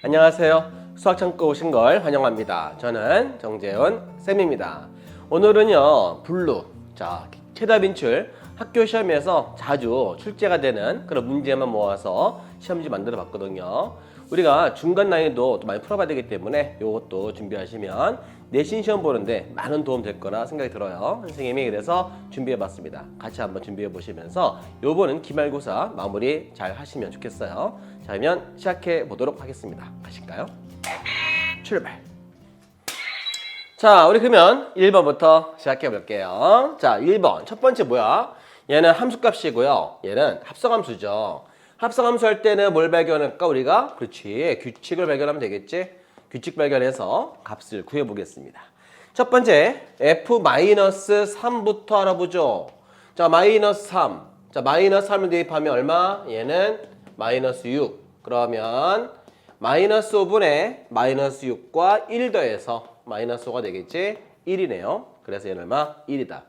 안녕하세요. 수학창고 오신 걸 환영합니다. 저는 정재훈 쌤입니다. 오늘은요 블루, 최다 빈출 학교 시험에서 자주 출제가 되는 그런 문제만 모아서 시험지 만들어 봤거든요. 우리가 중간 난이도 또 많이 풀어봐야 되기 때문에 이것도 준비하시면 내신 시험 보는데 많은 도움 될 거라 생각이 들어요. 선생님이 그래서 준비해 봤습니다. 같이 한번 준비해 보시면서 요번은 기말고사 마무리 잘 하시면 좋겠어요. 자, 그러면 시작해 보도록 하겠습니다. 가실까요? 출발. 자, 우리 그러면 1번부터 시작해 볼게요. 자, 1번 첫 번째 뭐야? 얘는 함수값이고요. 얘는 합성함수죠. 합성함수 할 때는 뭘 발견할까 우리가? 그렇지, 규칙을 발견하면 되겠지. 규칙 발견해서 값을 구해보겠습니다. 첫 번째 f-3부터 알아보죠. 자, 마이너스 3. 자, 마이너스 3을 대입하면 얼마? 얘는 마이너스 6. 그러면 마이너스 5분의 마이너스 6과 1 더해서 마이너스 5가 되겠지? 1이네요. 그래서 얘는 얼마? 1이다.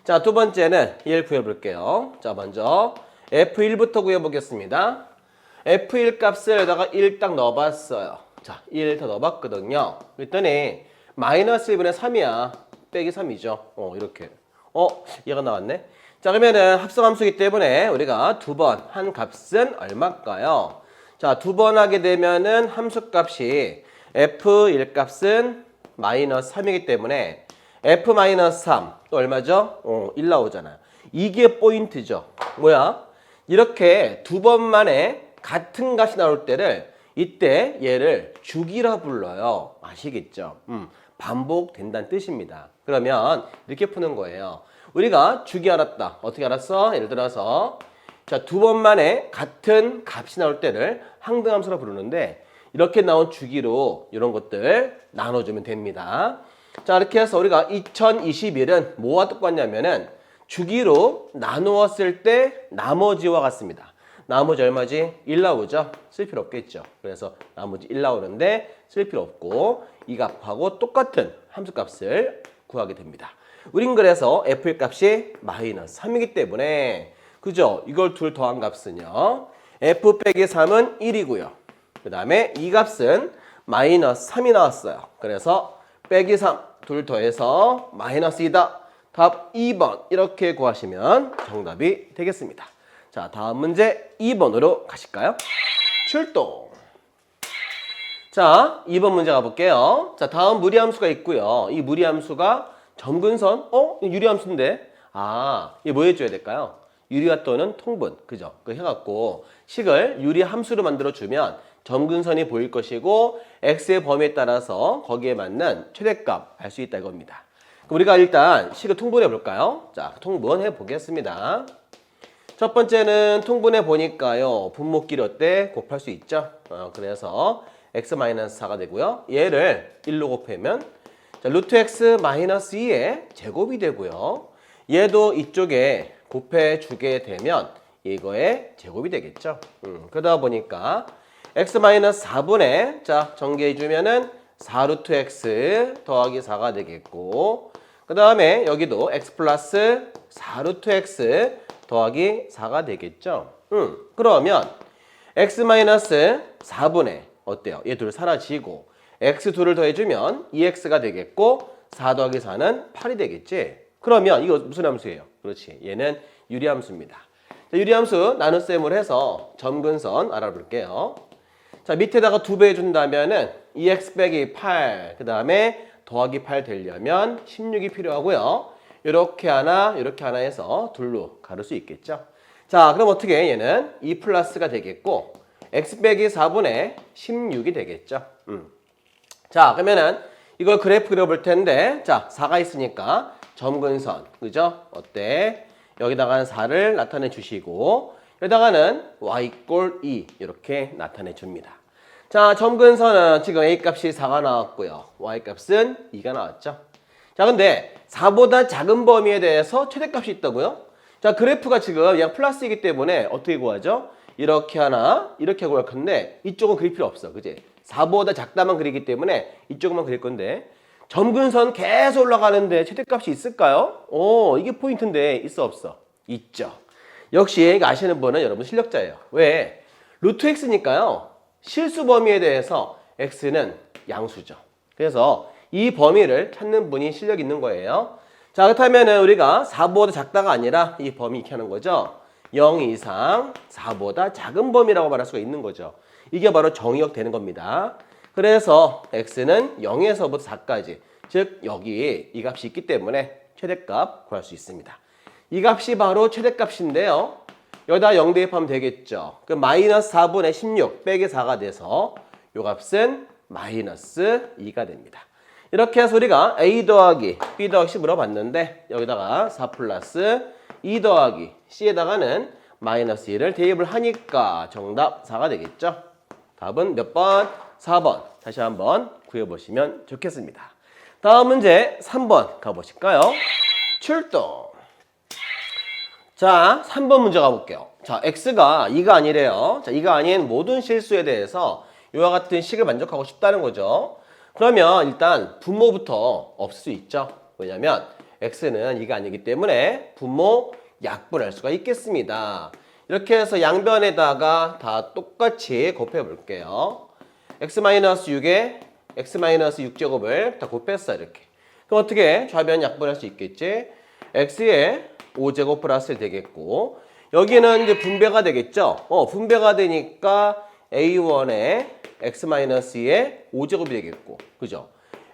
자, 두 번째는 1 구해볼게요. 자, 먼저 f1부터 구해보겠습니다. f1 값을 여기다가 1 딱 넣어봤어요. 자, 1 더 넣어봤거든요. 그랬더니 마이너스 1분의 3이야. 빼기 3이죠. 이렇게. 얘가 나왔네. 자, 그러면은 합성함수이기 때문에 우리가 두 번 한 값은 얼마일까요? 자, 두 번 하게 되면은 함수값이 f1 값은 마이너스 3이기 때문에 f-3 또 얼마죠? 1 나오잖아요. 이게 포인트죠. 뭐야? 이렇게 두 번 만에 같은 값이 나올 때를 이때 얘를 주기라 불러요. 아시겠죠? 반복된다는 뜻입니다. 그러면 이렇게 푸는 거예요. 우리가 주기 알았다. 어떻게 알았어? 예를 들어서 자, 두 번 만에 같은 값이 나올 때를 항등함수라 부르는데 이렇게 나온 주기로 이런 것들 나눠주면 됩니다. 자, 이렇게 해서 우리가 2021은 뭐와 똑같냐면은 주기로 나누었을 때 나머지와 같습니다. 나머지 얼마지? 1 나오죠? 쓸 필요 없겠죠. 그래서 나머지 1 나오는데 쓸 필요 없고 이 값하고 똑같은 함수값을 구하게 됩니다. 우린 그래서 f의 값이 마이너스 3이기 때문에 그죠? 이걸 둘 더한 값은요. f 빼기 3은 1이고요. 그 다음에 이 값은 마이너스 3이 나왔어요. 그래서 빼기 3 둘 더해서 마이너스 2다. 답 2번 이렇게 구하시면 정답이 되겠습니다. 자, 다음 문제 2번으로 가실까요? 출동. 자, 2번 문제 가볼게요. 자, 다음 무리함수가 있고요. 이 무리함수가 점근선? 유리함수인데? 이게 뭐 해줘야 될까요? 유리와 또는 통분. 그죠? 그 해갖고 식을 유리함수로 만들어주면 점근선이 보일 것이고 x의 범위에 따라서 거기에 맞는 최대값 알 수 있다 이겁니다. 그럼 우리가 일단 식을 통분해 볼까요? 자, 통분해 보겠습니다. 첫 번째는 통분해 보니까요. 분모끼리 어때? 곱할 수 있죠? 그래서 x-4가 되고요. 얘를 1로 곱하면 자, 루트 x-2의 제곱이 되고요. 얘도 이쪽에 곱해 주게 되면 이거의 제곱이 되겠죠. 그러다 보니까 x-4분의 자, 전개해 주면은 4루트 x 더하기 4가 되겠고 그 다음에 여기도 x 플러스 4루트 x 더하기 4가 되겠죠. 그러면 x-4분의 어때요? 얘 둘 사라지고 x2를 더해주면 2x가 되겠고 4 더하기 4는 8이 되겠지. 그러면 이거 무슨 함수예요? 그렇지. 얘는 유리함수입니다. 자, 유리함수 나눗셈을 해서 점근선 알아볼게요. 자, 밑에다가 2배 해준다면은 2x 빼기 8, 그 다음에 더하기 8 되려면 16이 필요하고요. 이렇게 하나 해서 둘로 가를 수 있겠죠. 자, 그럼 어떻게 얘는 2 플러스가 되겠고 x 빼기 4분의 16이 되겠죠. 자, 그러면은 이걸 그래프 그려볼 텐데 자, 4가 있으니까 점근선, 그죠? 어때? 여기다가는 4를 나타내 주시고 여기다가는 y = 2 이렇게 나타내 줍니다. 자, 점근선은 지금 a 값이 4가 나왔고요. y 값은 2가 나왔죠. 자, 근데 4보다 작은 범위에 대해서 최대값이 있다고요? 자, 그래프가 지금 얘가 플러스이기 때문에 어떻게 구하죠? 이렇게 하나, 이렇게 구할 건데 이쪽은 그릴 필요 없어. 그지? 4보다 작다만 그리기 때문에 이쪽만 그릴 건데 점근선 계속 올라가는데 최대값이 있을까요? 이게 포인트인데 있어 없어? 있죠. 역시 이거 아시는 분은 여러분 실력자예요. 왜? 루트 x니까요. 실수 범위에 대해서 x는 양수죠. 그래서 이 범위를 찾는 분이 실력 있는 거예요. 자, 그렇다면은 우리가 4보다 작다가 아니라 이 범위 이렇게 하는 거죠. 0 이상 4보다 작은 범위라고 말할 수가 있는 거죠. 이게 바로 정의역 되는 겁니다. 그래서 x는 0에서부터 4까지, 즉 여기 이 값이 있기 때문에 최대값 구할 수 있습니다. 이 값이 바로 최대값인데요. 여기다 0 대입하면 되겠죠. 그럼 마이너스 4분의 16 빼기 4가 돼서 이 값은 마이너스 2가 됩니다. 이렇게 해서 우리가 a 더하기 b 더하기 c 물어봤는데 여기다가 4 플러스 2 더하기 c에다가는 마이너스 1을 대입을 하니까 정답 4가 되겠죠. 답은 몇 번? 4번. 다시 한번 구해보시면 좋겠습니다. 다음 문제 3번 가보실까요? 출동. 자, 3번 문제 가볼게요. 자, x가 2가 아니래요. 자, 2가 아닌 모든 실수에 대해서 이와 같은 식을 만족하고 싶다는 거죠. 그러면 일단 분모부터 없을 수 있죠. 왜냐면 x는 2가 아니기 때문에 분모 약분할 수가 있겠습니다. 이렇게 해서 양변에다가 다 똑같이 곱해 볼게요. x-6에 x-6제곱을 다 곱했어 이렇게. 그럼 어떻게 좌변 약분할 수 있겠지? x에 5제곱 플러스 1 되겠고 여기는 이제 분배가 되겠죠. 분배가 되니까 a1에 x-2에 5제곱이 되겠고, 그죠?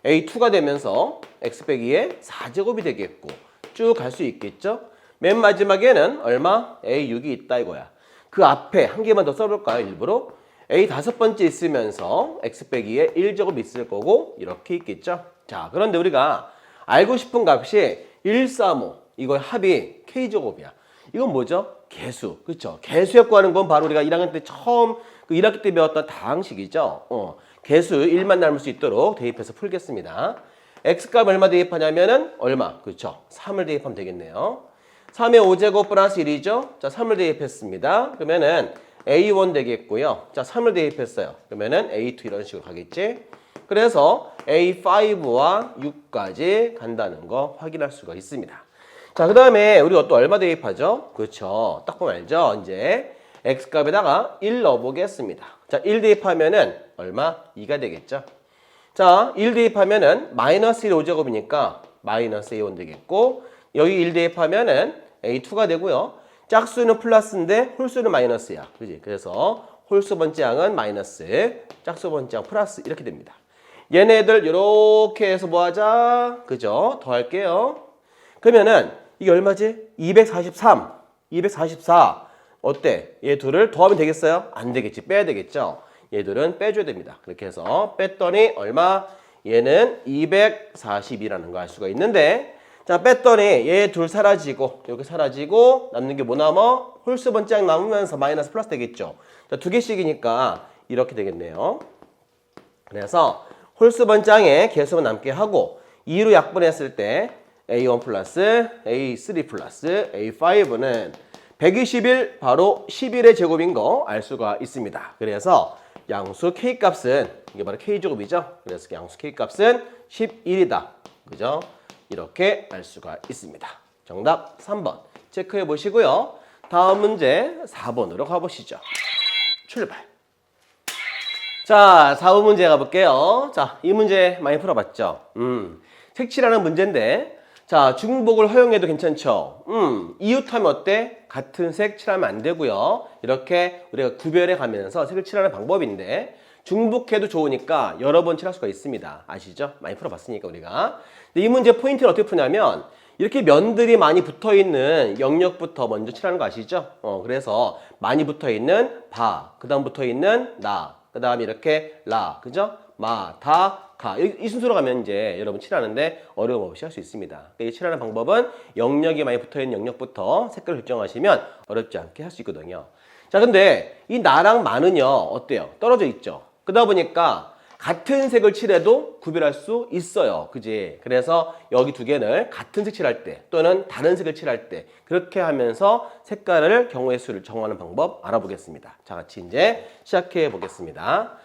a2가 되면서 x 빼기 2에 4제곱이 되겠고 쭉 갈 수 있겠죠? 맨 마지막에는 얼마? a6이 있다 이거야. 그 앞에 한 개만 더 써볼까요? 일부러 a 5번째 있으면서 x 빼기 2에 1제곱이 있을 거고 이렇게 있겠죠? 자, 그런데 우리가 알고 싶은 값이 1, 3, 5 이거의 합이 k제곱이야. 이건 뭐죠? 개수. 그렇죠? 개수역 구하는 건 바로 우리가 1학년 때 처음 그 1학기 때 배웠던 다항식이죠. 개수 1만 닮을 수 있도록 대입해서 풀겠습니다. x값 얼마 대입하냐면은 얼마? 그렇죠? 3을 대입하면 되겠네요. 3의 5제곱 플러스 1이죠? 자, 3을 대입했습니다. 그러면은 a1 되겠고요. 자, 3을 대입했어요. 그러면은 a2 이런 식으로 가겠지? 그래서 a5와 6까지 간다는 거 확인할 수가 있습니다. 자, 그 다음에 우리가 또 얼마 대입하죠? 그렇죠. 딱 보면 알죠? 이제 x값에다가 1 넣어보겠습니다. 자, 1 대입하면은 얼마? 2가 되겠죠. 자, 1 대입하면은 마이너스 1 5제곱이니까 마이너스 a1 되겠고 여기 1 대입하면은 a2가 되고요. 짝수는 플러스인데 홀수는 마이너스야. 그지? 그래서 홀수 번째 항은 마이너스, 짝수 번째 항 플러스 이렇게 됩니다. 얘네들 이렇게 해서 뭐 하자? 그죠? 더 할게요. 그러면은 이게 얼마지? 243, 244. 어때? 얘 둘을 더하면 되겠어요? 안 되겠지. 빼야 되겠죠? 얘들은 빼줘야 됩니다. 그렇게 해서 뺐더니 얼마? 얘는 242라는 거 알 수가 있는데 자, 뺐더니 얘 둘 사라지고 여기 사라지고 남는 게 뭐 남아? 홀수 번짝 남으면서 마이너스 플러스 되겠죠? 자, 두 개씩이니까 이렇게 되겠네요. 그래서 홀수 번짝에 개수만 남게 하고 2로 약분했을 때 a1 플러스 a3 플러스 a5는 121 바로 11의 제곱인 거 알 수가 있습니다. 그래서 양수 k값은 이게 바로 k제곱이죠. 그래서 양수 k값은 11이다. 그죠? 이렇게 알 수가 있습니다. 정답 3번 체크해 보시고요. 다음 문제 4번으로 가보시죠. 출발. 자, 4번 문제 가볼게요. 자, 이 문제 많이 풀어봤죠? 색칠하는 문제인데 자, 중복을 허용해도 괜찮죠? 이웃하면 어때? 같은 색 칠하면 안 되고요. 이렇게 우리가 구별해 가면서 색을 칠하는 방법인데 중복해도 좋으니까 여러 번 칠할 수가 있습니다. 아시죠? 많이 풀어봤으니까 우리가. 근데 이 문제 포인트를 어떻게 푸냐면 이렇게 면들이 많이 붙어있는 영역부터 먼저 칠하는 거 아시죠? 그래서 많이 붙어있는 바, 그 다음 붙어있는 나, 그 다음에 이렇게 라, 그죠? 마, 다, 가. 이 순서로 가면 이제 여러분 칠하는데 어려움 없이 할 수 있습니다. 이 칠하는 방법은 영역이 많이 붙어있는 영역부터 색깔을 결정하시면 어렵지 않게 할 수 있거든요. 자, 근데 이 나랑 마는요, 어때요? 떨어져 있죠? 그러다 보니까 같은 색을 칠해도 구별할 수 있어요. 그지? 그래서 여기 두 개는 같은 색 칠할 때 또는 다른 색을 칠할 때 그렇게 하면서 색깔을 경우의 수를 정하는 방법 알아보겠습니다. 자, 같이 이제 시작해 보겠습니다.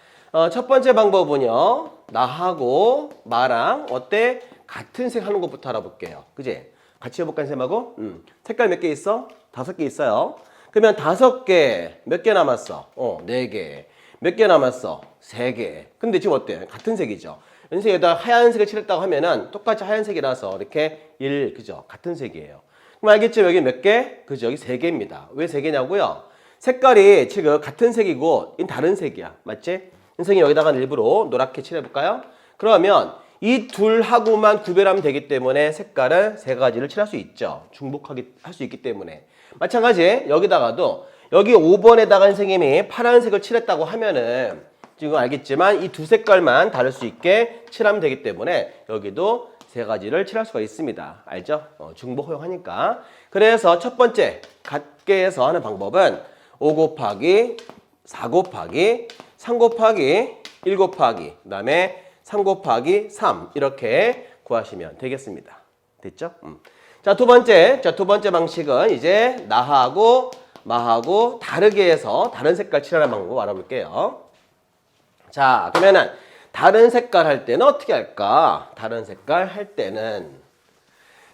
첫 번째 방법은요. 나하고 마랑 어때? 같은 색 하는 것부터 알아볼게요. 그지? 같이 해볼까요, 쌤하고? 색깔 몇 개 있어? 5개 있어요. 그러면 5개, 몇 개 남았어? 4개. 몇 개 남았어? 3개. 근데 지금 어때? 같은 색이죠. 연색에다 하얀색을 칠했다고 하면은 똑같이 하얀색이라서 이렇게 1, 그죠? 같은 색이에요. 그럼 알겠죠? 여기 몇 개? 그죠? 여기 3개입니다. 왜 3개냐고요? 색깔이 지금 같은 색이고 이 다른 색이야. 맞지? 선생님이 여기다가 일부러 노랗게 칠해볼까요? 그러면 이 둘하고만 구별하면 되기 때문에 색깔은 3가지를 칠할 수 있죠. 중복하게 할 수 있기 때문에. 마찬가지 여기다가도 여기 5번에다가 선생님이 파란색을 칠했다고 하면은 지금 알겠지만 이 두 색깔만 다를 수 있게 칠하면 되기 때문에 여기도 3가지를 칠할 수가 있습니다. 알죠? 중복 허용하니까. 그래서 첫 번째 같게 해서 하는 방법은 5 곱하기 4 곱하기 3 곱하기 1 곱하기 그 다음에 3 곱하기 3 이렇게 구하시면 되겠습니다. 됐죠? 자, 두 번째 방식은 이제 나하고 마하고 다르게 해서 다른 색깔 칠하는 방법 알아볼게요. 자, 그러면은 다른 색깔 할 때는 어떻게 할까? 다른 색깔 할 때는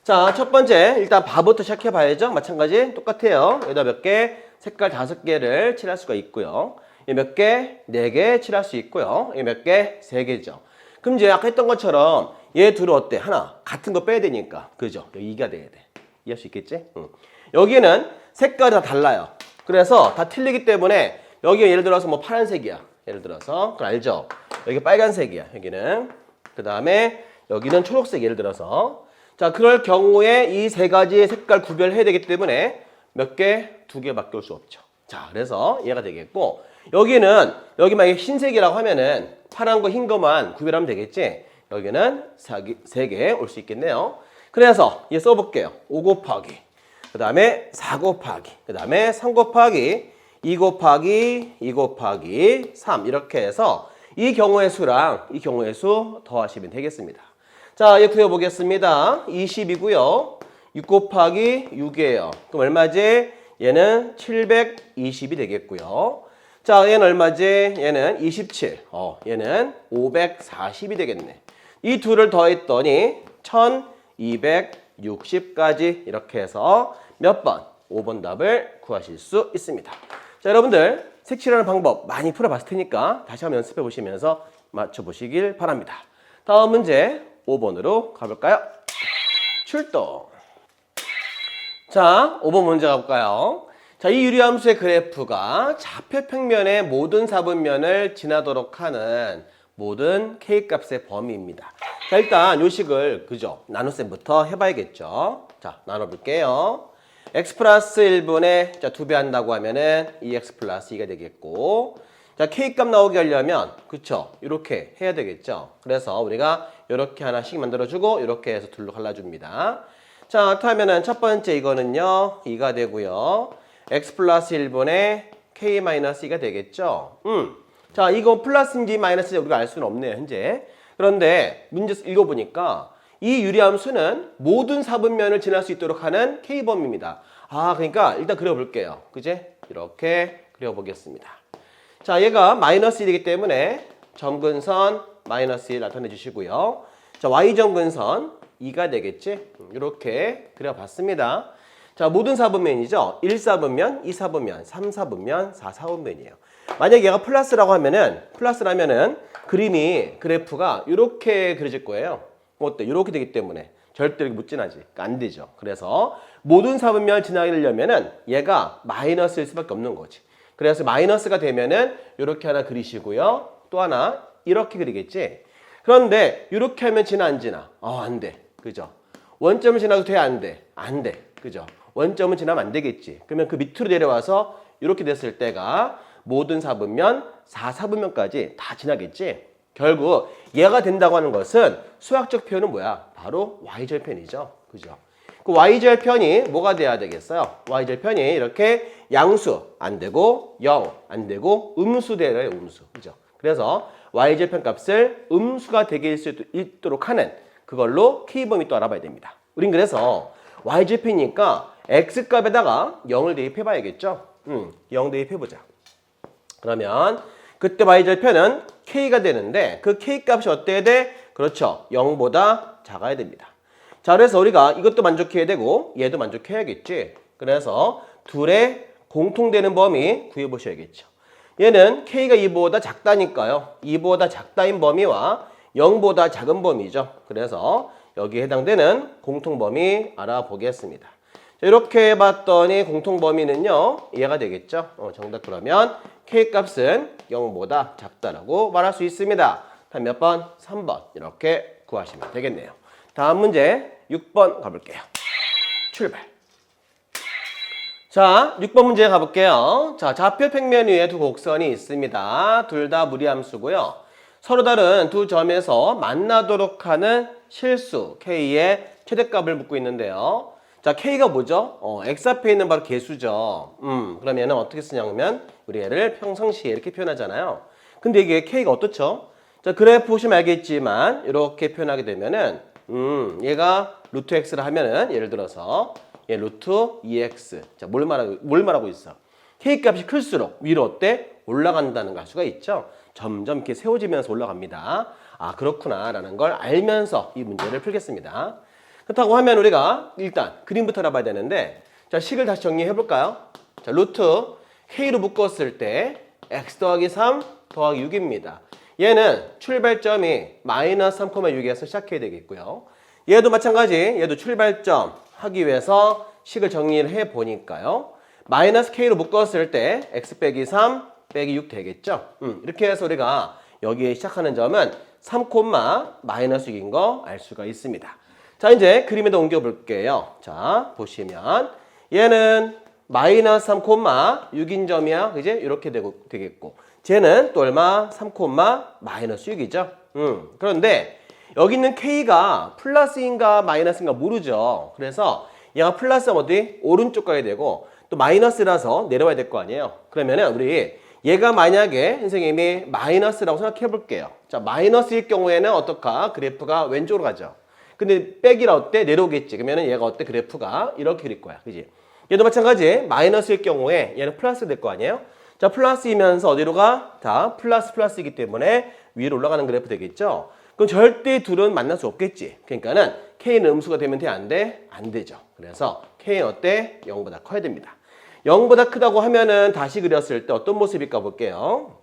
자, 첫 번째 일단 바부터 시작해 봐야죠. 마찬가지 똑같아요. 여기다 몇 개? 색깔 5개를 칠할 수가 있고요. 몇 개? 4개 칠할 수 있고요. 몇 개? 3개죠. 그럼 이제 아까 했던 것처럼 얘 둘은 어때? 하나 같은 거 빼야 되니까 그죠? 여기 2가 돼야 돼. 이해할 수 있겠지? 여기는 색깔이 다 달라요. 그래서 다 틀리기 때문에 여기가 예를 들어서 뭐 파란색이야. 예를 들어서 그걸 알죠? 여기 빨간색이야. 여기는 그 다음에 여기는 초록색 예를 들어서 자 그럴 경우에 이 3가지의 색깔 구별해야 되기 때문에 몇 개? 2개밖에 올 수 없죠. 자 그래서 얘가 되겠고 여기는 여기 만약에 흰색이라고 하면은 파란 거 흰 거만 구별하면 되겠지. 여기는 3개 올 수 있겠네요. 그래서 얘 써볼게요. 5 곱하기 그 다음에 4 곱하기 그 다음에 3 곱하기 2 곱하기 2 곱하기 3 이렇게 해서 이 경우의 수랑 이 경우의 수 더하시면 되겠습니다. 자, 얘 구해보겠습니다. 20이고요. 6 곱하기 6이에요. 그럼 얼마지? 얘는 720이 되겠고요. 자, 얘는 얼마지? 얘는 27. 얘는 540이 되겠네. 이 둘을 더했더니 1260까지 이렇게 해서 몇 번? 5번 답을 구하실 수 있습니다. 자, 여러분들 색칠하는 방법 많이 풀어봤을 테니까 다시 한번 연습해 보시면서 맞춰보시길 바랍니다. 다음 문제 5번으로 가볼까요? 출동. 자, 5번 문제 가볼까요? 자, 이 유리함수의 그래프가 좌표 평면의 모든 사분면을 지나도록 하는 모든 K값의 범위입니다. 자, 일단 요식을 그죠? 나눗셈부터 해봐야겠죠? 자, 나눠볼게요. x 플러스 1분의 자, 2배 한다고 하면은 2x 플러스 2가 되겠고 자, K값 나오게 하려면 그쵸? 이렇게 해야 되겠죠? 그래서 우리가 이렇게 하나씩 만들어주고 이렇게 해서 둘로 갈라줍니다. 자, 그렇다면은 첫 번째 이거는요 2가 되고요. x 플러스 1분의 k 마이너스 2가 되겠죠? 자, 이거 플러스인지 마이너스인지 우리가 알 수는 없네요, 현재. 그런데 문제 읽어보니까 이 유리함수는 모든 사분면을 지날 수 있도록 하는 k범위입니다. 아, 그러니까 일단 그려볼게요. 그제? 이렇게 그려보겠습니다. 자, 얘가 마이너스 1이기 때문에 점근선 마이너스 1 나타내 주시고요. 자, y점근선 2가 되겠지? 이렇게 그려봤습니다. 자, 모든 사분면이죠. 1사분면, 2사분면, 3사분면, 4사분면이에요. 만약에 얘가 플러스라면은 그림이 그래프가 이렇게 그려질 거예요. 어때? 이렇게 되기 때문에 절대 이렇게 못 지나지. 그러니까 안 되죠. 그래서 모든 사분면을 지나려면은 얘가 마이너스일 수밖에 없는 거지. 그래서 마이너스가 되면은 이렇게 하나 그리시고요. 또 하나 이렇게 그리겠지. 그런데 이렇게 하면 지나 안 지나? 안 돼. 그죠? 원점을 지나도 돼? 안 돼? 안 돼. 그죠? 원점은 지나면 안 되겠지. 그러면 그 밑으로 내려와서 이렇게 됐을 때가 모든 사분면, 4사분면까지 다 지나겠지. 결국 얘가 된다고 하는 것은 수학적 표현은 뭐야? 바로 y절편이죠. 그죠? 그 y절편이 뭐가 돼야 되겠어요? y절편이 이렇게 양수 안 되고 0 안 되고 음수 되어요. 음수. 그죠? 그래서 y절편 값을 음수가 되게 할 수 있도록 하는 그걸로 k범위 또 알아봐야 됩니다. 우린 그래서 y절편이니까 x값에다가 0을 대입해 봐야겠죠? 0 대입해 보자. 그러면 그때 y절편은 k가 되는데 그 k값이 어때야 돼? 그렇죠. 0보다 작아야 됩니다. 자, 그래서 우리가 이것도 만족해야 되고 얘도 만족해야겠지. 그래서 둘의 공통되는 범위 구해보셔야겠죠. 얘는 K가 2보다 작다니까요. 2보다 작다인 범위와 0보다 작은 범위죠. 그래서 여기에 해당되는 공통범위 알아보겠습니다. 자, 이렇게 해봤더니 공통범위는요. 얘가 되겠죠. 정답 그러면 K값은 0보다 작다라고 말할 수 있습니다. 다음 몇 번? 3번 이렇게 구하시면 되겠네요. 다음 문제 6번 가볼게요. 출발. 자, 6번 문제 가볼게요. 자, 좌표 평면 위에 두 곡선이 있습니다. 둘 다 무리함수고요. 서로 다른 두 점에서 만나도록 하는 실수 K의 최대값을 묻고 있는데요. 자, K가 뭐죠? X 앞에 있는 바로 개수죠. 그러면은 어떻게 쓰냐면 우리 얘를 평상시에 이렇게 표현하잖아요. 근데 이게 K가 어떻죠? 자, 그래프 보시면 알겠지만 이렇게 표현하게 되면은 얘가 루트 X를 하면은 예를 들어서 얘 루트 2X. 자, 뭘 말하고 있어? K값이 클수록 위로 어때? 올라간다는 걸 알 수가 있죠. 점점 이렇게 세워지면서 올라갑니다. 아, 그렇구나 라는 걸 알면서 이 문제를 풀겠습니다. 그렇다고 하면 우리가 일단 그림부터 알아봐야 되는데, 자, 식을 다시 정리해 볼까요? 자, 루트 K로 묶었을 때 X 더하기 3 더하기 6입니다. 얘는 출발점이 마이너스 3,6에서 시작해야 되겠고요. 얘도 마찬가지, 얘도 출발점 하기 위해서 식을 정리를 해 보니까요. 마이너스 K로 묶었을 때 X 빼기 3 빼기 6 되겠죠. 이렇게 해서 우리가 여기에 시작하는 점은 3, 마이너스 6인 거 알 수가 있습니다. 자, 이제 그림에다 옮겨 볼게요. 자, 보시면 얘는 마이너스 3, 6인 점이야. 그지? 이렇게 되겠고. 쟤는 또 얼마? 3, 마이너스 6이죠. 그런데 여기 있는 K가 플러스인가 마이너스인가 모르죠. 그래서 얘가 플러스면 어디? 오른쪽 가야 되고 또 마이너스라서 내려와야 될 거 아니에요. 그러면은 우리 얘가 만약에 선생님이 마이너스라고 생각해 볼게요. 자, 마이너스일 경우에는 어떨까? 그래프가 왼쪽으로 가죠. 근데 빼기라 어때? 내려오겠지. 그러면은 얘가 어때? 그래프가 이렇게 그릴 거야. 그지? 얘도 마찬가지. 마이너스일 경우에 얘는 플러스 될 거 아니에요? 자, 플러스이면서 어디로 가? 다 플러스이기 때문에 위로 올라가는 그래프 되겠죠? 그럼 절대 둘은 만날 수 없겠지. 그러니까는 K는 음수가 되면 돼? 안 돼? 안 되죠. 그래서 K는 어때? 0보다 커야 됩니다. 0보다 크다고 하면은 다시 그렸을 때 어떤 모습일까 볼게요.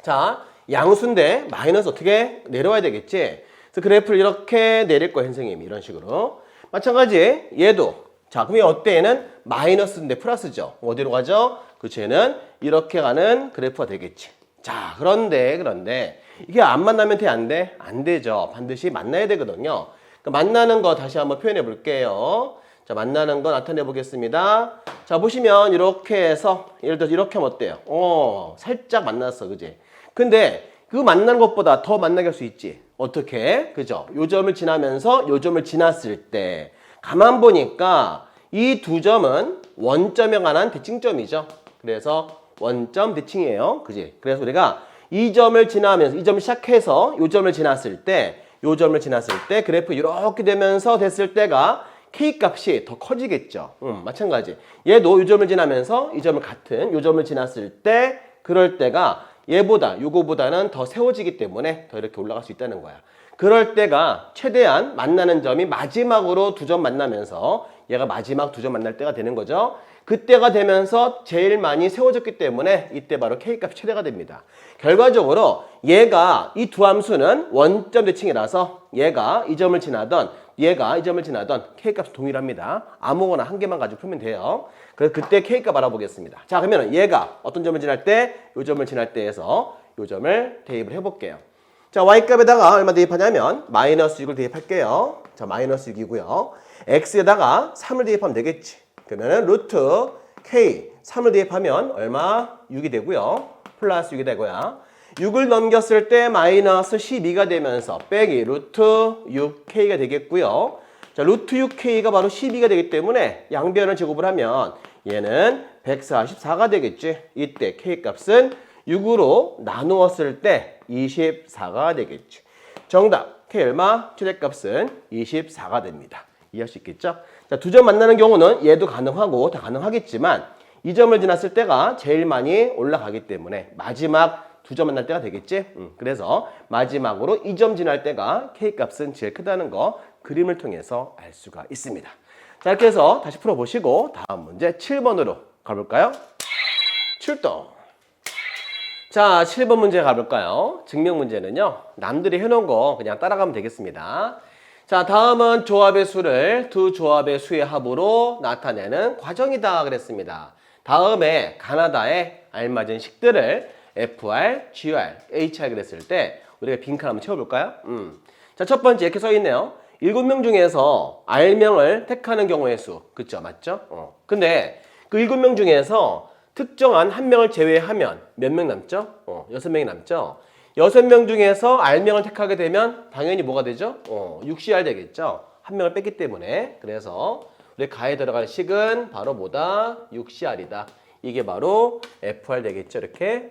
자, 양수인데 마이너스 어떻게 내려와야 되겠지? 그래서 그래프를 이렇게 내릴 거예요, 선생님이. 이런 식으로. 마찬가지 얘도. 자, 그럼 어때? 얘는 마이너스인데 플러스죠. 어디로 가죠? 그렇죠. 얘는 이렇게 가는 그래프가 되겠지. 자, 그런데 이게 안 만나면 돼? 안 돼? 안 되죠. 반드시 만나야 되거든요. 그러니까 만나는 거 다시 한번 표현해 볼게요. 자, 만나는 거 나타내 보겠습니다. 자, 보시면 이렇게 해서 예를 들어서 이렇게 하면 어때요? 살짝 만났어. 그지? 근데 그 만나는 것보다 더 만나게 할 수 있지. 어떻게? 그죠? 요 점을 지나면서 요 점을 지났을 때 가만 보니까 이 두 점은 원점에 관한 대칭점이죠. 그래서 원점 대칭이에요. 그지? 그래서 우리가 이 점을 지나면서 이 점을 시작해서 요 점을 지났을 때 그래프 이렇게 되면서 됐을 때가 K값이 더 커지겠죠. 마찬가지. 얘도 요 점을 지나면서 이 점을 같은 요 점을 지났을 때 그럴 때가 얘보다 요거보다는 더 세워지기 때문에 더 이렇게 올라갈 수 있다는 거야. 그럴 때가 최대한 만나는 점이 마지막으로 두 점 만나면서 얘가 마지막 두 점 만날 때가 되는 거죠. 그때가 되면서 제일 많이 세워졌기 때문에 이때 바로 K값이 최대가 됩니다. 결과적으로 얘가 이 두 함수는 원점 대칭이라서 얘가 이 점을 지나던 K값 동일합니다. 아무거나 한 개만 가지고 풀면 돼요. 그래서 그때 K값 알아보겠습니다. 자, 그러면 얘가 어떤 점을 지날 때, 요 점을 지날 때 해서 요 점을 대입을 해볼게요. 자, Y값에다가 얼마 대입하냐면 마이너스 6을 대입할게요. 자, 마이너스 6이고요. X에다가 3을 대입하면 되겠지. 그러면은 루트 K 3을 대입하면 얼마? 6이 되고요. 플러스 6이 되고요. 6을 넘겼을 때 마이너스 12가 되면서 빼기 루트 6K가 되겠고요. 자, 루트 6K가 바로 12가 되기 때문에 양변을 제곱을 하면 얘는 144가 되겠지. 이때 K값은 6으로 나누었을 때 24가 되겠지. 정답 K 얼마? 최대값은 24가 됩니다. 이해할 수 있겠죠? 자, 두 점 만나는 경우는 얘도 가능하고 다 가능하겠지만 이 점을 지났을 때가 제일 많이 올라가기 때문에 마지막 두 점 만날 때가 되겠지? 그래서 마지막으로 이 점 지날 때가 K값은 제일 크다는 거 그림을 통해서 알 수가 있습니다. 자, 이렇게 해서 다시 풀어보시고 다음 문제 7번으로 가볼까요? 출동! 자, 7번 문제 가볼까요? 증명 문제는요, 남들이 해놓은 거 그냥 따라가면 되겠습니다. 자, 다음은 조합의 수를 두 조합의 수의 합으로 나타내는 과정이다 그랬습니다. 다음에 가나다에 알맞은 식들을 FR, GR, HR 그랬을 때 우리가 빈칸 한번 채워볼까요? 자, 첫 번째 이렇게 써있네요. 7명 중에서 R명을 택하는 경우의 수. 그쵸? 맞죠? 근데 그 7명 중에서 특정한 한 명을 제외하면 몇 명 남죠? 6명이 남죠? 6명 중에서 R명을 택하게 되면 당연히 뭐가 되죠? 6CR 되겠죠? 한 명을 뺐기 때문에. 그래서 우리 가에 들어갈 식은 바로 뭐다? 6CR이다. 이게 바로 FR 되겠죠? 이렇게.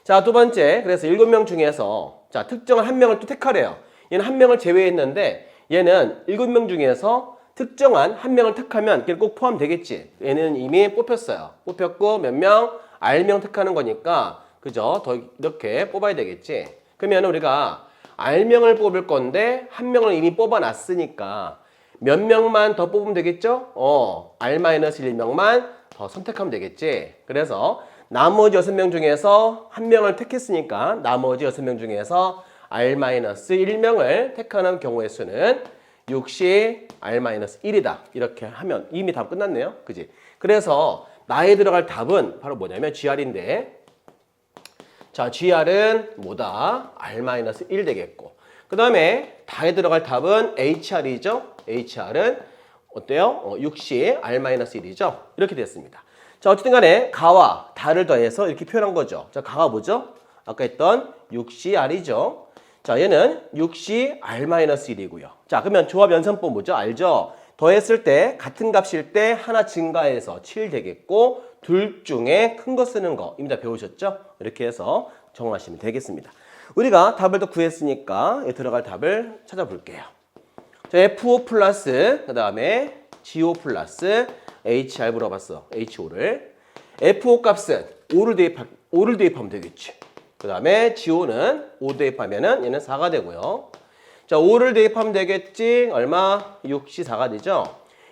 자, 두 번째. 그래서 7명 중에서 자, 특정한 한 명을 또 택하래요. 얘는 한 명을 제외했는데 얘는 7명 중에서 특정한 한 명을 택하면 걔는 꼭 포함되겠지. 얘는 이미 뽑혔어요. 뽑혔고 몇 명? R명 택하는 거니까 그죠? 더 이렇게 뽑아야 되겠지. 그러면 우리가 R명을 뽑을 건데 한 명을 이미 뽑아놨으니까 몇 명만 더 뽑으면 되겠죠? R-1명만 더 선택하면 되겠지. 그래서 나머지 6명 중에서 한 명을 택했으니까 나머지 6명 중에서 R-1명을 택하는 경우의 수는 6시 R-1이다. 이렇게 하면 이미 답 끝났네요. 그지? 그래서 나에 들어갈 답은 바로 뭐냐면 GR인데 자, GR은 뭐다? R-1 되겠고 그 다음에 다에 들어갈 답은 HR이죠. HR은 어때요? 6시 R-1이죠. 이렇게 됐습니다. 자, 어쨌든 간에 가와 다를 더해서 이렇게 표현한 거죠. 자, 가가 뭐죠? 아까 했던 6시 R이죠. 자, 얘는 6시 R-1이고요. 자, 그러면 조합 연산법 뭐죠? 알죠? 더했을 때 같은 값일 때 하나 증가해서 7 되겠고 둘 중에 큰 거 쓰는 거 이미 다 배우셨죠? 이렇게 해서 정하시면 되겠습니다. 우리가 답을 또 구했으니까 들어갈 답을 찾아볼게요. 자, F5 플러스 그 다음에 G5 플러스 HR 물어봤어. H5를. F5 값은 5를 대입하면 되겠지. 그 다음에 G5는 5 대입하면은 얘는 4가 되고요. 자, 5를 대입하면 되겠지. 얼마? 6시 4가 되죠.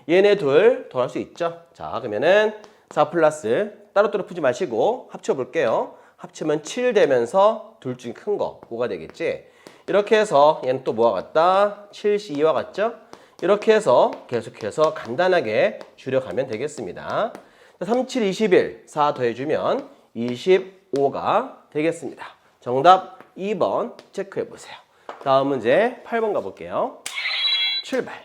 얘네 둘 더할 수 있죠. 자, 그러면은 4 플러스 따로따로 푸지 마시고 합쳐볼게요. 합치면 7 되면서 둘 중에 큰 거 5가 되겠지. 이렇게 해서 얘는 또 뭐와 같다? 7C2와 같죠? 이렇게 해서 계속해서 간단하게 줄여가면 되겠습니다. 3, 7, 21, 4 더해주면 25가 되겠습니다. 정답 2번 체크해보세요. 다음 문제 8번 가볼게요. 출발.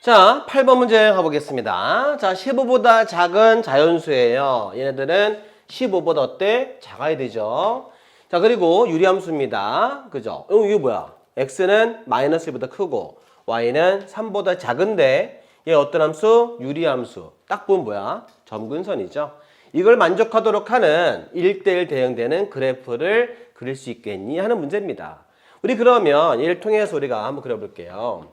자, 8번 문제 가보겠습니다. 자, 15보다 작은 자연수예요. 얘네들은 15보다 어때? 작아야 되죠. 자, 그리고 유리함수입니다. 그죠? 이게 뭐야? x는 마이너스 1보다 크고 y는 3보다 작은데 얘 어떤 함수? 유리함수. 딱 보면 뭐야? 점근선이죠. 이걸 만족하도록 하는 1대1 대응되는 그래프를 그릴 수 있겠니? 하는 문제입니다. 우리 그러면 얘를 통해서 우리가 한번 그려볼게요.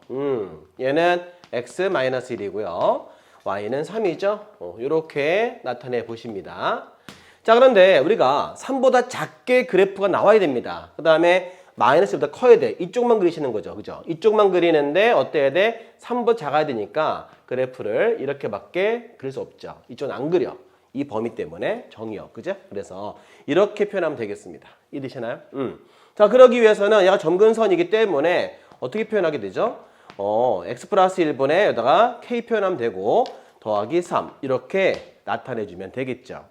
얘는 x-1이고요. y는 3이죠. 이렇게 나타내 보십니다. 자, 그런데 우리가 3보다 작게 그래프가 나와야 됩니다. 그 다음에 마이너스보다 커야 돼. 이쪽만 그리시는 거죠. 그죠? 이쪽만 그리는데 어때야 돼? 3보다 작아야 되니까 그래프를 이렇게밖에 그릴 수 없죠. 이쪽은 안 그려. 이 범위 때문에 정의역. 그죠? 그래서 이렇게 표현하면 되겠습니다. 이해되시나요? 자, 그러기 위해서는 얘가 점근선이기 때문에 어떻게 표현하게 되죠? x 플러스 1분의 여기다가 k 표현하면 되고 더하기 3 이렇게 나타내주면 되겠죠.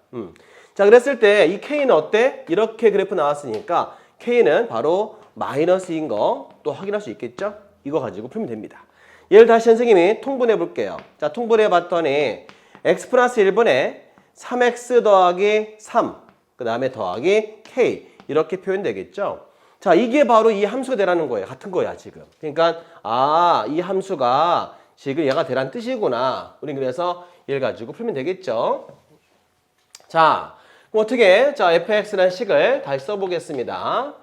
자, 그랬을 때 이 k는 어때? 이렇게 그래프 나왔으니까 k는 바로 마이너스인 거 또 확인할 수 있겠죠? 이거 가지고 풀면 됩니다. 얘를 다시 선생님이 통분해 볼게요. 자, 통분해 봤더니 x 플러스 1분의 3x 더하기 3 그 다음에 더하기 k 이렇게 표현되겠죠? 자, 이게 바로 이 함수가 되라는 거예요. 같은 거야, 지금. 그러니까 이 함수가 지금 얘가 되라는 뜻이구나. 우린 그래서 얘를 가지고 풀면 되겠죠? 자, 그럼 어떻게? 자, fx라는 식을 다시 써보겠습니다.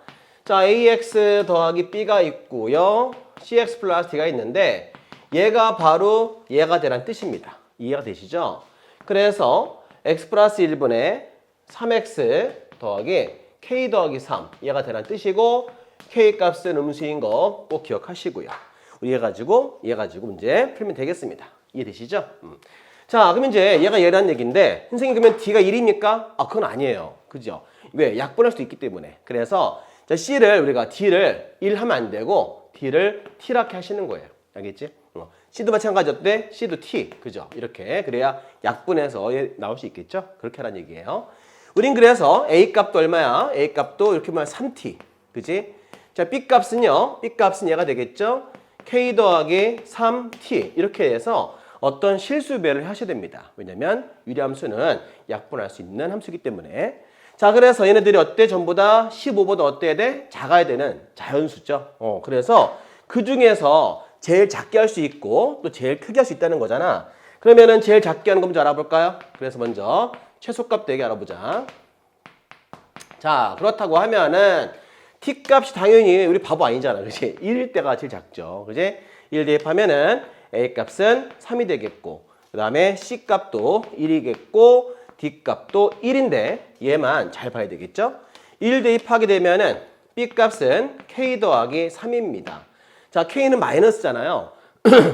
자, ax 더하기 b가 있고요. cx 플러스 d가 있는데 얘가 바로 얘가 되라는 뜻입니다. 이해가 되시죠? 그래서 x 플러스 1분의 3x 더하기 k 더하기 3 얘가 되라는 뜻이고 k 값은 음수인 거 꼭 기억하시고요. 우리 얘 가지고 문제 풀면 되겠습니다. 이해되시죠? 자, 그럼 이제 얘가 얘란 얘기인데 선생님 그러면 D가 1입니까? 아, 그건 아니에요. 그죠? 왜? 약분할 수 있기 때문에. 그래서 자, C를 우리가 D를 1 하면 안 되고 D를 T라고 하시는 거예요. 알겠지? C도 마찬가지 어때? C도 T. 그죠? 이렇게. 그래야 약분해서 얘 나올 수 있겠죠? 그렇게 하라는 얘기예요. 우린 그래서 A 값도 얼마야? A 값도 이렇게 보면 3T. 그지? 자, B 값은요. B 값은 얘가 되겠죠? K 더하기 3T. 이렇게 해서 어떤 실수배를 하셔야 됩니다. 왜냐면 유리함수는 약분할 수 있는 함수이기 때문에. 자, 그래서 얘네들이 어때? 전부 다 15보다 어때야 돼? 작아야 되는 자연수죠. 그래서 그 중에서 제일 작게 할 수 있고 또 제일 크게 할 수 있다는 거잖아. 그러면은 제일 작게 하는 거 먼저 알아볼까요? 그래서 먼저 최소값 대개 알아보자. 자, 그렇다고 하면은 t 값이 당연히 우리 바보 아니잖아. 그치? 1일 때가 제일 작죠. 그치? 1 대입하면은 a 값은 3이 되겠고 그 다음에 c 값도 1이겠고 d 값도 1인데 얘만 잘 봐야 되겠죠? 1 대입하게 되면은 b 값은 k 더하기 3입니다. 자, k는 마이너스잖아요.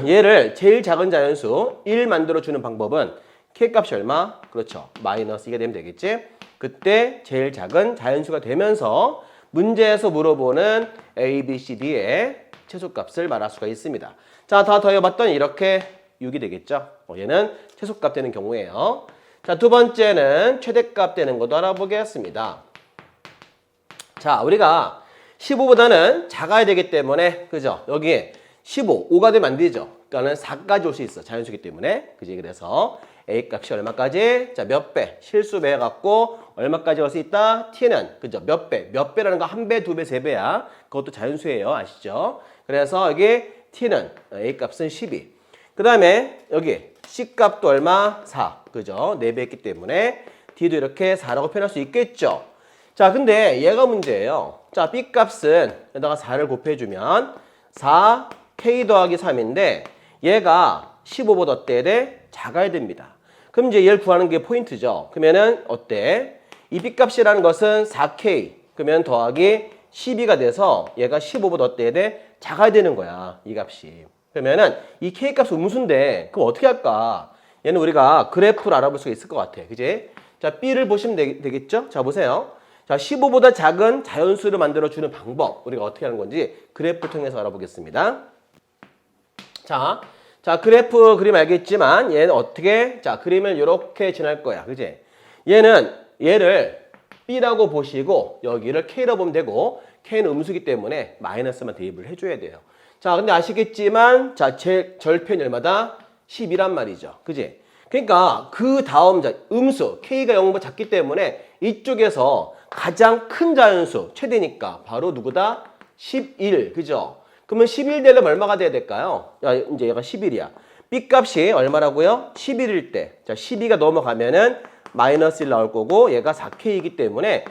얘를 제일 작은 자연수 1 만들어주는 방법은 k 값이 얼마? 그렇죠. 마이너스 2가 되면 되겠지? 그때 제일 작은 자연수가 되면서 문제에서 물어보는 a, b, c, d의 최소값을 말할 수가 있습니다. 자, 다 더해봤더니 이렇게 6이 되겠죠? 얘는 최소값 되는 경우예요. 자, 두 번째는 최대값 되는 것도 알아보겠습니다. 자, 우리가 15보다는 작아야 되기 때문에, 그죠? 여기에 15, 5가 되면 안 되죠? 그러니까는 4까지 올 수 있어. 자연수기 때문에. 그지? 그래서 A 값이 얼마까지? 자, 몇 배? 실수배 해갖고 얼마까지 올 수 있다? T는, 그죠? 몇 배? 몇 배라는 거 한 배, 두 배, 세 배야. 그것도 자연수예요. 아시죠? 그래서 여기 T는, A 값은 12. 그 다음에 여기 C 값도 얼마? 4. 그죠? 4배 했기 때문에 D도 이렇게 4라고 표현할 수 있겠죠? 자, 근데 얘가 문제예요. 자, B 값은 여기다가 4를 곱해주면 4, K 더하기 3인데 얘가 15보다 어때야 돼? 작아야 됩니다. 그럼 이제 얘를 구하는 게 포인트죠. 그러면은 어때? 이 B 값이라는 것은 4K 그러면 더하기 12가 돼서 얘가 15보다 어때야 돼? 작아야 되는 거야. 이 값이. 그러면은 이 K 값이 음수인데 그럼 어떻게 할까? 얘는 우리가 그래프를 알아볼 수가 있을 것 같아. 그지? 자, B를 보시면 되겠죠? 자, 보세요. 자, 15보다 작은 자연수를 만들어주는 방법. 우리가 어떻게 하는 건지 그래프를 통해서 알아보겠습니다. 자, 그래프 그림 알겠지만 얘는 어떻게? 자, 그림을 이렇게 지날 거야. 그지? 얘를 B라고 보시고 여기를 K라고 보면 되고 K는 음수기 때문에 마이너스만 대입을 해줘야 돼요. 자, 근데 아시겠지만 자, 제 절편이 얼마다? 10이란 말이죠. 그지? 그러니까 그 다음 음수 K가 0보다 작기 때문에 이쪽에서 가장 큰 자연수 최대니까 바로 누구다? 11. 그죠? 그러면 11 되려면 얼마가 돼야 될까요? 야, 이제 얘가 11이야. B 값이 얼마라고요? 11일 때. 자, 12가 넘어가면은 마이너스 1 나올 거고 얘가 4K이기 때문에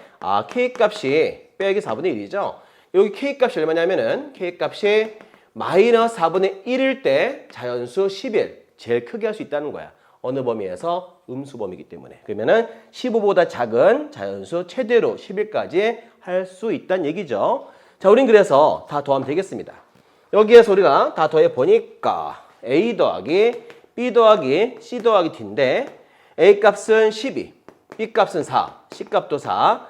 K 값이 빼기 4분의 1이죠. 여기 K 값이 얼마냐면은 K 값이 마이너스 4분의 1일 때 자연수 11. 제일 크게 할 수 있다는 거야. 어느 범위에서 음수 범위이기 때문에. 그러면은 15보다 작은 자연수 최대로 11까지 할 수 있다는 얘기죠. 자, 우린 그래서 다 더하면 되겠습니다. 여기에서 우리가 다 더해 보니까 A 더하기 B 더하기 C 더하기 D인데 A 값은 12, B 값은 4, C 값도 4,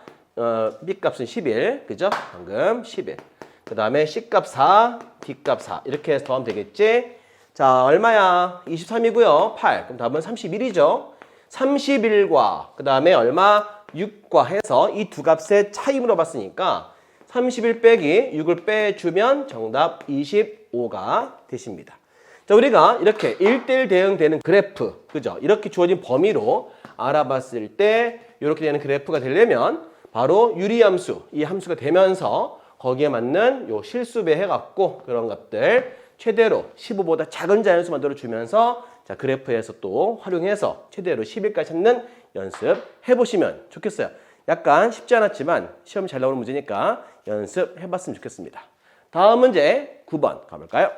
B 값은 11, 그죠? 방금 11. 그 다음에 C 값 4, D 값 4 이렇게 해서 더하면 되겠지? 자, 얼마야? 23이고요. 8. 그럼 답은 31이죠. 31과 그 다음에 얼마? 6과 해서 이 두 값의 차이 물어봤으니까 31 빼기 6을 빼주면 정답 25가 되십니다. 자, 우리가 이렇게 1대1 대응되는 그래프, 그죠? 이렇게 주어진 범위로 알아봤을 때 이렇게 되는 그래프가 되려면 바로 유리함수, 이 함수가 되면서 거기에 맞는 요 실수배 해갖고 그런 것들 최대로 15보다 작은 자연수 만들어주면서 자, 그래프에서 또 활용해서 최대로 11까지 찾는 연습 해보시면 좋겠어요. 약간 쉽지 않았지만 시험 잘 나오는 문제니까 연습해봤으면 좋겠습니다. 다음 문제 9번 가볼까요?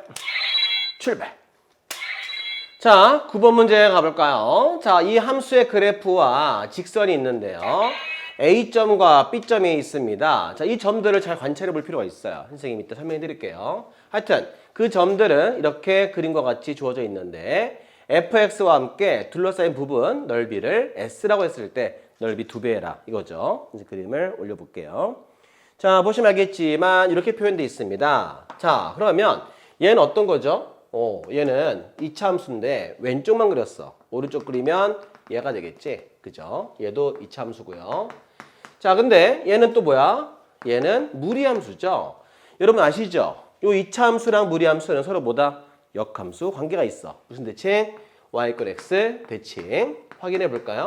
출발! 자, 9번 문제 가볼까요? 자, 이 함수의 그래프와 직선이 있는데요. A점과 B점이 있습니다. 자, 이 점들을 잘 관찰해 볼 필요가 있어요. 선생님이 이따 설명해 드릴게요. 하여튼 그 점들은 이렇게 그림과 같이 주어져 있는데 fx와 함께 둘러싸인 부분 넓이를 s라고 했을 때 넓이 2배 해라 이거죠. 이제 그림을 올려볼게요. 자, 보시면 알겠지만 이렇게 표현되어 있습니다. 자, 그러면 얘는 어떤 거죠? 얘는 이차함수인데 왼쪽만 그렸어. 오른쪽 그리면 얘가 되겠지. 그죠? 얘도 이차함수고요. 자, 근데 얘는 또 뭐야? 얘는 무리함수죠. 여러분 아시죠? 요 이차함수랑 무리함수는 서로 뭐다? 역함수 관계가 있어. 무슨 대칭? y = x 대칭. 확인해 볼까요?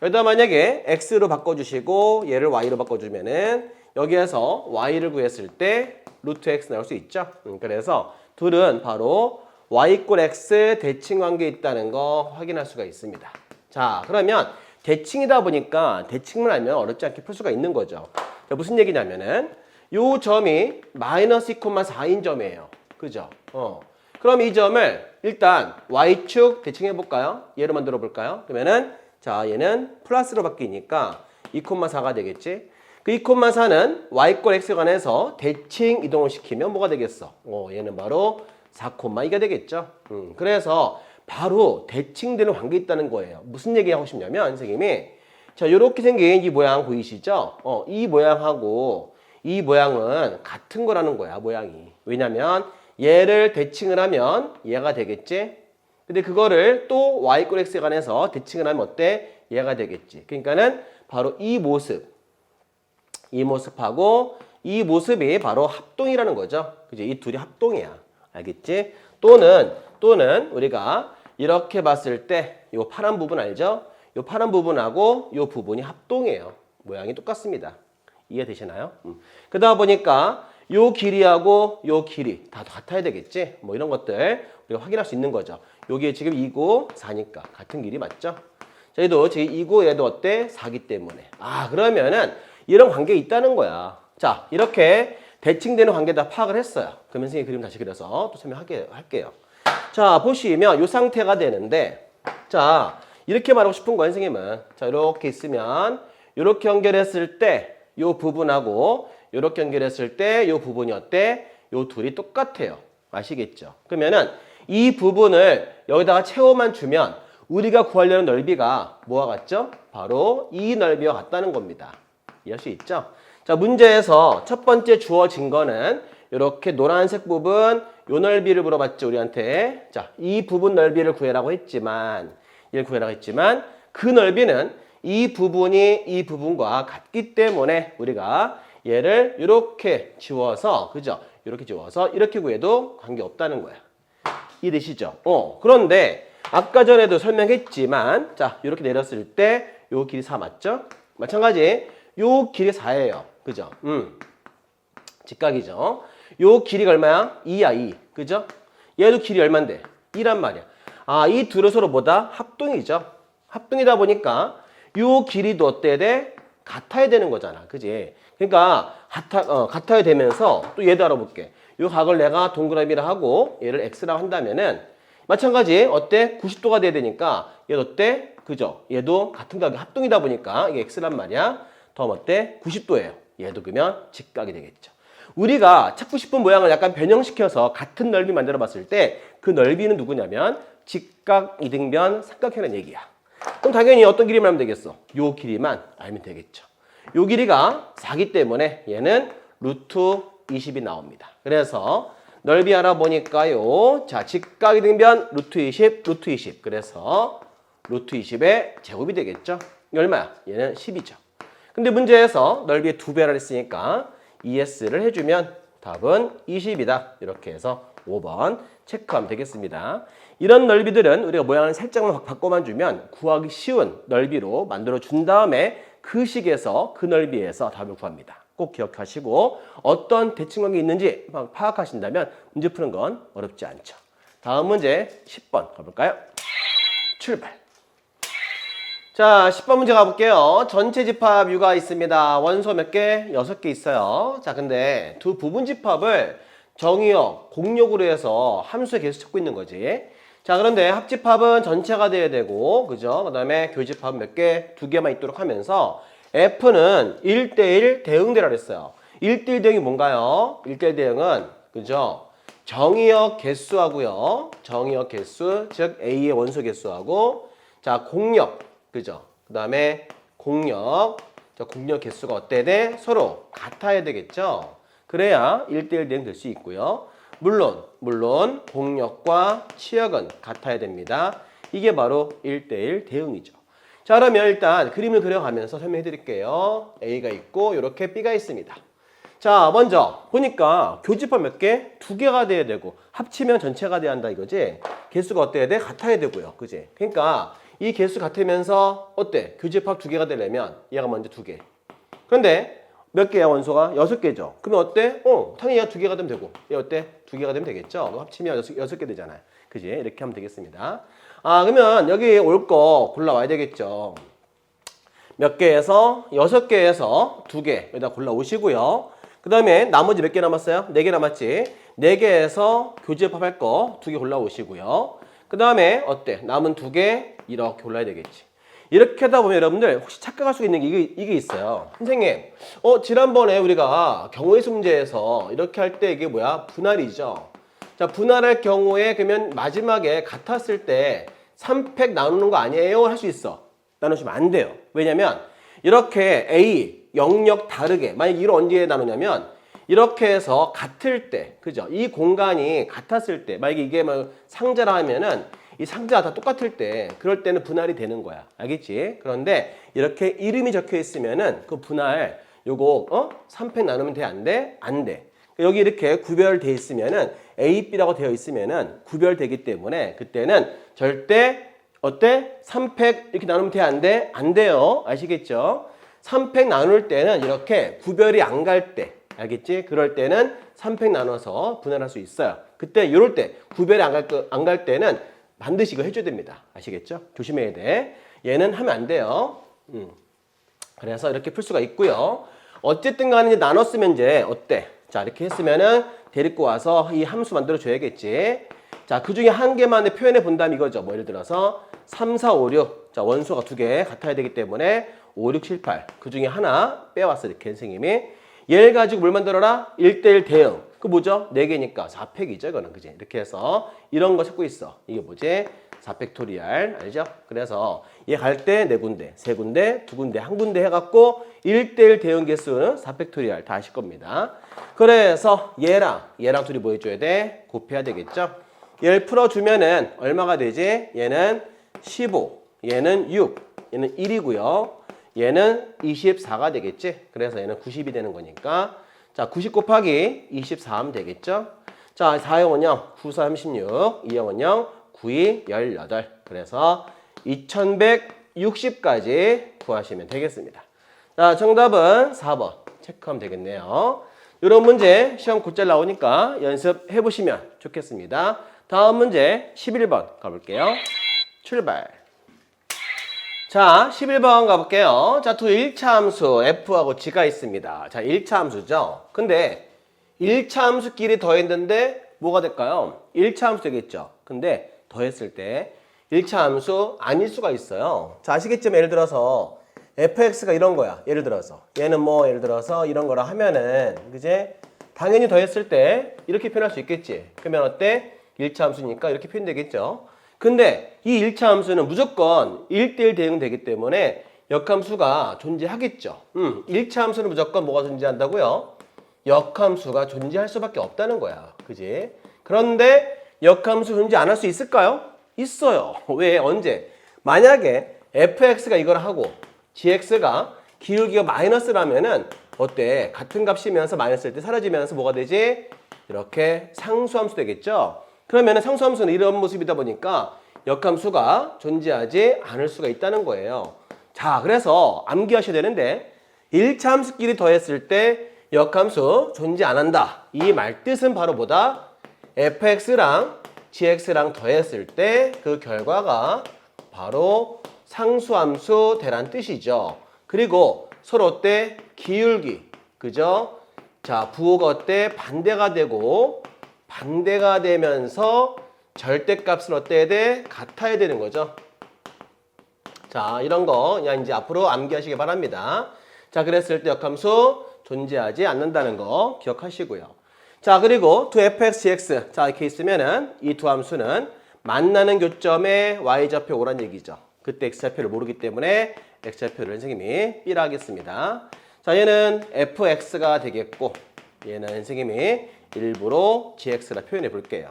여기다 만약에 x로 바꿔주시고 얘를 y로 바꿔주면은 여기에서 y를 구했을 때 루트 x 나올 수 있죠. 그래서 둘은 바로 y = x 대칭 관계에 있다는 거 확인할 수가 있습니다. 자, 그러면 대칭이다 보니까 대칭만 알면 어렵지 않게 풀 수가 있는 거죠. 자, 무슨 얘기냐면은 요 점이 마이너스 2,4인 점이에요. 그죠? 그럼 이 점을 일단 y축 대칭해 볼까요? 얘로 만들어 볼까요? 그러면은 자, 얘는 플러스로 바뀌니까 2,4가 되겠지? 그 2,4는 y = x 관해서 대칭 이동을 시키면 뭐가 되겠어? 얘는 바로 4,2가 되겠죠? 그래서 바로 대칭되는 관계 있다는 거예요. 무슨 얘기 하고 싶냐면 선생님이 자, 요렇게 생긴 이 모양 보이시죠? 이 모양하고 이 모양은 같은 거라는 거야, 모양이. 왜냐면 얘를 대칭을 하면 얘가 되겠지? 근데 그거를 또 y = x에 관해서 대칭을 하면 어때? 얘가 되겠지. 그러니까는 바로 이 모습하고 이 모습이 바로 합동이라는 거죠. 그죠? 이 둘이 합동이야. 알겠지? 또는 우리가 이렇게 봤을 때 이 파란 부분 알죠? 이 파란 부분하고 이 부분이 합동이에요. 모양이 똑같습니다. 이해되시나요? 그러다 보니까 요 길이하고 요 길이 다 같아야 되겠지? 뭐 이런 것들 우리가 확인할 수 있는 거죠. 여기에 지금 2고 4니까 같은 길이 맞죠? 자, 얘도 지금 2고 얘도 어때? 4기 때문에. 아, 그러면은 이런 관계 있다는 거야. 자, 이렇게 대칭되는 관계 다 파악을 했어요. 그러면 선생님 그림 다시 그려서 또 설명할게요. 자, 보시면 이 상태가 되는데 자, 이렇게 말하고 싶은 거예요, 선생님은. 자, 이렇게 있으면 이렇게 연결했을 때 이 부분하고 이렇게 연결했을 때 이 부분이 어때? 이 둘이 똑같아요. 아시겠죠? 그러면은 이 부분을 여기다가 채워만 주면 우리가 구하려는 넓이가 뭐와 같죠? 바로 이 넓이와 같다는 겁니다. 이해할 수 있죠? 자, 문제에서 첫 번째 주어진 거는 이렇게 노란색 부분 요 넓이를 물어봤죠, 우리한테. 자, 이 부분 넓이를 구해라고 했지만 그 넓이는 이 부분이 이 부분과 같기 때문에 우리가 얘를 이렇게 지워서, 그죠? 이렇게 지워서 이렇게 구해도 관계없다는 거야. 이해되시죠? 그런데 아까 전에도 설명했지만 자, 이렇게 내렸을 때 요 길이 4 맞죠? 마찬가지 요 길이 4예요. 그죠? 직각이죠. 요 길이가 얼마야? 2야, 2. 그죠? 얘도 길이 얼만데? 2란 말이야. 아, 이 둘은 서로 뭐다? 합동이죠. 합동이다 보니까 요 길이도 어때야 돼? 같아야 되는 거잖아. 그지? 그러니까 같아야 되면서 또 얘도 알아볼게. 요 각을 내가 동그라미라 하고 얘를 x라고 한다면은 마찬가지 어때? 90도가 돼야 되니까 얘도 어때? 그죠? 얘도 같은 각이 합동이다 보니까 이게 x란 말이야. 다음 어때? 90도예요. 얘도 그러면 직각이 되겠죠. 우리가 찾고 싶은 모양을 약간 변형시켜서 같은 넓이 만들어 봤을 때 그 넓이는 누구냐면 직각, 이등변, 삼각형이라는 얘기야. 그럼 당연히 어떤 길이만 하면 되겠어? 요 길이만 알면 되겠죠. 요 길이가 4기 때문에 얘는 루트 20이 나옵니다. 그래서 넓이 알아보니까요. 자, 직각, 이등변, 루트 20, 루트 20. 그래서 루트 20의 제곱이 되겠죠. 얼마야? 얘는 10이죠. 근데 문제에서 넓이의 2배를 했으니까 ES를 해주면 답은 20이다. 이렇게 해서 5번 체크하면 되겠습니다. 이런 넓이들은 우리가 모양을 살짝만 바꿔만 주면 구하기 쉬운 넓이로 만들어 준 다음에 그 식에서 그 넓이에서 답을 구합니다. 꼭 기억하시고 어떤 대칭관계 있는지 파악하신다면 문제 푸는 건 어렵지 않죠. 다음 문제 10번 가볼까요? 출발! 자, 10번 문제 가볼게요. 전체 집합 U가 있습니다. 원소 몇 개? 6개 있어요. 자, 근데 두 부분 집합을 정의역, 공역으로 해서 함수에 계속 찾고 있는 거지. 자, 그런데 합집합은 전체가 돼야 되고, 그죠? 그 다음에 교집합은 몇 개? 2개만 있도록 하면서 F는 1대1 대응되라 그랬어요. 1대1 대응이 뭔가요? 1대1 대응은, 그죠? 정의역 개수하고요. 정의역 개수, 즉 A의 원소 개수하고 자, 공역. 그죠? 그다음에 공역. 자, 공역 개수가 어때야 돼? 서로 같아야 되겠죠? 그래야 1대1 대응 될 수 있고요. 물론 공역과 치역은 같아야 됩니다. 이게 바로 1대1 대응이죠. 자, 그러면 일단 그림을 그려가면서 설명해 드릴게요. A가 있고 이렇게 B가 있습니다. 자, 먼저 보니까 교집합 몇 개? 2개가 돼야 되고 합치면 전체가 돼야 한다 이거지? 개수가 어때야 돼? 같아야 되고요. 그지? 그러니까 이 개수 같으면서 어때? 교집합 2개가 되려면 얘가 먼저 2개. 그런데 몇 개야 원소가? 6개죠. 그러면 어때? 당연히 얘가 2개가 되면 되고 얘 어때? 2개가 되면 되겠죠? 합치면 6개 되잖아요. 그지? 이렇게 하면 되겠습니다. 아, 그러면 여기 올 거 골라와야 되겠죠. 몇 개에서 6개에서 2개 여기다 골라오시고요. 그 다음에 나머지 몇 개 남았어요? 4개 남았지? 4개에서 교집합할 거 2개 골라오시고요. 그 다음에 어때? 남은 2개 이렇게 골라야 되겠지. 이렇게 하다 보면 여러분들 혹시 착각할 수 있는 게 이게 있어요. 선생님, 지난번에 우리가 경우의 문제에서 이렇게 할 때 이게 뭐야? 분할이죠. 자, 분할할 경우에 그러면 마지막에 같았을 때 3팩 나누는 거 아니에요? 할 수 있어. 나누시면 안 돼요. 왜냐면 이렇게 A, 영역 다르게 만약 이걸 언제 나누냐면 이렇게 해서 같을 때, 그죠? 이 공간이 같았을 때, 만약에 이게 뭐 상자라 하면은 이 상자가 다 똑같을 때, 그럴 때는 분할이 되는 거야. 알겠지? 그런데 이렇게 이름이 적혀 있으면은 그 분할, 요거, 3팩 나누면 돼? 안 돼? 안 돼. 여기 이렇게 구별돼 있으면은 A, B라고 되어 있으면은 구별되기 때문에 그때는 절대 어때? 3팩 이렇게 나누면 돼? 안 돼? 안 돼요. 아시겠죠? 3팩 나눌 때는 이렇게 구별이 안 갈 때, 알겠지? 그럴 때는 3팩 나눠서 분할할 수 있어요. 그때 이럴 때 구별이 안 갈 때는 반드시 이거 해줘야 됩니다. 아시겠죠? 조심해야 돼. 얘는 하면 안 돼요. 그래서 이렇게 풀 수가 있고요. 어쨌든 간에 이제 나눴으면 이제 어때? 자, 이렇게 했으면은 데리고 와서 이 함수 만들어 줘야겠지. 자, 그 중에 한 개만의 표현해 본다면 이거죠. 뭐 예를 들어서 3, 4, 5, 6. 자, 원소가 2개 같아야 되기 때문에 5, 6, 7, 8. 그 중에 하나 빼왔어, 이렇게 선생님이. 얘를 가지고 뭘 만들어라? 1대1 대응. 그 뭐죠? 4개니까 4팩이죠, 이거는. 그지? 이렇게 해서 이런 거 찾고 있어. 이게 뭐지? 4팩토리알. 알죠? 그래서 얘 갈 때 4군데, 3군데, 2군데, 1군데 해갖고 1대1 대응 개수는 4팩토리알 다 아실 겁니다. 그래서 얘랑 둘이 뭐 해줘야 돼? 곱해야 되겠죠? 얘를 풀어주면은 얼마가 되지? 얘는 15, 얘는 6, 얘는 1이고요. 얘는 24가 되겠지? 그래서 얘는 90이 되는 거니까. 자, 90 곱하기 24 하면 되겠죠? 자, 4형은 0, 9, 3, 16, 2형은 0, 9, 2, 18. 그래서 2160까지 구하시면 되겠습니다. 자, 정답은 4번 체크하면 되겠네요. 이런 문제 시험 곧잘 나오니까 연습해 보시면 좋겠습니다. 다음 문제 11번 가볼게요. 출발. 자, 11번 가볼게요. 자, 두 1차 함수 F하고 G가 있습니다. 자, 1차 함수죠. 근데 1차 함수끼리 더했는데 뭐가 될까요? 1차 함수 되겠죠. 근데 더했을 때 1차 함수 아닐 수가 있어요. 자, 아시겠지만 예를 들어서 fx가 이런 거야. 예를 들어서 얘는 뭐 예를 들어서 이런 거라 하면은 그제 당연히 더했을 때 이렇게 표현할 수 있겠지. 그러면 어때? 1차 함수니까 이렇게 표현되겠죠. 근데 이 1차 함수는 무조건 1대1 대응되기 때문에 역함수가 존재하겠죠. 1차 함수는 무조건 뭐가 존재한다고요? 역함수가 존재할 수밖에 없다는 거야. 그지? 그런데 역함수 존재 안 할 수 있을까요? 있어요. 왜? 언제? 만약에 fx가 이걸 하고 gx가 기울기가 마이너스라면은 어때? 같은 값이면서 마이너스일 때 사라지면서 뭐가 되지? 이렇게 상수함수 되겠죠? 그러면은 상수함수는 이런 모습이다 보니까 역함수가 존재하지 않을 수가 있다는 거예요. 자, 그래서 암기하셔야 되는데 1차 함수끼리 더했을 때 역함수 존재 안 한다. 이 말뜻은 바로 뭐다? fx랑 gx랑 더했을 때 그 결과가 바로 상수함수 되란 뜻이죠. 그리고 서로 어때? 기울기. 그죠? 자, 부호가 어때? 반대가 되고 반대가 되면서 절대값은 어때야 돼? 같아야 되는 거죠. 자, 이런 거 그냥 이제 앞으로 암기하시기 바랍니다. 자, 그랬을 때 역함수 존재하지 않는다는 거 기억하시고요. 자, 그리고 2fx, gx. 자, 이렇게 있으면은 이 두 함수는 만나는 교점에 y좌표 오란 얘기죠. 그때 x좌표를 모르기 때문에 x좌표를 선생님이 B라 하겠습니다. 자, 얘는 fx가 되겠고 얘는 선생님이 일부러 gx라 표현해 볼게요.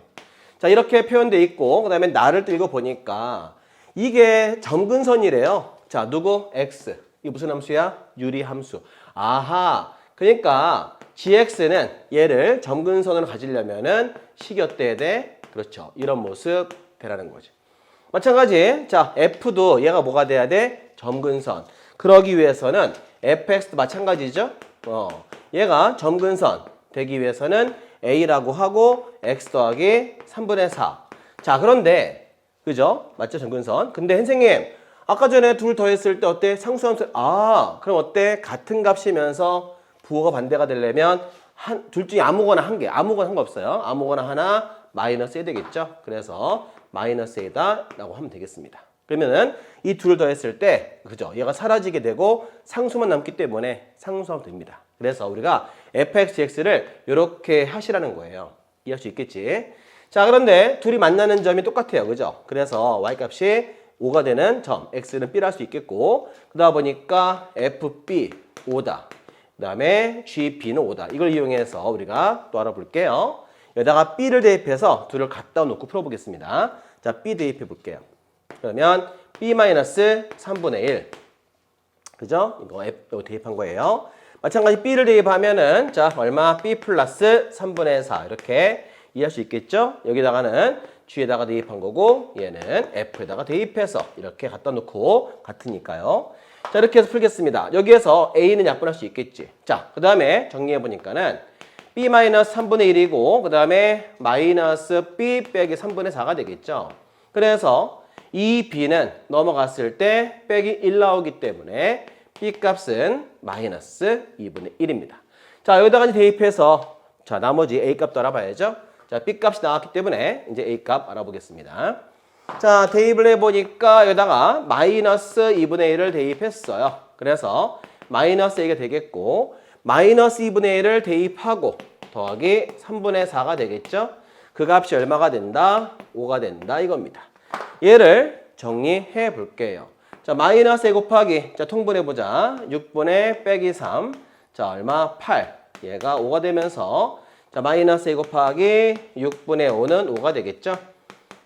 자, 이렇게 표현돼 있고 그 다음에 나를 또 읽어보니까 이게 점근선이래요. 자, 누구? x. 이게 무슨 함수야? 유리함수. 아하. 그러니까 gx는 얘를 점근선으로 가지려면은 식이 어때야 돼? 그렇죠. 이런 모습 되라는 거지. 마찬가지. 자, f도 얘가 뭐가 돼야 돼? 점근선. 그러기 위해서는 fx도 마찬가지죠. 얘가 점근선 되기 위해서는 a라고 하고 x 더하기 3분의 4. 자, 그런데 그죠? 맞죠? 점근선. 근데 선생님 아까 전에 둘 더했을 때 어때? 상수함수. 아, 그럼 어때? 같은 값이면서 부호가 반대가 되려면 둘 중에 아무거나 한 개, 아무거나 상관없어요. 아무거나 하나 마이너스 해야 되겠죠? 그래서 마이너스 A다 라고 하면 되겠습니다. 그러면은 이 둘을 더했을 때 그죠? 얘가 사라지게 되고 상수만 남기 때문에 상수하면 됩니다. 그래서 우리가 fx,gx를 이렇게 하시라는 거예요. 이해할 수 있겠지? 자, 그런데 둘이 만나는 점이 똑같아요. 그죠? 그래서 y값이 5가 되는 점, x는 b를 할 수 있겠고 그러다 보니까 fb 5다. 그 다음에 gb는 5다. 이걸 이용해서 우리가 또 알아볼게요. 여기다가 b를 대입해서 둘을 갖다 놓고 풀어보겠습니다. 자, b 대입해 볼게요. 그러면 b-3분의 1. 그죠? 이거 대입한 거예요. 마찬가지 b를 대입하면은 자, 얼마? b 플러스 3분의 4. 이렇게 이해할 수 있겠죠? 여기다가는 g에다가 대입한 거고 얘는 f에다가 대입해서 이렇게 갖다 놓고 같으니까요. 자, 이렇게 해서 풀겠습니다. 여기에서 a는 약분할 수 있겠지. 자, 그 다음에 정리해 보니까는 b-3분의 1이고 그 다음에 마이너스 b 빼기 3분의 4가 되겠죠. 그래서 이 b는 넘어갔을 때 빼기 1 나오기 때문에 b 값은 마이너스 2분의 1입니다. 자, 여기다가 대입해서 자, 나머지 a 값도 알아봐야죠. 자, b 값이 나왔기 때문에 이제 a 값 알아보겠습니다. 자, 대입을 해보니까 여기다가 마이너스 2분의 1을 대입했어요. 그래서 마이너스 a가 되겠고 마이너스 2분의 1을 대입하고 더하기 3분의 4가 되겠죠. 그 값이 얼마가 된다? 5가 된다 이겁니다. 얘를 정리해 볼게요. 자, 마이너스 2 곱하기 자, 통분해보자. 6분의 빼기 3. 자, 얼마? 8. 얘가 5가 되면서 자, 마이너스 2 곱하기 6분의 5는 5가 되겠죠.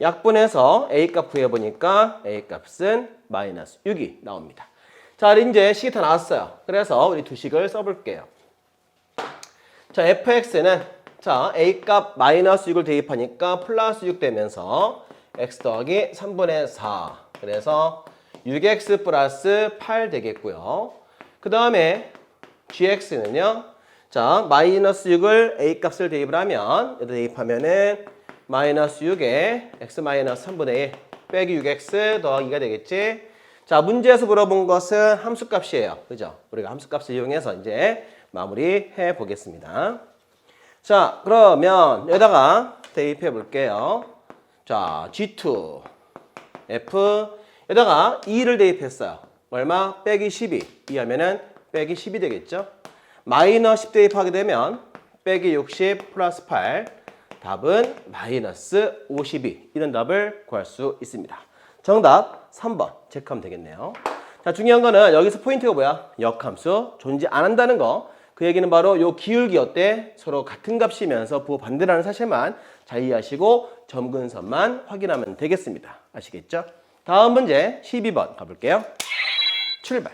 약분해서 A값 구해보니까 A값은 마이너스 6이 나옵니다. 자, 이제 식이 다 나왔어요. 그래서 우리 두 식을 써볼게요. 자, fx는 자, A값 마이너스 6을 대입하니까 플러스 6 되면서 x 더하기 3분의 4. 그래서 6x 플러스 8 되겠고요. 그 다음에 gx는요. 자, 마이너스 6을 A값을 대입을 하면 여기다 대입하면은 마이너스 6에 x 마이너스 3분의 1 빼기 6x 더하기가 되겠지. 자, 문제에서 물어본 것은 함수값이에요. 그죠? 우리가 함수값을 이용해서 이제 마무리해 보겠습니다. 자, 그러면 여기다가 대입해 볼게요. 자, G2 F 여기다가 2를 대입했어요. 얼마? 빼기 12. 이하면은 빼기 10이 되겠죠? 마이너스 10 대입하게 되면 빼기 60 플러스 8 답은 마이너스 52 이런 답을 구할 수 있습니다. 정답 3번 체크하면 되겠네요. 자, 중요한 거는 여기서 포인트가 뭐야? 역함수 존재 안 한다는 거. 그 얘기는 바로 요 기울기 어때? 서로 같은 값이면서 부호 반대라는 사실만 잘 이해하시고 점근선만 확인하면 되겠습니다. 아시겠죠? 다음 문제 12번 가볼게요. 출발.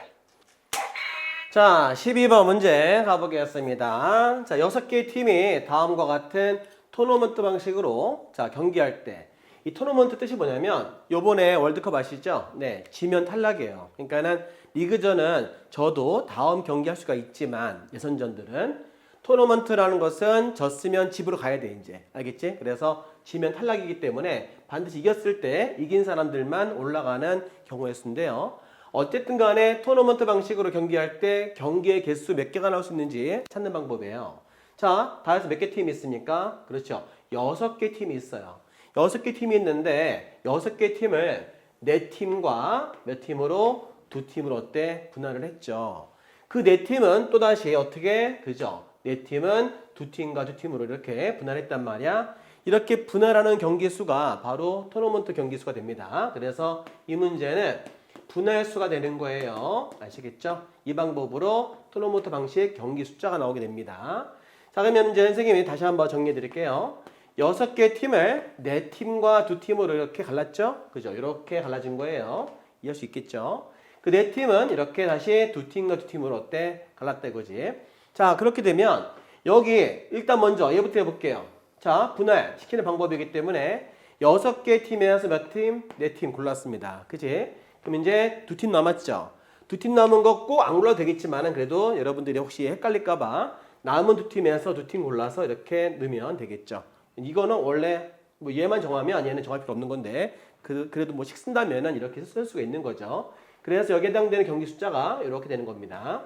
자, 12번 문제 가보겠습니다. 자, 6개의 팀이 다음과 같은 토너먼트 방식으로 자, 경기할 때 이 토너먼트 뜻이 뭐냐면 요번에 월드컵 아시죠? 네, 지면 탈락이에요. 그러니까는 리그전은 저도 다음 경기할 수가 있지만 예선전들은 토너먼트라는 것은 졌으면 집으로 가야 돼 이제. 알겠지? 그래서 지면 탈락이기 때문에 반드시 이겼을 때 이긴 사람들만 올라가는 경우의 수인데요. 어쨌든 간에 토너먼트 방식으로 경기할 때 경기의 개수 몇 개가 나올 수 있는지 찾는 방법이에요. 자, 다 해서 몇 개 팀이 있습니까? 그렇죠. 6개 팀이 있어요. 6개 팀이 있는데 6개 팀을 4팀과 몇 팀으로? 2팀으로 어때? 분할을 했죠. 그 4팀은 또다시 어떻게? 그죠? 네 팀은 두 팀과 두 팀으로 이렇게 분할했단 말이야. 이렇게 분할하는 경기수가 바로 토너먼트 경기수가 됩니다. 그래서 이 문제는 분할수가 되는 거예요. 아시겠죠? 이 방법으로 토너먼트 방식 경기 숫자가 나오게 됩니다. 자, 그러면 이제 선생님이 다시 한번 정리해 드릴게요. 6개 팀을 4팀과 2팀으로 이렇게 갈랐죠? 그죠? 이렇게 갈라진 거예요. 이해할 수 있겠죠? 그 4팀은 이렇게 다시 2팀과 2팀으로 어때? 갈랐다 이거지. 자, 그렇게 되면 여기 일단 먼저 얘부터 해볼게요. 자, 분할시키는 방법이기 때문에 6개 팀에서 몇 팀? 4팀 골랐습니다. 그지? 그럼 이제 2팀 남았죠? 2팀 남은 거 꼭 안 골라도 되겠지만은 그래도 여러분들이 혹시 헷갈릴까봐 남은 2팀에서 2팀 골라서 이렇게 넣으면 되겠죠. 이거는 원래 뭐 얘만 정하면 얘는 정할 필요 없는 건데 그래도 뭐 식 쓴다면은 이렇게 쓸 수가 있는 거죠. 그래서 여기에 해당되는 경기 숫자가 이렇게 되는 겁니다.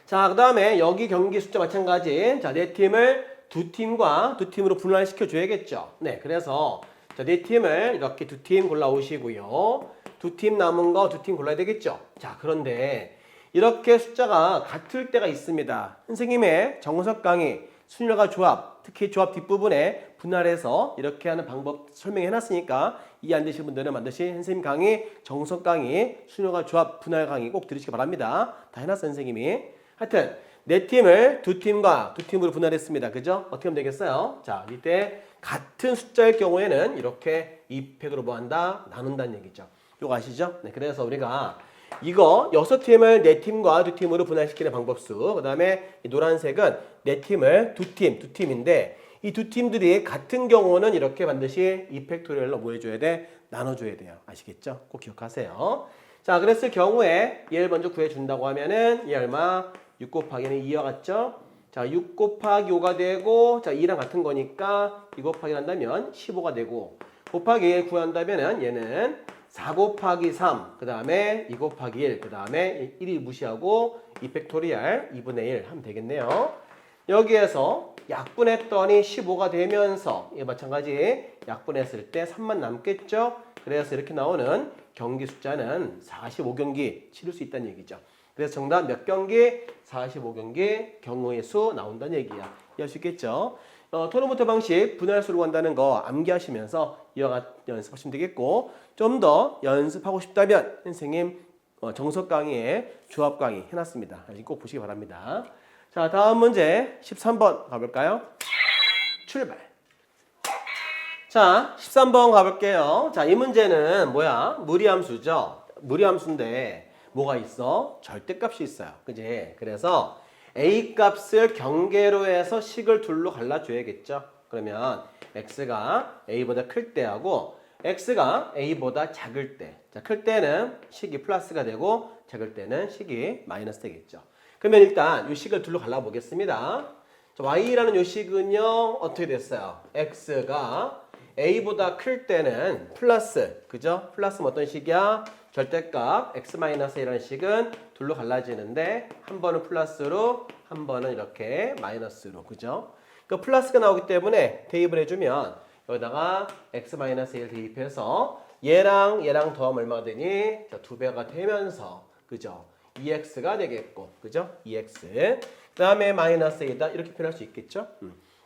자, 그 다음에 여기 경기 숫자 마찬가지. 자, 4팀을 2팀과 2팀으로 분할시켜 줘야겠죠. 네, 그래서 자, 4팀을 이렇게 2팀 골라오시고요. 2팀 남은 거 2팀 골라야 되겠죠. 자, 그런데 이렇게 숫자가 같을 때가 있습니다. 선생님의 정석 강의, 순열과 조합, 특히 조합 뒷부분에 분할해서 이렇게 하는 방법 설명해 놨으니까 이해 안 되시는 분들은 반드시 선생님 강의, 정석 강의, 순열과 조합 분할 강의 꼭 들으시기 바랍니다. 다 해놨어요, 선생님이. 하여튼 4팀을 2팀과 2팀으로 분할했습니다. 그죠? 어떻게 하면 되겠어요? 자, 이때 같은 숫자일 경우에는 이렇게 2팩으로 뭐 한다? 나눈다는 얘기죠. 이거 아시죠? 네, 그래서 우리가 이거 6팀을 4팀과 2팀으로 분할시키는 방법수. 그 다음에 노란색은 4팀을 2팀인데 이 2팀들이 같은 경우는 이렇게 반드시 2팩토리얼로 뭐 해줘야 돼? 나눠줘야 돼요. 아시겠죠? 꼭 기억하세요. 자, 그랬을 경우에 얘를 먼저 구해준다고 하면은 얘 얼마? 6 곱하기는 2와 같죠? 자, 6 곱하기 5가 되고 자, 2랑 같은 거니까 2 곱하기 한다면 15가 되고 곱하기 구한다면은 얘는 4 곱하기 3, 그 다음에 2 곱하기 1, 그 다음에 1이 무시하고 2팩토리얼 2분의 1 하면 되겠네요. 여기에서 약분했더니 15가 되면서 이게 마찬가지 약분했을 때 3만 남겠죠? 그래서 이렇게 나오는 경기 숫자는 45경기 치를 수 있다는 얘기죠. 그래서 정답 몇 경기? 45경기 경우의 수 나온다는 얘기야. 이해할 수 있겠죠? 토너먼트 방식 분할수로 한다는 거 암기하시면서 이와 같이 연습하시면 되겠고 좀 더 연습하고 싶다면 선생님 정석 강의에 조합 강의 해놨습니다. 꼭 보시기 바랍니다. 자, 다음 문제 13번 가볼까요? 출발. 자, 13번 가볼게요. 자, 이 문제는 뭐야? 무리함수죠. 무리함수인데 뭐가 있어? 절대값이 있어요. 그지? 그래서 A 값을 경계로 해서 식을 둘로 갈라줘야겠죠. 그러면 x가 a보다 클 때하고 x가 a보다 작을 때. 자, 클 때는 식이 플러스가 되고 작을 때는 식이 마이너스 되겠죠. 그러면 일단 이 식을 둘로 갈라보겠습니다. 자, y라는 이 식은요 어떻게 됐어요? x가 a보다 클 때는 플러스, 그죠? 플러스는 어떤 식이야? 절대값 x-a라는 식은 둘로 갈라지는데 한 번은 플러스로 한 번은 이렇게 마이너스로, 그죠? 그 플러스가 나오기 때문에 대입을 해주면 여기다가 x-a를 대입해서 얘랑 더하면 얼마가 되니? 자, 2배가 되면서, 그죠? 2x가 되겠고, 그죠? 2x. 그 다음에 마이너스 a다 이렇게 표현할 수 있겠죠?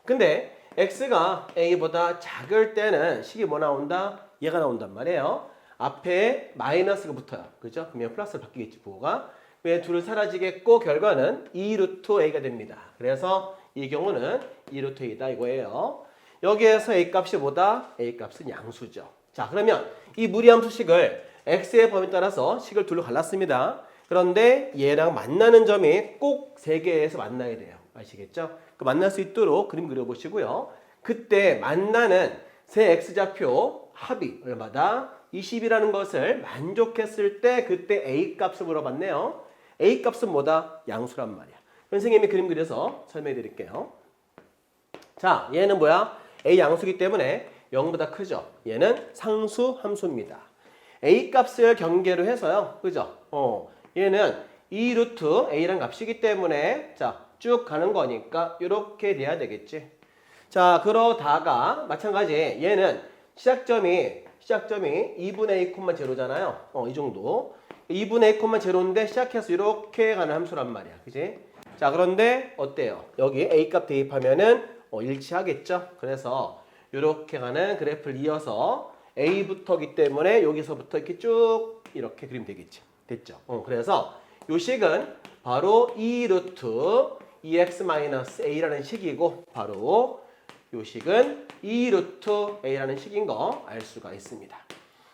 근데 x가 a보다 작을 때는 식이 뭐 나온다? 얘가 나온단 말이에요. 앞에 마이너스가 붙어요. 그죠? 그러면 플러스로 바뀌겠지, 부호가. 왜 둘을 사라지겠고 결과는 2루트 a가 됩니다. 그래서 이 경우는 2루트 a다 이거예요. 여기에서 a 값이 뭐다? a 값은 양수죠. 자, 그러면 이 무리함수식을 x의 범위에 따라서 식을 둘로 갈랐습니다. 그런데 얘랑 만나는 점이 꼭 3개에서 만나야 돼요. 아시겠죠? 그 만날 수 있도록 그림 그려보시고요. 그때 만나는 세 x좌표 합이 얼마다? 20이라는 것을 만족했을 때 그때 a 값을 물어봤네요. a 값은 뭐다? 양수란 말이야. 선생님이 그림 그려서 설명해 드릴게요. 자, 얘는 뭐야? a 양수이기 때문에 0보다 크죠. 얘는 상수 함수입니다. a 값을 경계로 해서요. 그죠? 얘는 2루트 a란 값이기 때문에 자, 쭉 가는 거니까 이렇게 돼야 되겠지. 자, 그러다가 마찬가지 얘는 시작점이 2분의 a, 0잖아요. 이 정도. 2분의 a, 0인데 시작해서 이렇게 가는 함수란 말이야. 그지? 자, 그런데 어때요? 여기 A 값 대입하면은 일치하겠죠? 그래서 이렇게 가는 그래프를 이어서 A부터기 때문에 여기서부터 이렇게 쭉 이렇게 그리면 되겠지. 됐죠? 그래서 요 식은 바로 2 루트 2x-a라는 식이고 바로 요 식은 2 루트 a라는 식인 거 알 수가 있습니다.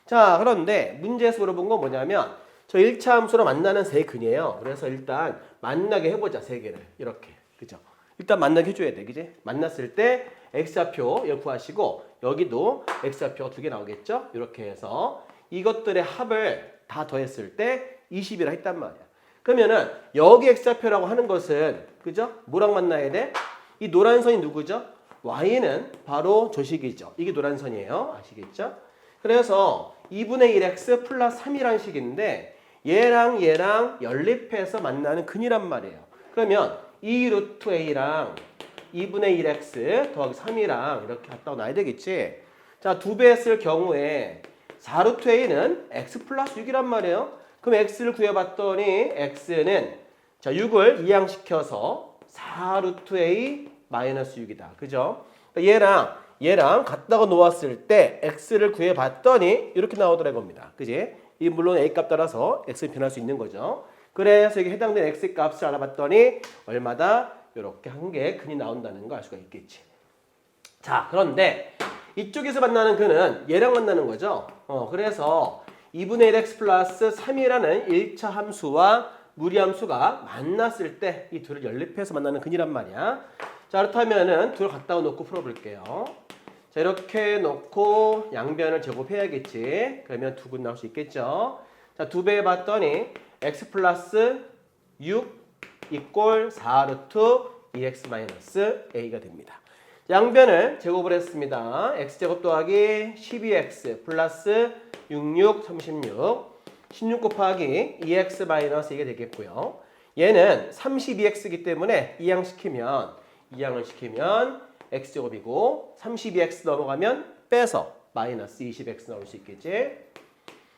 자, 그런데 문제에서 물어본 건 뭐냐면 저 1차 함수로 만나는 세 근이에요. 그래서 일단 만나게 해보자, 세 개를. 이렇게. 그죠? 일단 만나게 해줘야 돼. 그지? 만났을 때 x좌표 여기 구하시고 여기도 x좌표가 두 개 나오겠죠? 이렇게 해서 이것들의 합을 다 더했을 때 20이라 했단 말이야. 그러면은 여기 x좌표라고 하는 것은 그죠? 뭐랑 만나야 돼? 이 노란 선이 누구죠? y는 바로 저 식이죠. 이게 노란 선이에요. 아시겠죠? 그래서 2분의 1x 플러스 3이라는 식인데 얘랑 얘랑 연립해서 만나는 근이란 말이에요. 그러면 2 루트 a랑 2분의 1x 더하기 3이랑 이렇게 갖다 놔야 되겠지. 자, 두 배 했을 경우에 4 루트 a는 x 플러스 6이란 말이에요. 그럼 x를 구해봤더니 x는 자 6을 이항시켜서 4 루트 a 마이너스 6이다. 그죠? 그러니까 얘랑 갖다가 놓았을 때 x를 구해봤더니 이렇게 나오더라 이겁니다. 그지? 이 물론 a 값 따라서 x는 변할 수 있는 거죠. 그래서 여기 해당되는 x 값을 알아봤더니 얼마다? 이렇게 한 개의 근이 나온다는 거 알 수가 있겠지. 자, 그런데 이쪽에서 만나는 근은 얘랑 만나는 거죠. 그래서 2분의 1x 플러스 3이라는 1차 함수와 무리함수가 만났을 때 이 둘을 연립해서 만나는 근이란 말이야. 자, 그렇다면은 둘 갖다 놓고 풀어볼게요. 자, 이렇게 놓고 양변을 제곱해야겠지. 그러면 두 근 나올 수 있겠죠. 자, 두 배 해봤더니 x 플러스 6 이꼴 4 루트 2x 마이너스 a가 됩니다. 양변을 제곱을 했습니다. x제곱 더하기 12x 플러스 66, 36 16 곱하기 2x 마이너스 이게 되겠고요. 얘는 32x이기 때문에 이항을 시키면 x제곱이고 32x 넘어가면 빼서 마이너스 20x 나올 수 있겠지.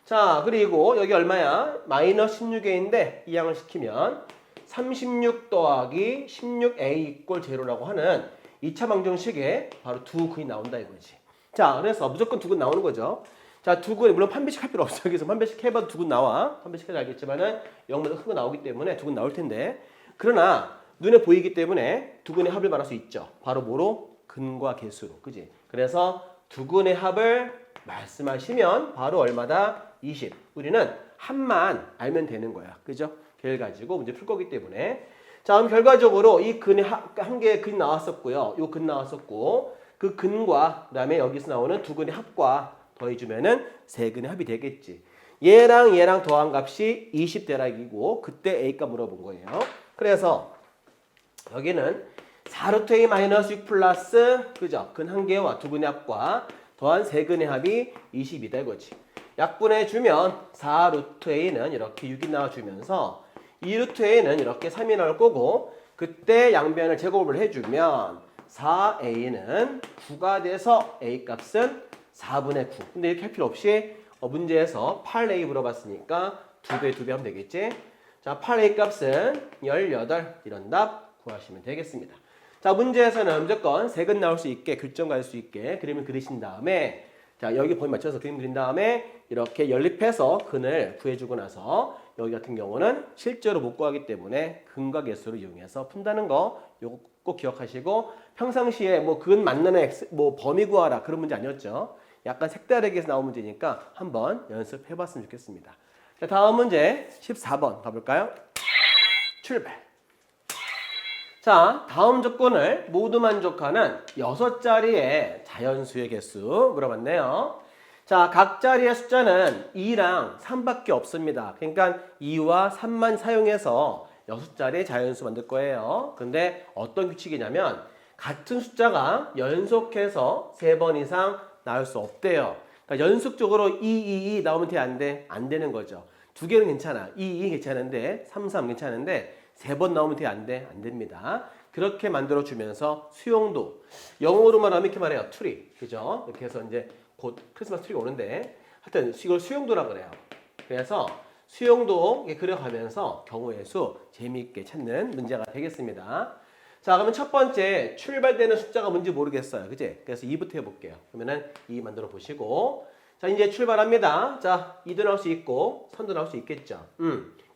자, 그리고 여기 얼마야? 마이너스 16a인데 이항을 시키면 36 더하기 16a 이꼴 제로라고 하는 2차 방정식에 바로 두 근이 나온다 이거지. 자, 그래서 무조건 두 근 나오는 거죠. 자, 두 근이 물론 판별식 할 필요 없어. 여기서 판별식 해봐도 두 근 나와. 판별식 해도 알겠지만은 0보다 큰 거 나오기 때문에 두 근 나올 텐데. 그러나 눈에 보이기 때문에 두 근의 합을 말할 수 있죠. 바로 뭐로? 근과 개수로. 그지? 그래서 두 근의 합을 말씀하시면 바로 얼마다? 20. 우리는 합만 알면 되는 거야. 그죠? 걔를 가지고 문제 풀 거기 때문에. 자, 그럼 결과적으로 이 근의 한 개의 근이 나왔었고요. 요 근 나왔었고 그 근과 그다음에 여기서 나오는 두 근의 합과 더해주면은 세 근의 합이 되겠지. 얘랑 얘랑 더한 값이 20 대락이고 그때 a 값 물어본 거예요. 그래서 여기는 4 루트 a 마이너스 6 플러스 그죠? 근 한 개와 두 근의 합과 더한 세 근의 합이 20이다 이거지. 약분해 주면 4 루트 a는 이렇게 6이 나와주면서 2 루트 a는 이렇게 3이 나올 거고 그때 양변을 제곱을 해주면 4a는 9가 돼서 a 값은 4분의 9. 근데 이렇게 할 필요 없이 문제에서 8a 물어봤으니까 두 배 하면 되겠지. 자, 8a 값은 18 이런 답 구하시면 되겠습니다. 자, 문제에서는 무조건 세근 나올 수 있게 교점 갈 수 있게 그림을 그리신 다음에 자, 여기 point 맞춰서 그림 그린 다음에 이렇게 연립해서 근을 구해주고 나서 여기 같은 경우는 실제로 못 구하기 때문에 근과 개수를 이용해서 푼다는 거 요거 꼭 기억하시고 평상시에 뭐 근 만나는 뭐 범위 구하라 그런 문제 아니었죠. 약간 색다르게 해서 나온 문제니까 한번 연습해 봤으면 좋겠습니다. 자, 다음 문제 14번 가볼까요? 출발. 자, 다음 조건을 모두 만족하는 6자리의 자연수의 개수 물어봤네요. 자, 각 자리의 숫자는 2랑 3밖에 없습니다. 그러니까 2와 3만 사용해서 6자리의 자연수 만들 거예요. 근데 어떤 규칙이냐면 같은 숫자가 연속해서 3번 이상 나올 수 없대요. 그러니까 연속적으로 2 나오면 돼, 안 돼? 안 되는 거죠. 두 개는 괜찮아. 2 괜찮은데 3 괜찮은데 3번 나오면 돼, 안 돼? 안 됩니다. 그렇게 만들어주면서 수용도 영어로 말하면 이렇게 말해요. 트리. 그죠? 이렇게 해서 이제 곧 크리스마스 트리가 오는데 하여튼 이걸 수용도라 그래요. 그래서 수용도 그려가면서 경우의 수 재미있게 찾는 문제가 되겠습니다. 자, 그러면 첫 번째 출발되는 숫자가 뭔지 모르겠어요. 그지? 그래서 2부터 해볼게요. 그러면은 2 만들어 보시고. 자, 이제 출발합니다. 자, 2도 나올 수 있고 3도 나올 수 있겠죠.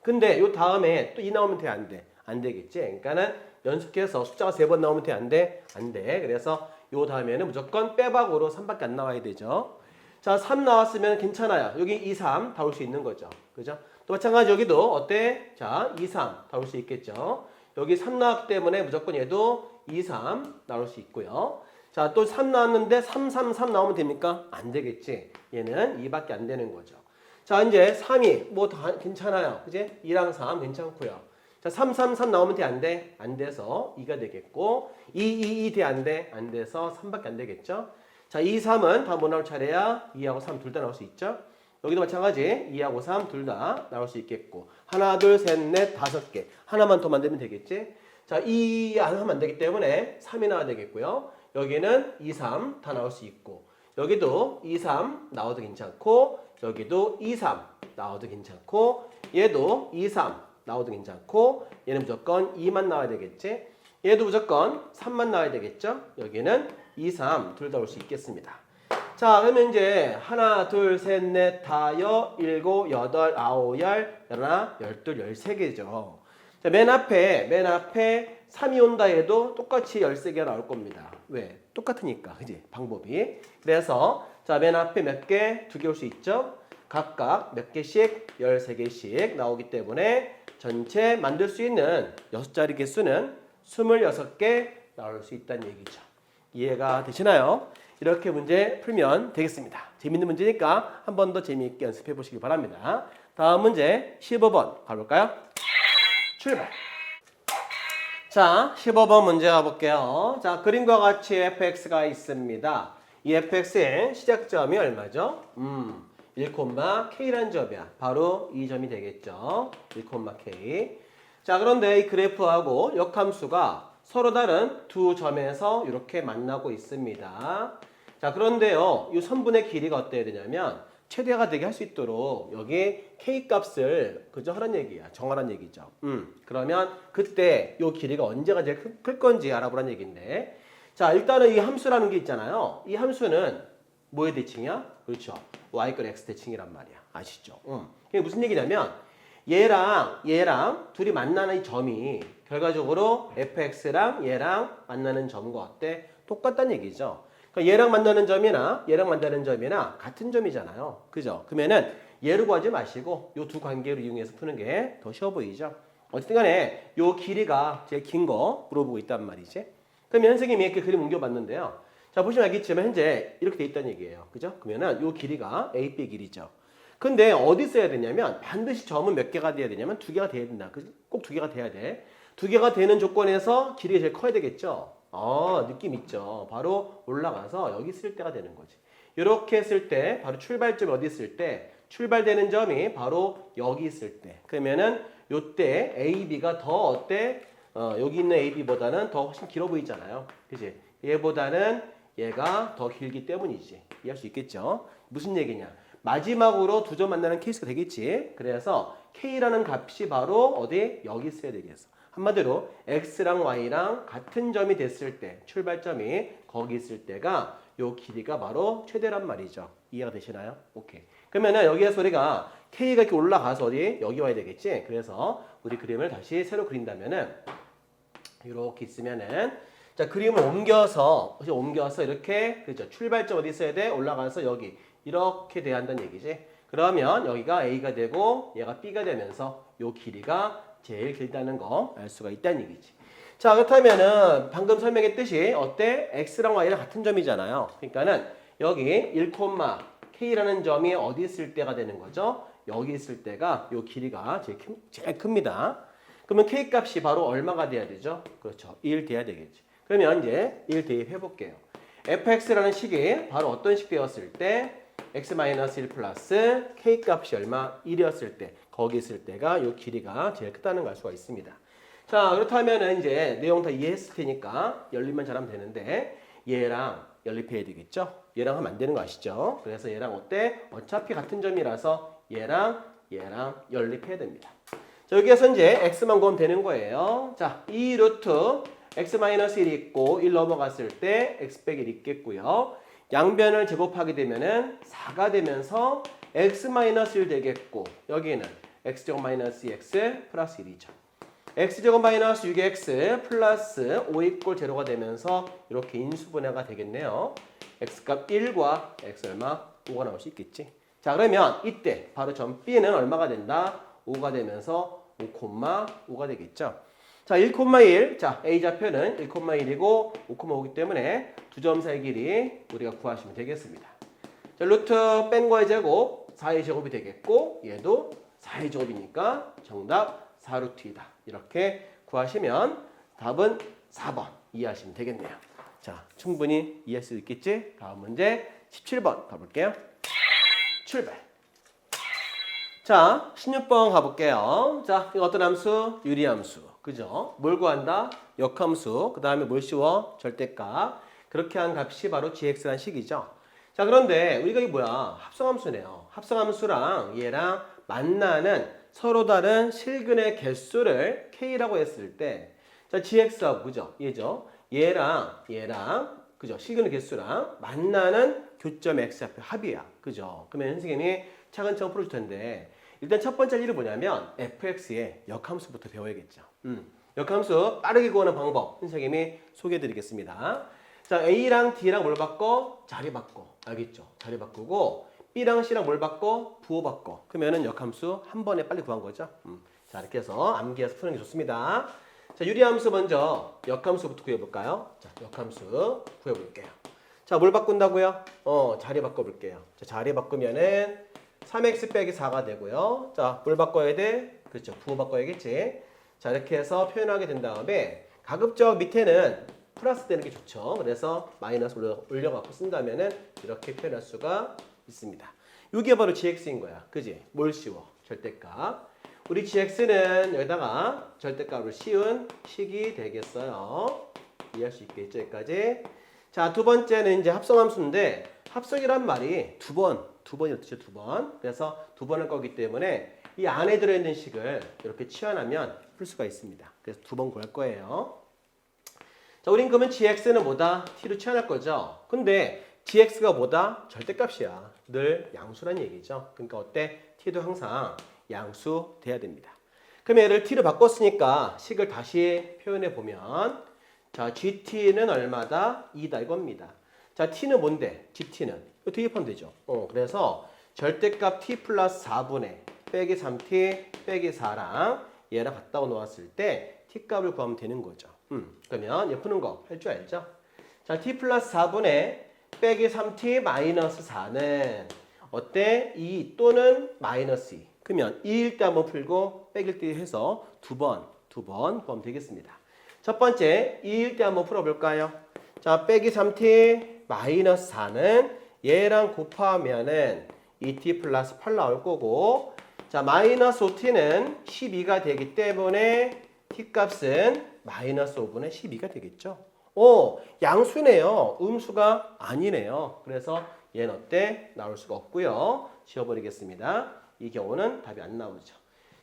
근데 요 다음에 또 2 나오면 돼, 안 돼? 안 되겠지? 그러니까는 연속해서 숫자가 3번 나오면 돼, 안 돼? 안 돼. 그래서 요 다음에는 무조건 빼박으로 3밖에 안 나와야 되죠. 자, 3 나왔으면 괜찮아요. 여기 2, 3 다 올 수 있는 거죠. 그죠? 또 마찬가지 여기도 어때? 자, 2, 3 다 올 수 있겠죠. 여기 3 나왔기 때문에 무조건 얘도 2, 3 나올 수 있고요. 자, 또 3 나왔는데 3, 3, 3 나오면 됩니까? 안 되겠지. 얘는 2밖에 안 되는 거죠. 자, 이제 3이 뭐 다 괜찮아요. 그지? 2랑 3 괜찮고요. 자, 3, 3, 3 나오면 돼, 안 돼? 안 돼서 2가 되겠고 2, 2, 2 돼, 안 돼? 안 돼서 3밖에 안 되겠죠. 자, 2, 3은 다 뭐 나올 차례야? 2하고 3 둘 다 나올 수 있죠. 여기도 마찬가지 2하고 3 둘 다 나올 수 있겠고 하나, 둘, 셋, 넷, 5개 하나만 더 만들면 되겠지. 자, 2 안 하면 안 되기 때문에 3이 나와야 되겠고요. 여기는 2, 3 다 나올 수 있고 여기도 2, 3 나와도 괜찮고 여기도 2, 3 나와도 괜찮고 얘도 2, 3 나와도 괜찮고 얘는 무조건 2만 나와야 되겠지. 얘도 무조건 3만 나와야 되겠죠. 여기는 2, 3 둘 다 올 수 있겠습니다. 자, 그러면 이제 하나, 둘, 셋, 넷, 다섯, 일곱, 여덟, 아홉, 열, 열하나, 열둘, 13개죠. 자, 맨 앞에 3이 온다 해도 똑같이 13개가 나올 겁니다. 왜? 똑같으니까. 그지? 방법이. 그래서 자, 맨 앞에 몇 개? 2개 올 수 있죠? 각각 몇 개씩? 13개씩 나오기 때문에 전체 만들 수 있는 6자리 개수는 26개 나올 수 있다는 얘기죠. 이해가 되시나요? 이렇게 문제 풀면 되겠습니다. 재밌는 문제니까 한 번 더 재미있게 연습해 보시기 바랍니다. 다음 문제 15번 가볼까요? 출발! 자, 15번 문제 가볼게요. 자, 그림과 같이 fx가 있습니다. 이 fx의 시작점이 얼마죠? 1,k라는 점이야. 바로 이 점이 되겠죠. 1,k. 자, 그런데 이 그래프하고 역함수가 서로 다른 두 점에서 이렇게 만나고 있습니다. 자, 그런데요, 이 선분의 길이가 어때야 되냐면 최대가 되게 할 수 있도록 여기 k 값을 그저 하란 얘기야. 정하란 얘기죠. 그러면 그때 이 길이가 언제가 제일 클 건지 알아보란 얘기인데, 자, 일단은 이 함수라는 게 있잖아요. 이 함수는 뭐의 대칭이야? 그렇죠. y = x 대칭이란 말이야. 아시죠? 그게 무슨 얘기냐면 얘랑 둘이 만나는 이 점이 결과적으로 fx랑 얘랑 만나는 점과 어때? 똑같다는 얘기죠. 그러니까 얘랑 만나는 점이나 같은 점이잖아요. 그죠? 그러면은 얘를 구하지 마시고 이 두 관계를 이용해서 푸는 게 더 쉬워 보이죠? 어쨌든 간에 이 길이가 제일 긴 거 물어보고 있단 말이지. 그러면 선생님이 이렇게 그림 옮겨봤는데요. 자, 보시면 알겠지만 현재 이렇게 돼 있다는 얘기예요. 그죠? 그러면은 이 길이가 AB 길이죠. 근데 어디 써야 되냐면 반드시 점은 몇 개가 돼야 되냐면 2개가 돼야 된다. 꼭 2개가 돼야 돼. 2개가 되는 조건에서 길이가 제일 커야 되겠죠? 느낌 있죠? 바로 올라가서 여기 쓸 때가 되는 거지. 이렇게 쓸 때 바로 출발점이 어디 있을 때 출발되는 점이 바로 여기 있을 때 그러면은 요때 AB가 더 어때? 여기 있는 AB보다는 더 훨씬 길어 보이잖아요. 그치? 얘보다는 얘가 더 길기 때문이지. 이해할 수 있겠죠? 무슨 얘기냐? 마지막으로 두 점 만나는 케이스가 되겠지. 그래서 K라는 값이 바로 어디? 여기 있어야 되겠어. 한마디로 X랑 Y랑 같은 점이 됐을 때 출발점이 거기 있을 때가 요 길이가 바로 최대란 말이죠. 이해가 되시나요? 오케이. 그러면은 여기에서 우리가 K가 이렇게 올라가서 어디? 여기 와야 되겠지. 그래서 우리 그림을 다시 새로 그린다면은 이렇게 있으면은 자, 그림을 옮겨서 이렇게 그렇죠. 출발점 어디 있어야 돼? 올라가서 여기 이렇게 돼야 한다는 얘기지. 그러면 여기가 A가 되고 얘가 B가 되면서 요 길이가 제일 길다는 거 알 수가 있다는 얘기지. 자, 그렇다면은 방금 설명했듯이 어때? X랑 Y랑 같은 점이잖아요. 그러니까는 여기 1,K라는 점이 어디 있을 때가 되는 거죠? 여기 있을 때가 요 길이가 제일 큽니다. 그러면 K 값이 바로 얼마가 돼야 되죠? 그렇죠. 1 돼야 되겠지. 그러면 이제 1 대입해 볼게요. fx라는 식이 바로 어떤 식 되었을 때 x-1 플러스 k 값이 얼마? 1이었을 때 거기 있을 때가 이 길이가 제일 크다는 걸 알 수가 있습니다. 자, 그렇다면 이제 내용 다 이해했을 테니까 연립만 잘하면 되는데 얘랑 연립해야 되겠죠? 얘랑 하면 안 되는 거 아시죠? 그래서 얘랑 어때? 어차피 같은 점이라서 얘랑 얘랑 연립해야 됩니다. 자, 여기에서 이제 x만 구하면 되는 거예요. 자, 이 루트 x-1이 있고 1 넘어갔을 때 x 빼기 1 있겠고요. 양변을 제곱하게 되면은 4가 되면서 x-1 되겠고 여기는 x제곱 마이너스 2x 플러스 1이죠. x제곱 마이너스 6x 플러스 5 이꼴 제로가 되면서 이렇게 인수분해가 되겠네요. x값 1과 x 얼마? 5가 나올 수 있겠지. 자, 그러면 이때 바로 점 B는 얼마가 된다? 5가 되면서 5,5가 되겠죠. 자, 1,1. 자, A좌표는 1,1이고 5,5이기 때문에 두 점 사이 길이 우리가 구하시면 되겠습니다. 자, 루트 뺀 거의 제곱 4의 제곱이 되겠고 얘도 4의 제곱이니까 정답 4루트이다. 이렇게 구하시면 답은 4번 이해하시면 되겠네요. 자, 충분히 이해할 수 있겠지? 다음 문제 17번 가볼게요. 출발. 자, 16번 가볼게요. 자, 이거 어떤 함수? 유리함수. 그죠? 뭘 구한다? 역함수. 그 다음에 뭘 씌워? 절대값. 그렇게 한 값이 바로 gx라는 식이죠. 자, 그런데 우리가 이게 뭐야? 합성함수네요. 합성함수랑 얘랑 만나는 서로 다른 실근의 개수를 k라고 했을 때 자, gx하고 그죠? 얘죠? 얘랑 그죠? 실근의 개수랑 만나는 교점 x좌표 합이야. 그죠? 그러면 선생님이 차근차근 풀어줄 텐데 일단 첫 번째 일이 뭐냐면 fx의 역함수부터 배워야겠죠. 역함수 빠르게 구하는 방법 선생님이 소개해드리겠습니다. 자, A랑 D랑 뭘 바꿔? 자리 바꿔. 알겠죠? 자리 바꾸고 B랑 C랑 뭘 바꿔? 부호 바꿔. 그러면은 역함수 한 번에 빨리 구한 거죠. 자, 이렇게 해서 암기해서 푸는 게 좋습니다. 자, 유리함수 먼저 역함수부터 구해볼까요? 자, 역함수 구해볼게요. 자, 뭘 바꾼다고요? 자리 바꿔볼게요. 자, 자리 바꾸면은 3x 빼기 4가 되고요. 자, 뭘 바꿔야 돼? 그렇죠. 부호 바꿔야겠지. 자, 이렇게 해서 표현하게 된 다음에 가급적 밑에는 플러스 되는 게 좋죠. 그래서 마이너스 올려갖고 쓴다면은 이렇게 표현할 수가 있습니다. 이게 바로 gx인 거야. 그지? 뭘 씌워? 절대값. 우리 gx는 여기다가 절대값을 씌운 식이 되겠어요. 이해할 수 있겠죠? 여기까지. 자, 두 번째는 이제 합성함수인데 합성이란 말이 두 번이라는 뜻이죠. 두 번. 그래서 두 번을 거기 때문에 이 안에 들어있는 식을 이렇게 치환하면 풀 수가 있습니다. 그래서 두 번 구할 거예요. 자, 우린 그러면 gx는 뭐다? t로 치환할 거죠. 근데 gx가 뭐다? 절대값이야. 늘 양수란 얘기죠. 그러니까 어때? t도 항상 양수 돼야 됩니다. 그럼 얘를 t로 바꿨으니까 식을 다시 표현해 보면 자, gt는 얼마다? 2다 이겁니다. 자, t는 뭔데? gt는 이거 대입하면 되죠. 그래서 절대값 t 플러스 4분의 빼기 3t 빼기 4랑 얘랑 갖다가 놓았을 때 t 값을 구하면 되는 거죠. 그러면 얘 푸는 거 할 줄 알죠? 자, t 플러스 4분의 빼기 3t 마이너스 4는 어때? 2 또는 마이너스 2. 그러면 2일 때 한번 풀고 빼길 때 해서 두 번 구하면 되겠습니다. 첫 번째 2일 때 한번 풀어볼까요? 자, 빼기 3t 마이너스 4는 얘랑 곱하면은 2t 플러스 8 나올 거고 자, 마이너스 5t는 12가 되기 때문에 t값은 마이너스 5분의 12가 되겠죠. 양수네요. 음수가 아니네요. 그래서 얘는 어때? 나올 수가 없고요. 지워버리겠습니다. 이 경우는 답이 안 나오죠.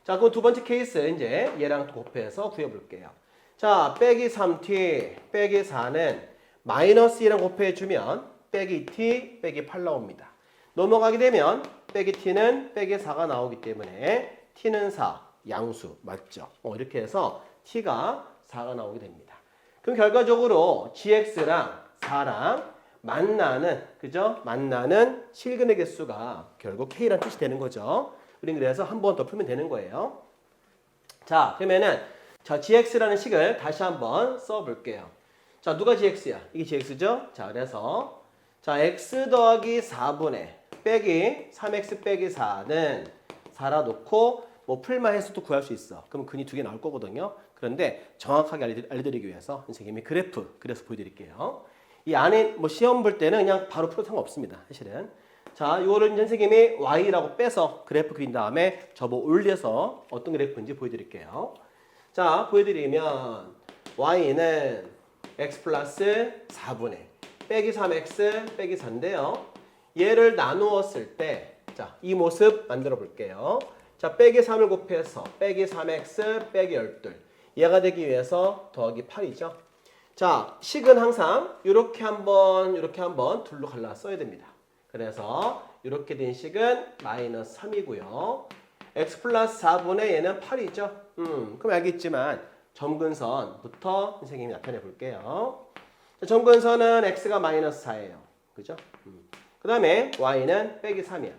자, 그럼 두 번째 케이스 이제 얘랑 곱해서 구해볼게요. 자, 빼기 3t 빼기 4는 마이너스 2랑 곱해주면 빼기 t 빼기 8 나옵니다. 넘어가게 되면 빼기 t는 빼기 4가 나오기 때문에 t는 4, 양수 맞죠? 이렇게 해서 t가 4가 나오게 됩니다. 그럼 결과적으로 gx랑 4랑 만나는 그죠? 만나는 실근의 개수가 결국 k라는 뜻이 되는 거죠. 우린 그래서 한 번 더 풀면 되는 거예요. 자, 그러면은 자, gx라는 식을 다시 한번 써볼게요. 자, 누가 gx야? 이게 gx죠? 자, 그래서 자, x 더하기 4분의 빼기 3x 빼기 4는 4라 놓고 뭐 풀만 해서도 구할 수 있어. 그럼 근이 두 개 나올 거거든요. 그런데 정확하게 알려드리기 위해서 선생님이 그래프 그려서 보여드릴게요. 이 안에 뭐 시험 볼 때는 그냥 바로 풀어도 상관없습니다. 사실은. 자, 이거를 선생님이 y라고 빼서 그래프 그린 다음에 접어 올려서 어떤 그래프인지 보여드릴게요. 자, 보여드리면 y는 x 플러스 4분의 빼기 3x 빼기 4인데요. 얘를 나누었을 때 자, 이 모습 만들어 볼게요. 자, 빼기 3을 곱해서 빼기 3x 빼기 12. 얘가 되기 위해서 더하기 8이죠. 자, 식은 항상 이렇게 한번 둘로 갈라 써야 됩니다. 그래서 이렇게 된 식은 마이너스 3이고요. x 플러스 4분의 얘는 8이죠. 그럼 알겠지만 점근선부터 선생님이 나타내 볼게요. 자, 점근선은 x가 마이너스 4예요. 그죠? 그 다음에 y는 빼기 3이야.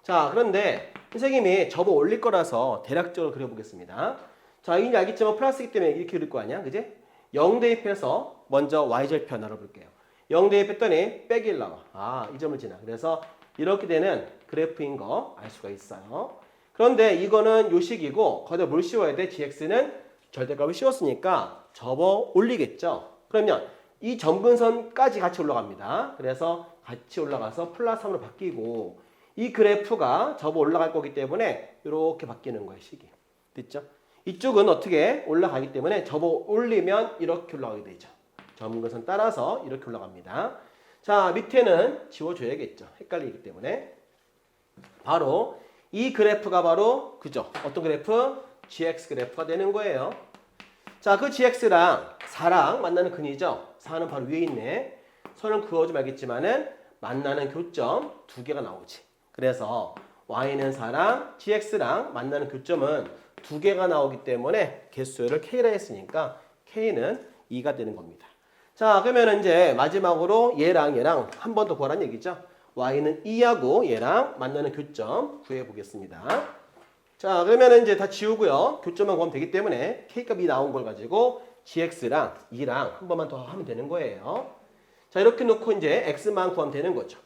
자, 그런데 선생님이 접어 올릴 거라서 대략적으로 그려보겠습니다. 자, 이제 알겠지만 플러스이기 때문에 이렇게 그릴 거 아니야? 그지? 0 대입해서 먼저 y절편 알아볼게요. 0 대입했더니 빼기 1 나와. 아, 이 점을 지나. 그래서 이렇게 되는 그래프인 거 알 수가 있어요. 그런데 이거는 요식이고 거기다 뭘 씌워야 돼? gx는 절대값을 씌웠으니까 접어 올리겠죠. 그러면 이 점근선까지 같이 올라갑니다. 그래서 같이 올라가서 플러스 3으로 바뀌고 이 그래프가 접어 올라갈 거기 때문에 이렇게 바뀌는 거예요. 식이. 됐죠? 이쪽은 어떻게 올라가기 때문에 접어 올리면 이렇게 올라가게 되죠. 점근선 따라서 이렇게 올라갑니다. 자, 밑에는 지워줘야겠죠. 헷갈리기 때문에. 바로 이 그래프가 바로 그죠? 어떤 그래프? gx 그래프가 되는 거예요. 자, 그 gx랑 4랑 만나는 근이죠. 4는 바로 위에 있네. 선을 그어주면 알겠지만은 만나는 교점 두 개가 나오지. 그래서 y는 4랑 gx랑 만나는 교점은 두 개가 나오기 때문에 개수를 k라 했으니까 k는 2가 되는 겁니다. 자, 그러면 이제 마지막으로 얘랑 한 번 더 구하라는 얘기죠. y는 2하고 얘랑 만나는 교점 구해 보겠습니다. 자, 그러면 이제 다 지우고요. 교점만 구하면 되기 때문에 k값이 나온 걸 가지고 gx랑 2랑 한 번만 더 하면 되는 거예요. 자, 이렇게 놓고 이제 x만 구하면 되는 거죠.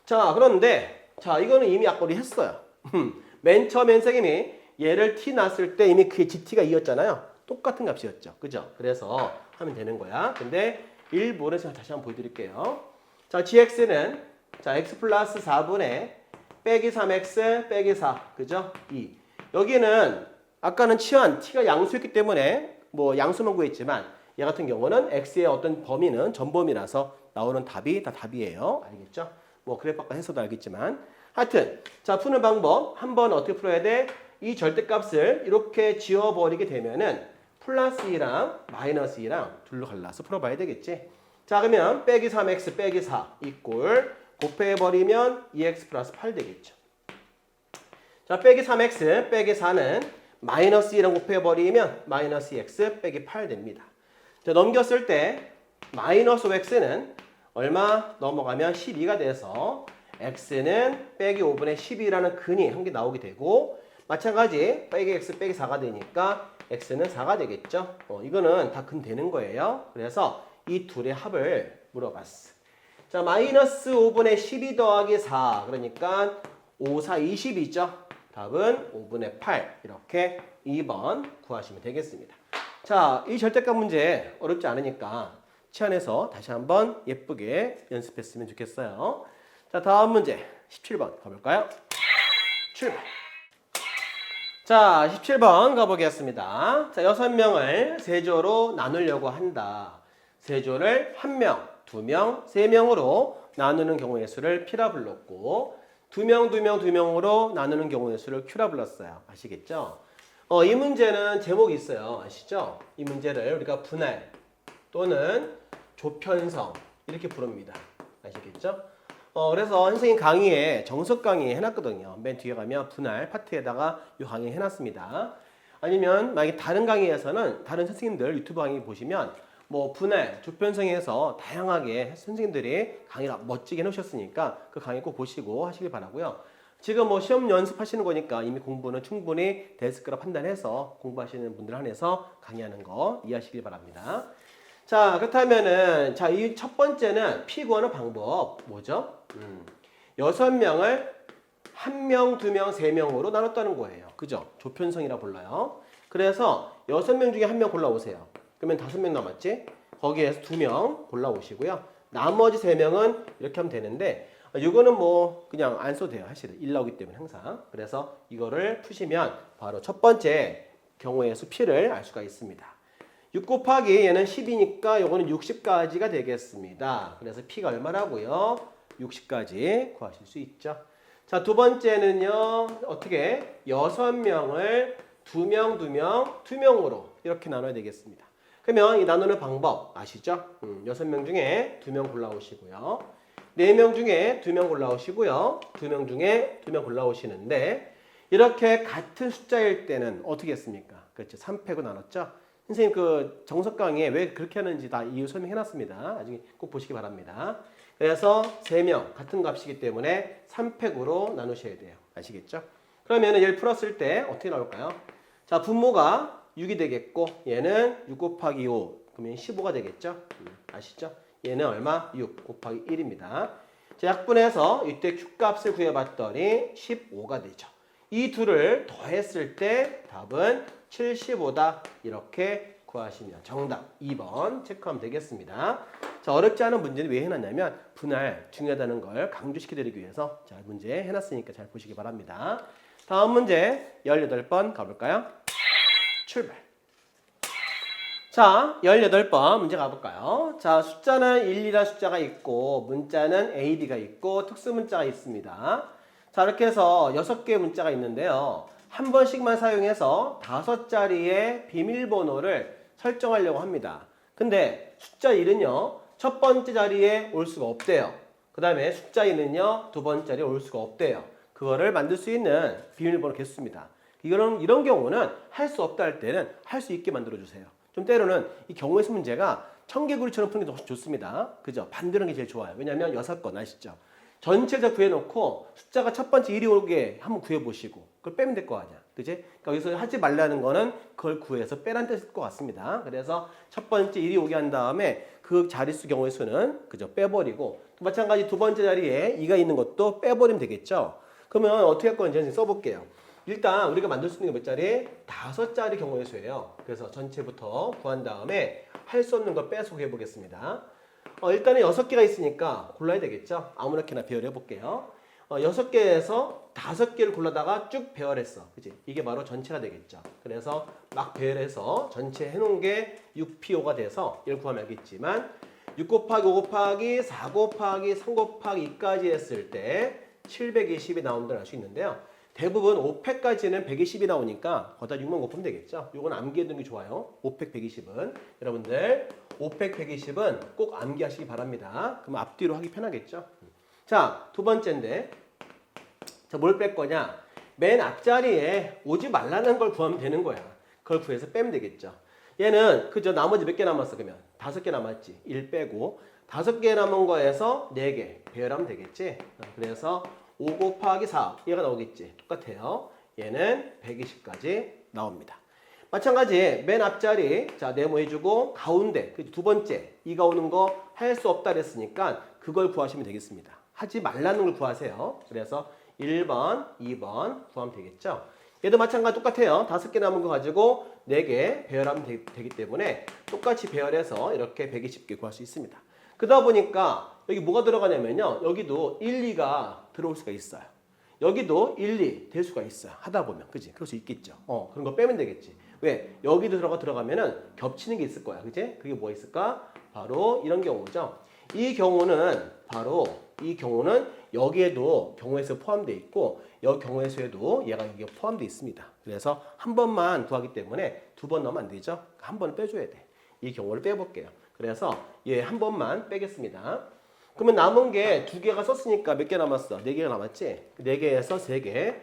자, 그런데 자, 이거는 이미 아까 우리 했어요. 맨 처음에 선생님이 얘를 t 놨을 때 이미 그게 gt가 2였잖아요. 똑같은 값이었죠. 그죠? 그래서 하면 되는 거야. 근데 일부를 제가 다시 한번 보여드릴게요. 자, gx는 자, x 플러스 4분의 빼기 3x 빼기 4. 그죠? 2. 여기는 아까는 치환 t가 양수였기 때문에 뭐 양수만 구했지만 얘 같은 경우는 x의 어떤 범위는 전범위라서 나오는 답이 다 답이에요. 알겠죠? 뭐 그래프 아까 해서도 알겠지만 하여튼 자, 푸는 방법 한번 어떻게 풀어야 돼? 이 절대값을 이렇게 지워버리게 되면은 플러스 2랑 마이너스 2랑 둘로 갈라서 풀어봐야 되겠지. 자, 그러면 빼기 3x 빼기 4 이꼴 곱해버리면 2x 플러스 8 되겠죠. 자, 빼기 3x 빼기 4는 마이너스 2랑 곱해버리면 마이너스 2x 빼기 8 됩니다. 자, 넘겼을 때 마이너스 5x는 얼마 넘어가면 12가 돼서 x는 빼기 5분의 12라는 근이 한 개 나오게 되고 마찬가지 빼기 x 빼기 4가 되니까 x는 4가 되겠죠. 이거는 다 근 되는 거예요. 그래서 이 둘의 합을 물어봤어. 자, 마이너스 5분의 12 더하기 4 그러니까 5, 4, 20이죠. 답은 5분의 8 이렇게 2번 구하시면 되겠습니다. 자, 이 절대값 문제 어렵지 않으니까 치환해서 다시 한번 예쁘게 연습했으면 좋겠어요. 자, 다음 문제 17번 가볼까요? 출발. 자, 17번 가보겠습니다. 자, 6명을 세조로 나누려고 한다. 세조를 1명, 2명, 3명으로 나누는 경우의 수를 P라 불렀고 2명, 2명, 2명으로 나누는 경우의 수를 Q라 불렀어요. 아시겠죠? 이 문제는 제목이 있어요. 아시죠? 이 문제를 우리가 분할 또는 조편성 이렇게 부릅니다. 아시겠죠? 그래서 선생님 강의에 정석 강의에 해놨거든요. 맨 뒤에 가면 분할 파트에다가 이 강의 해놨습니다. 아니면 만약에 다른 강의에서는 다른 선생님들 유튜브 강의 보시면 뭐 분할, 조편성에서 다양하게 선생님들이 강의를 멋지게 해놓으셨으니까 그 강의 꼭 보시고 하시길 바라고요. 지금 뭐 시험 연습하시는 거니까 이미 공부는 충분히 됐을 거라 판단해서 공부하시는 분들 한해서 강의하는 거 이해하시길 바랍니다. 자, 그렇다면은 자, 이 첫 번째는 P 구하는 방법 뭐죠? 6명을 1명, 2명, 3명으로 나눴다는 거예요. 그죠? 조편성이라 불러요. 그래서 6명 중에 1명 골라오세요. 그러면 5명 남았지? 거기에서 2명 골라오시고요. 나머지 3명은 이렇게 하면 되는데 이거는 뭐 그냥 안 써도 돼요. 사실은 1 나오기 때문에 항상. 그래서 이거를 푸시면 바로 첫 번째 경우의 수 P를 알 수가 있습니다. 6 곱하기 얘는 10이니까 요거는 60까지가 되겠습니다. 그래서 P가 얼마라고요? 60까지 구하실 수 있죠. 자, 두 번째는요. 어떻게? 6명을 2명, 2명, 2명으로 이렇게 나눠야 되겠습니다. 그러면 이 나누는 방법 아시죠? 6명 중에 2명 골라오시고요. 4명 중에 2명 골라오시고요. 2명 중에 2명 골라오시는데 이렇게 같은 숫자일 때는 어떻게 했습니까? 그렇죠. 3패고 나눴죠? 선생님 그 정석 강의에 왜 그렇게 하는지 다 이유 설명해놨습니다. 나중에 꼭 보시기 바랍니다. 그래서 3명 같은 값이기 때문에 3팩으로 나누셔야 돼요. 아시겠죠? 그러면 얘를 풀었을 때 어떻게 나올까요? 자, 분모가 6이 되겠고 얘는 6 곱하기 5 그러면 15가 되겠죠? 아시죠? 얘는 얼마? 6 곱하기 1입니다. 자, 약분해서 이때 Q값을 구해봤더니 15가 되죠. 이 둘을 더했을 때 답은 75다. 이렇게 구하시면 정답 2번 체크하면 되겠습니다. 자, 어렵지 않은 문제는 왜 해놨냐면 분할 중요하다는 걸 강조시켜드리기 위해서 자, 문제 해놨으니까 잘 보시기 바랍니다. 다음 문제 18번 가볼까요? 출발. 자, 18번 문제 가볼까요? 자, 숫자는 1이라는 숫자가 있고 문자는 A, B가 있고 특수문자가 있습니다. 자, 이렇게 해서 6개의 문자가 있는데요. 한 번씩만 사용해서 5자리의 비밀번호를 설정하려고 합니다. 근데 숫자 1은요. 첫 번째 자리에 올 수가 없대요. 그 다음에 숫자 2는요. 두 번째 자리에 올 수가 없대요. 그거를 만들 수 있는 비밀번호 개수입니다. 이런 경우는 할 수 없다 할 때는 할 수 있게 만들어주세요. 좀 때로는 이 경우의 수 문제가 청개구리처럼 푸는 게 더 좋습니다. 그죠? 반대로 하는 게 제일 좋아요. 왜냐하면 6건 아시죠? 전체를 구해놓고 숫자가 첫 번째 1이 오게 한번 구해보시고 그걸 빼면 될 거 아니야. 그지? 그러니까 여기서 하지 말라는 거는 그걸 구해서 빼라는 뜻일 것 같습니다. 그래서 첫 번째 1이 오게 한 다음에 그 자릿수 경우의 수는 그죠? 빼버리고 또 마찬가지 두 번째 자리에 2가 있는 것도 빼버리면 되겠죠? 그러면 어떻게 할 건지 써볼게요. 일단 우리가 만들 수 있는 게 몇 자리? 5자리 경우의 수예요. 그래서 전체부터 구한 다음에 할 수 없는 걸 빼서 구해보겠습니다. 일단은 6개가 있으니까 골라야 되겠죠? 아무렇게나 배열해 볼게요. 6개에서 5개를 골라다가 쭉 배열했어. 그치? 이게 바로 전체가 되겠죠. 그래서 막 배열해서 전체 해놓은 게 6PO가 돼서 이걸 구하면 알겠지만 6 곱하기 5 곱하기 4 곱하기 3 곱하기 2까지 했을 때 720이 나온다는 걸 알 수 있는데요. 대부분 5팩까지는 120이 나오니까 거기다 6만 곱하면 되겠죠. 이건 암기해두는 게 좋아요. 5팩 120은. 여러분들 5팩 120은 꼭 암기하시기 바랍니다. 그럼 앞뒤로 하기 편하겠죠. 자, 두 번째인데 자, 뭘 뺄 거냐? 맨 앞자리에 오지 말라는 걸 구하면 되는 거야. 그걸 구해서 빼면 되겠죠. 얘는 그저 나머지 몇 개 남았어 그러면? 5개 남았지. 1 빼고 5개 남은 거에서 4개 배열하면 되겠지. 그래서 5 곱하기 4 얘가 나오겠지. 똑같아요. 얘는 120까지 나옵니다. 마찬가지 맨 앞자리 자 네모해주고 가운데 두 번째 2가 오는 거 할 수 없다 그랬으니까 그걸 구하시면 되겠습니다. 하지 말라는 걸 구하세요. 그래서 1번, 2번 구하면 되겠죠. 얘도 마찬가지 똑같아요. 5개 남은 거 가지고 4개 배열하면 되기 때문에 똑같이 배열해서 이렇게 120개 구할 수 있습니다. 그러다 보니까 여기 뭐가 들어가냐면요. 여기도 1, 2가 들어올 수가 있어요. 여기도 1, 2 될 수가 있어요. 하다 보면. 그지? 그럴 수 있겠죠. 그런 거 빼면 되겠지. 왜? 여기도 들어가면은 겹치는 게 있을 거야. 그지? 그게 뭐 있을까? 바로 이런 경우죠. 이 경우는 여기에도 경우의 수 포함되어 있고 여기 경우의 수에도 얘가 여기에 포함되어 있습니다. 그래서 한 번만 구하기 때문에 2번 넣으면 안 되죠. 한 번은 빼줘야 돼. 이 경우를 빼볼게요. 그래서 얘 한 번만 빼겠습니다. 그러면 남은 게 2개가 썼으니까 몇 개 남았어? 4개가 남았지? 4개에서 3개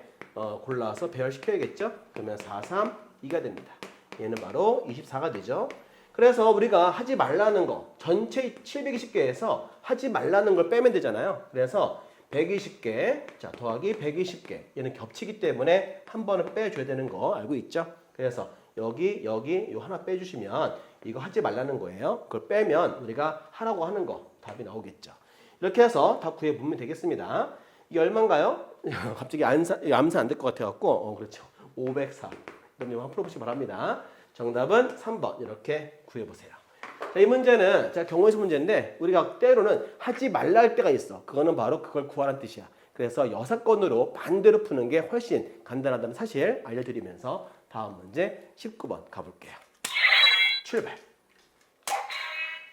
골라서 배열시켜야겠죠? 그러면 4, 3, 2가 됩니다. 얘는 바로 24가 되죠. 그래서 우리가 하지 말라는 거 전체 720개에서 하지 말라는 걸 빼면 되잖아요. 그래서 120개 자 더하기 120개 얘는 겹치기 때문에 한 번은 빼줘야 되는 거 알고 있죠? 그래서 여기 요 하나 빼주시면 이거 하지 말라는 거예요. 그걸 빼면 우리가 하라고 하는 거 답이 나오겠죠. 이렇게 해서 답 구해보면 되겠습니다. 이게 얼마인가요? 갑자기 암산 안 될 것 같아갖고 그렇죠. 504 그럼 한번 풀어보시기 바랍니다. 정답은 3번 이렇게 구해보세요. 자, 이 문제는 자 경우의 수 문제인데 우리가 때로는 하지 말라 할 때가 있어. 그거는 바로 그걸 구하라는 뜻이야. 그래서 6건으로 반대로 푸는 게 훨씬 간단하다는 사실 알려드리면서 다음 문제 19번 가볼게요. 출발.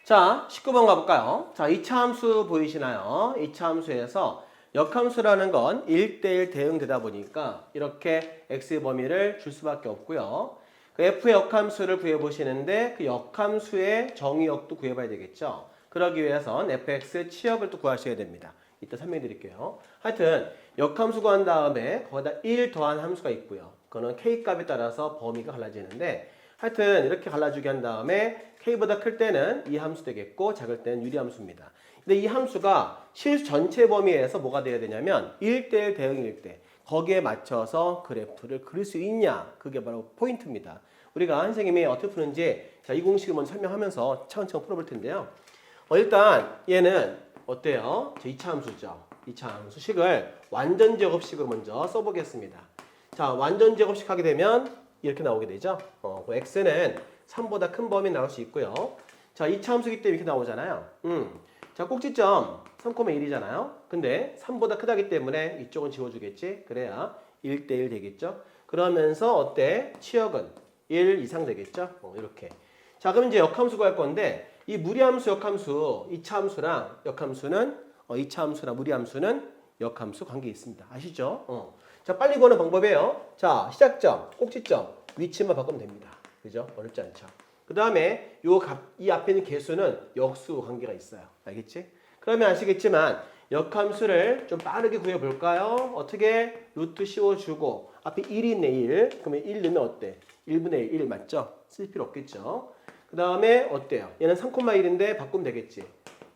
자, 19번 가볼까요? 자, 2차 함수 보이시나요? 2차 함수에서 역함수라는 건 1대1 대응되다 보니까 이렇게 x의 범위를 줄 수밖에 없고요. 그 f의 역함수를 구해보시는데 그 역함수의 정의역도 구해봐야 되겠죠. 그러기 위해선 fx 치역을 또 구하셔야 됩니다. 이따 설명드릴게요. 하여튼 역함수 구한 다음에 거기다 1 더한 함수가 있고요. 그거는 k값에 따라서 범위가 갈라지는데 하여튼 이렇게 갈라주게 한 다음에 k보다 클 때는 이 함수 되겠고 작을 때는 유리함수입니다. 근데 이 함수가 실수 전체 범위에서 뭐가 돼야 되냐면 1대1 대응일 때 거기에 맞춰서 그래프를 그릴 수 있냐, 그게 바로 포인트입니다. 우리가 선생님이 어떻게 푸는지 자, 이 공식을 먼저 설명하면서 차근차근 풀어볼 텐데요. 일단 얘는 어때요? 저 2차 함수죠. 2차 함수식을 완전 제곱식으로 먼저 써보겠습니다. 자, 완전 제곱식 하게 되면 이렇게 나오게 되죠. 그 x는 3보다 큰 범위 나올 수 있고요. 자, 2차 함수기 때문에 이렇게 나오잖아요. 자, 꼭지점 3,1이잖아요. 근데 3보다 크다기 때문에 이쪽은 지워주겠지. 그래야 1대1 되겠죠. 그러면서 어때? 치역은 1 이상 되겠죠. 이렇게. 자, 그럼 이제 역함수 구할 건데 이 무리함수, 역함수, 2차 함수랑 역함수는 2차 함수랑 무리함수는 역함수 관계 있습니다. 아시죠? 자, 빨리 구하는 방법이에요. 자, 시작점, 꼭지점, 위치만 바꾸면 됩니다. 그죠? 어렵지 않죠. 그 다음에 이 앞에 있는 개수는 역수 관계가 있어요. 알겠지? 그러면 아시겠지만 역함수를 좀 빠르게 구해볼까요? 어떻게? 루트 씌워주고 앞에 1이 있네 1. 그러면 1 넣으면 어때? 1분의 1 맞죠? 쓸 필요 없겠죠? 그 다음에 어때요? 얘는 3,1인데 바꾸면 되겠지?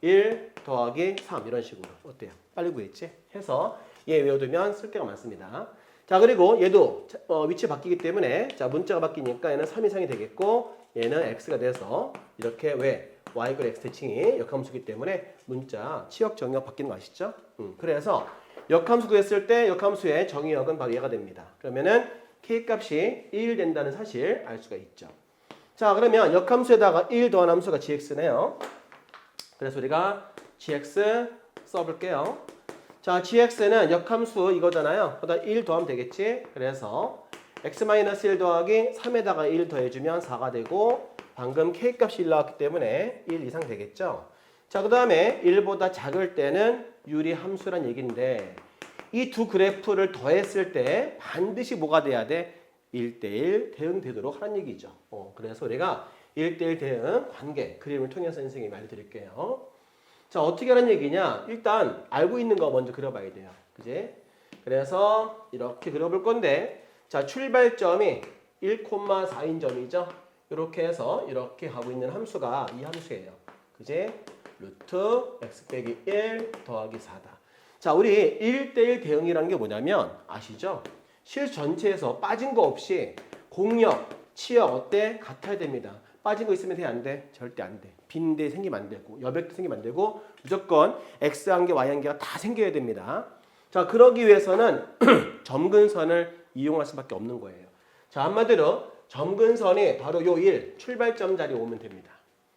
1 더하기 3 이런 식으로 어때요? 빨리 구했지? 해서 얘 외워두면 쓸 게가 많습니다. 자, 그리고 얘도 위치 바뀌기 때문에 자, 문자가 바뀌니까 얘는 3 이상이 되겠고 얘는 x가 돼서 이렇게 왜 y x 대칭이 역함수기 때문에 문자 치역 정의역 바뀌는 거 아시죠? 그래서 역함수 구했을 때 역함수의 정의역은 바로 얘가 됩니다. 그러면은 k값이 1 된다는 사실 알 수가 있죠. 자, 그러면 역함수에다가 1 더한 함수가 gx네요. 그래서 우리가 gx 써볼게요. 자, gx는 역함수 이거잖아요. 그러다 1 더하면 되겠지. 그래서 x-1 더하기 3에다가 1 더해주면 4가 되고 방금 k값이 1 나왔기 때문에 1 이상 되겠죠. 자, 그 다음에 1보다 작을 때는 유리함수란 얘기인데 이 두 그래프를 더했을 때 반드시 뭐가 돼야 돼? 1대1 대응되도록 하는 얘기죠. 그래서 우리가 1대1 대응 관계 그림을 통해서 선생님이 알려드릴게요. 자, 어떻게 하는 얘기냐? 일단 알고 있는 거 먼저 그려봐야 돼요. 그지? 그래서 이렇게 그려볼 건데 자, 출발점이 1,4인 점이죠. 이렇게 해서 이렇게 가고 있는 함수가 이 함수예요. 그지? 루트 x 빼기 1 더하기 4다. 자, 우리 1대1 대응이라는 게 뭐냐면 아시죠? 실 전체에서 빠진 거 없이 공역, 치역 어때? 같아야 됩니다. 빠진 거 있으면 돼? 안 돼? 절대 안 돼. 빈대 생기면 안 되고 여백도 생기면 안 되고 무조건 x한계, y한계가 다 생겨야 됩니다. 자, 그러기 위해서는 점근선을 이용할 수밖에 없는 거예요. 자, 한마디로 점근선이 바로 요 1, 출발점 자리에 오면 됩니다.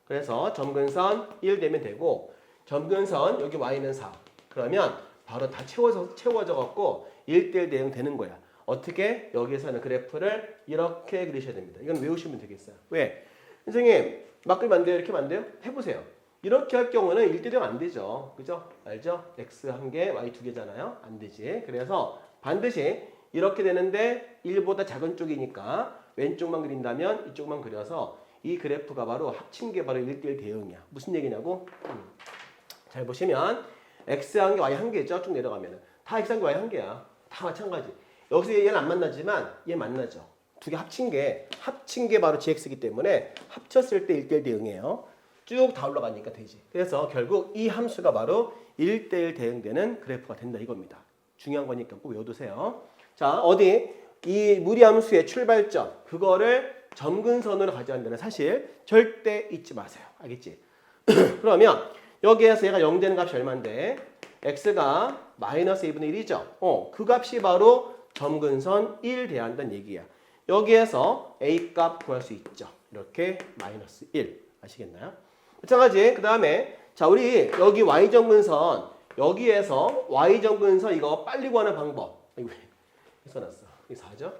그래서 점근선 1 되면 되고 점근선 여기 y는 4. 그러면 바로 다 채워져 갖고 1대1 대응 되는 거야. 어떻게? 여기에서는 그래프를 이렇게 그리셔야 됩니다. 이건 외우시면 되겠어요. 왜? 선생님, 막 그리면 안 돼요? 이렇게 하면 안 돼요? 해보세요. 이렇게 할 경우는 1대1 대응 안 되죠. 그죠? 알죠? x 한 개, y 두 개잖아요. 안 되지. 그래서 반드시 이렇게 되는데 1보다 작은 쪽이니까 왼쪽만 그린다면 이쪽만 그려서 이 그래프가 바로 합친 게 바로 1대1 대응이야. 무슨 얘기냐고? 잘 보시면 x 한 개, y 한 개죠. 쭉 내려가면은 다 x 한 개, y 한 개야. 다 마찬가지. 여기서 얘는 안 만나지만 얘 만나죠. 두 개 합친 게 바로 gx이기 때문에 합쳤을 때 1대1 대응이에요. 쭉 다 올라가니까 되지. 그래서 결국 이 함수가 바로 1대1 대응되는 그래프가 된다 이겁니다. 중요한 거니까 꼭 외워두세요. 자, 어디 이 무리함수의 출발점 그거를 점근선으로 가져간다는 사실 절대 잊지 마세요. 알겠지? 그러면 여기에서 얘가 0 되는 값이 얼마인데 x가 마이너스 2분의 1이죠. 그 값이 바로 점근선 1 돼야 한다는 얘기야. 여기에서 a 값 구할 수 있죠. 이렇게 마이너스 1 아시겠나요? 마찬가지 그 다음에 자, 우리 여기 y점근선 여기에서 y점근선 이거 빨리 구하는 방법. 이거 써놨어. 이게 4죠?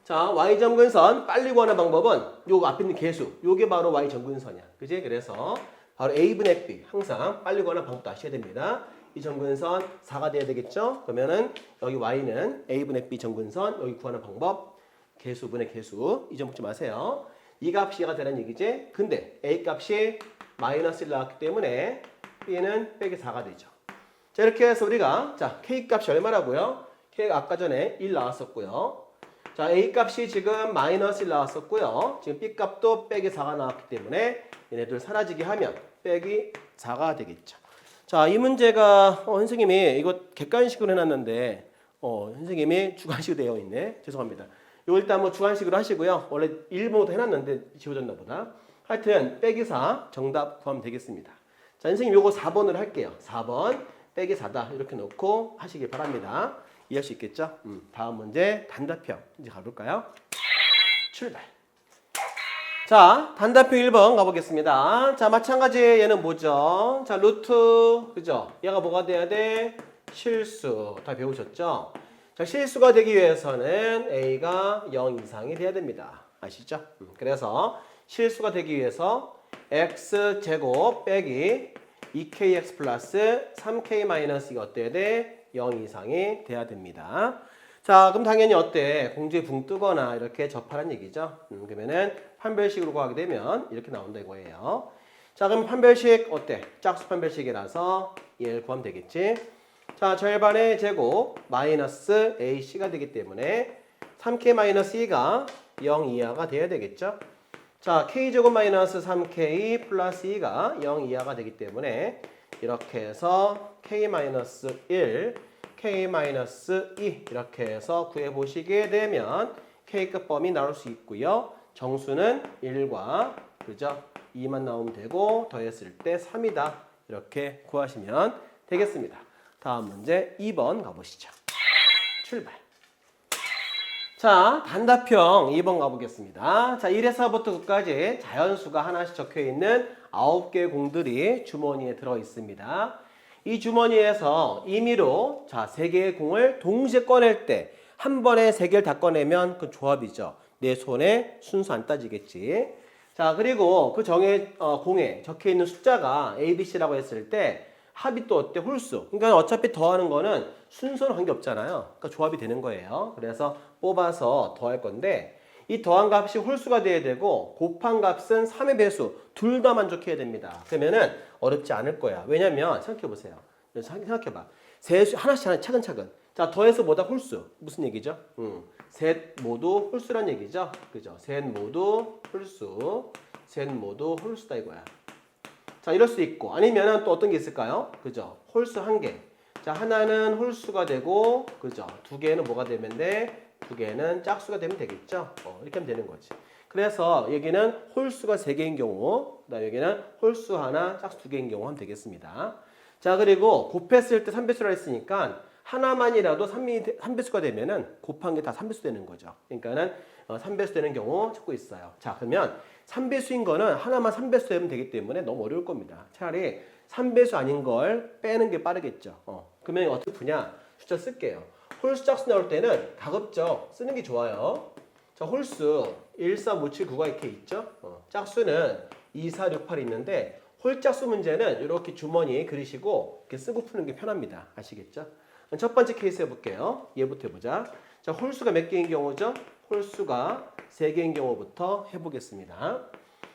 자, y점근선 빨리 구하는 방법은 요거 앞에 있는 개수. 요게 바로 y점근선이야. 그지? 그래서 바로 a분의 b 항상 빨리 구하는 방법도 아셔야 됩니다. 이 점근선 4가 돼야 되겠죠? 그러면은 여기 y는 a분의 b 점근선 여기 구하는 방법 개수분의 개수 잊어먹지 마세요. 이 값이 얘가 되는 얘기지? 근데 a 값이 마이너스 1 나왔기 때문에 b는 빼기 4가 되죠. 자 이렇게 해서 우리가 자 k 값이 얼마라고요? k가 아까 전에 1 나왔었고요. 자 a 값이 지금 마이너스 1 나왔었고요. 지금 b 값도 빼기 4가 나왔기 때문에 얘네들 사라지게 하면 빼기 4가 되겠죠. 자 이 문제가 선생님이 이거 객관식으로 해놨는데 선생님이 주관식으로 되어 있네. 죄송합니다. 이거 일단 뭐 주관식으로 하시고요. 원래 1번부터 해놨는데 지워졌나 보다. 하여튼 빼기 4 정답 구하면 되겠습니다. 자 선생님 요거 4번을 할게요. 4번 빼기 4다 이렇게 놓고 하시길 바랍니다. 이해할 수 있겠죠? 다음 문제 단답형 이제 가볼까요? 출발. 자 단답형 1번 가보겠습니다. 자 마찬가지 얘는 뭐죠? 자 루트 그죠? 얘가 뭐가 돼야 돼? 실수 다 배우셨죠? 자 실수가 되기 위해서는 a가 0 이상이 돼야 됩니다. 아시죠? 그래서 실수가 되기 위해서 x제곱 빼기 2kx 플러스 3k 마이너스 이가 어때야 돼? 0 이상이 돼야 됩니다. 자 그럼 당연히 어때? 공주에 붕 뜨거나 이렇게 접하라는 얘기죠. 그러면은 판별식으로 구하게 되면 이렇게 나온다 이거예요. 자 그럼 판별식 어때? 짝수 판별식이라서 얘를 구하면 되겠지. 자 절반의 제곱 마이너스 ac가 되기 때문에 3k 마이너스 2가 0 이하가 돼야 되겠죠. 자 k제곱 마이너스 3k 플러스 2가 0 이하가 되기 때문에 이렇게 해서 k 마이너스 1 k 마이너스 2 이렇게 해서 구해보시게 되면 k급 범위 나올 수 있고요. 정수는 1과 그죠? 2만 나오면 되고 더했을 때 3이다. 이렇게 구하시면 되겠습니다. 다음 문제 2번 가보시죠. 출발. 자 단답형 2번 가보겠습니다. 자 1에서부터 9까지 자연수가 하나씩 적혀있는 9개의 공들이 주머니에 들어있습니다. 이 주머니에서 임의로 자 3개의 공을 동시에 꺼낼 때 한 번에 3개를 다 꺼내면 그 조합이죠. 내 손에 순서 안 따지겠지. 자 그리고 그 공에 적혀있는 숫자가 A, B, C라고 했을 때 합이 또 어때? 홀수. 그러니까 어차피 더하는 거는 순서는 관계없잖아요. 그러니까 조합이 되는 거예요. 그래서 뽑아서 더할 건데 이 더한 값이 홀수가 돼야 되고 곱한 값은 3의 배수 둘 다 만족해야 됩니다. 그러면은 어렵지 않을 거야. 왜냐면 생각해 보세요. 생각해 봐. 하나씩 차근차근. 자 더해서 뭐다? 홀수. 무슨 얘기죠? 셋 모두 홀수란 얘기죠. 그죠? 셋 모두 홀수. 셋 모두 홀수다 이거야. 자 이럴 수 있고 아니면은 또 어떤 게 있을까요? 그죠? 홀수 한 개. 자 하나는 홀수가 되고 그죠? 두 개는 뭐가 되면 돼? 두 개는 짝수가 되면 되겠죠? 이렇게 하면 되는 거지. 그래서 여기는 홀수가 3개인 경우 그다음에 여기는 홀수 하나 짝수 2개인 경우 하면 되겠습니다. 자 그리고 곱했을 때 3배수라 했으니까 하나만이라도 3배수가 되면은 곱한 게 다 3배수 되는 거죠. 그러니까는 3배수 되는 경우 찾고 있어요. 자 그러면 3배수인 거는 하나만 3배수 되면 되기 때문에 너무 어려울 겁니다. 차라리 3배수 아닌 걸 빼는 게 빠르겠죠. 그러면 어떻게 푸냐? 숫자 쓸게요. 홀수 짝수 나올 때는 가급적 쓰는 게 좋아요. 자 홀수 1, 3, 5, 7, 9가 이렇게 있죠. 짝수는 2, 4, 6, 8이 있는데 홀짝수 문제는 이렇게 주머니에 그리시고 이렇게 쓰고 푸는 게 편합니다. 아시겠죠? 첫 번째 케이스 해볼게요. 얘부터 해보자. 자 홀수가 몇 개인 경우죠? 홀수가 3개인 경우부터 해보겠습니다.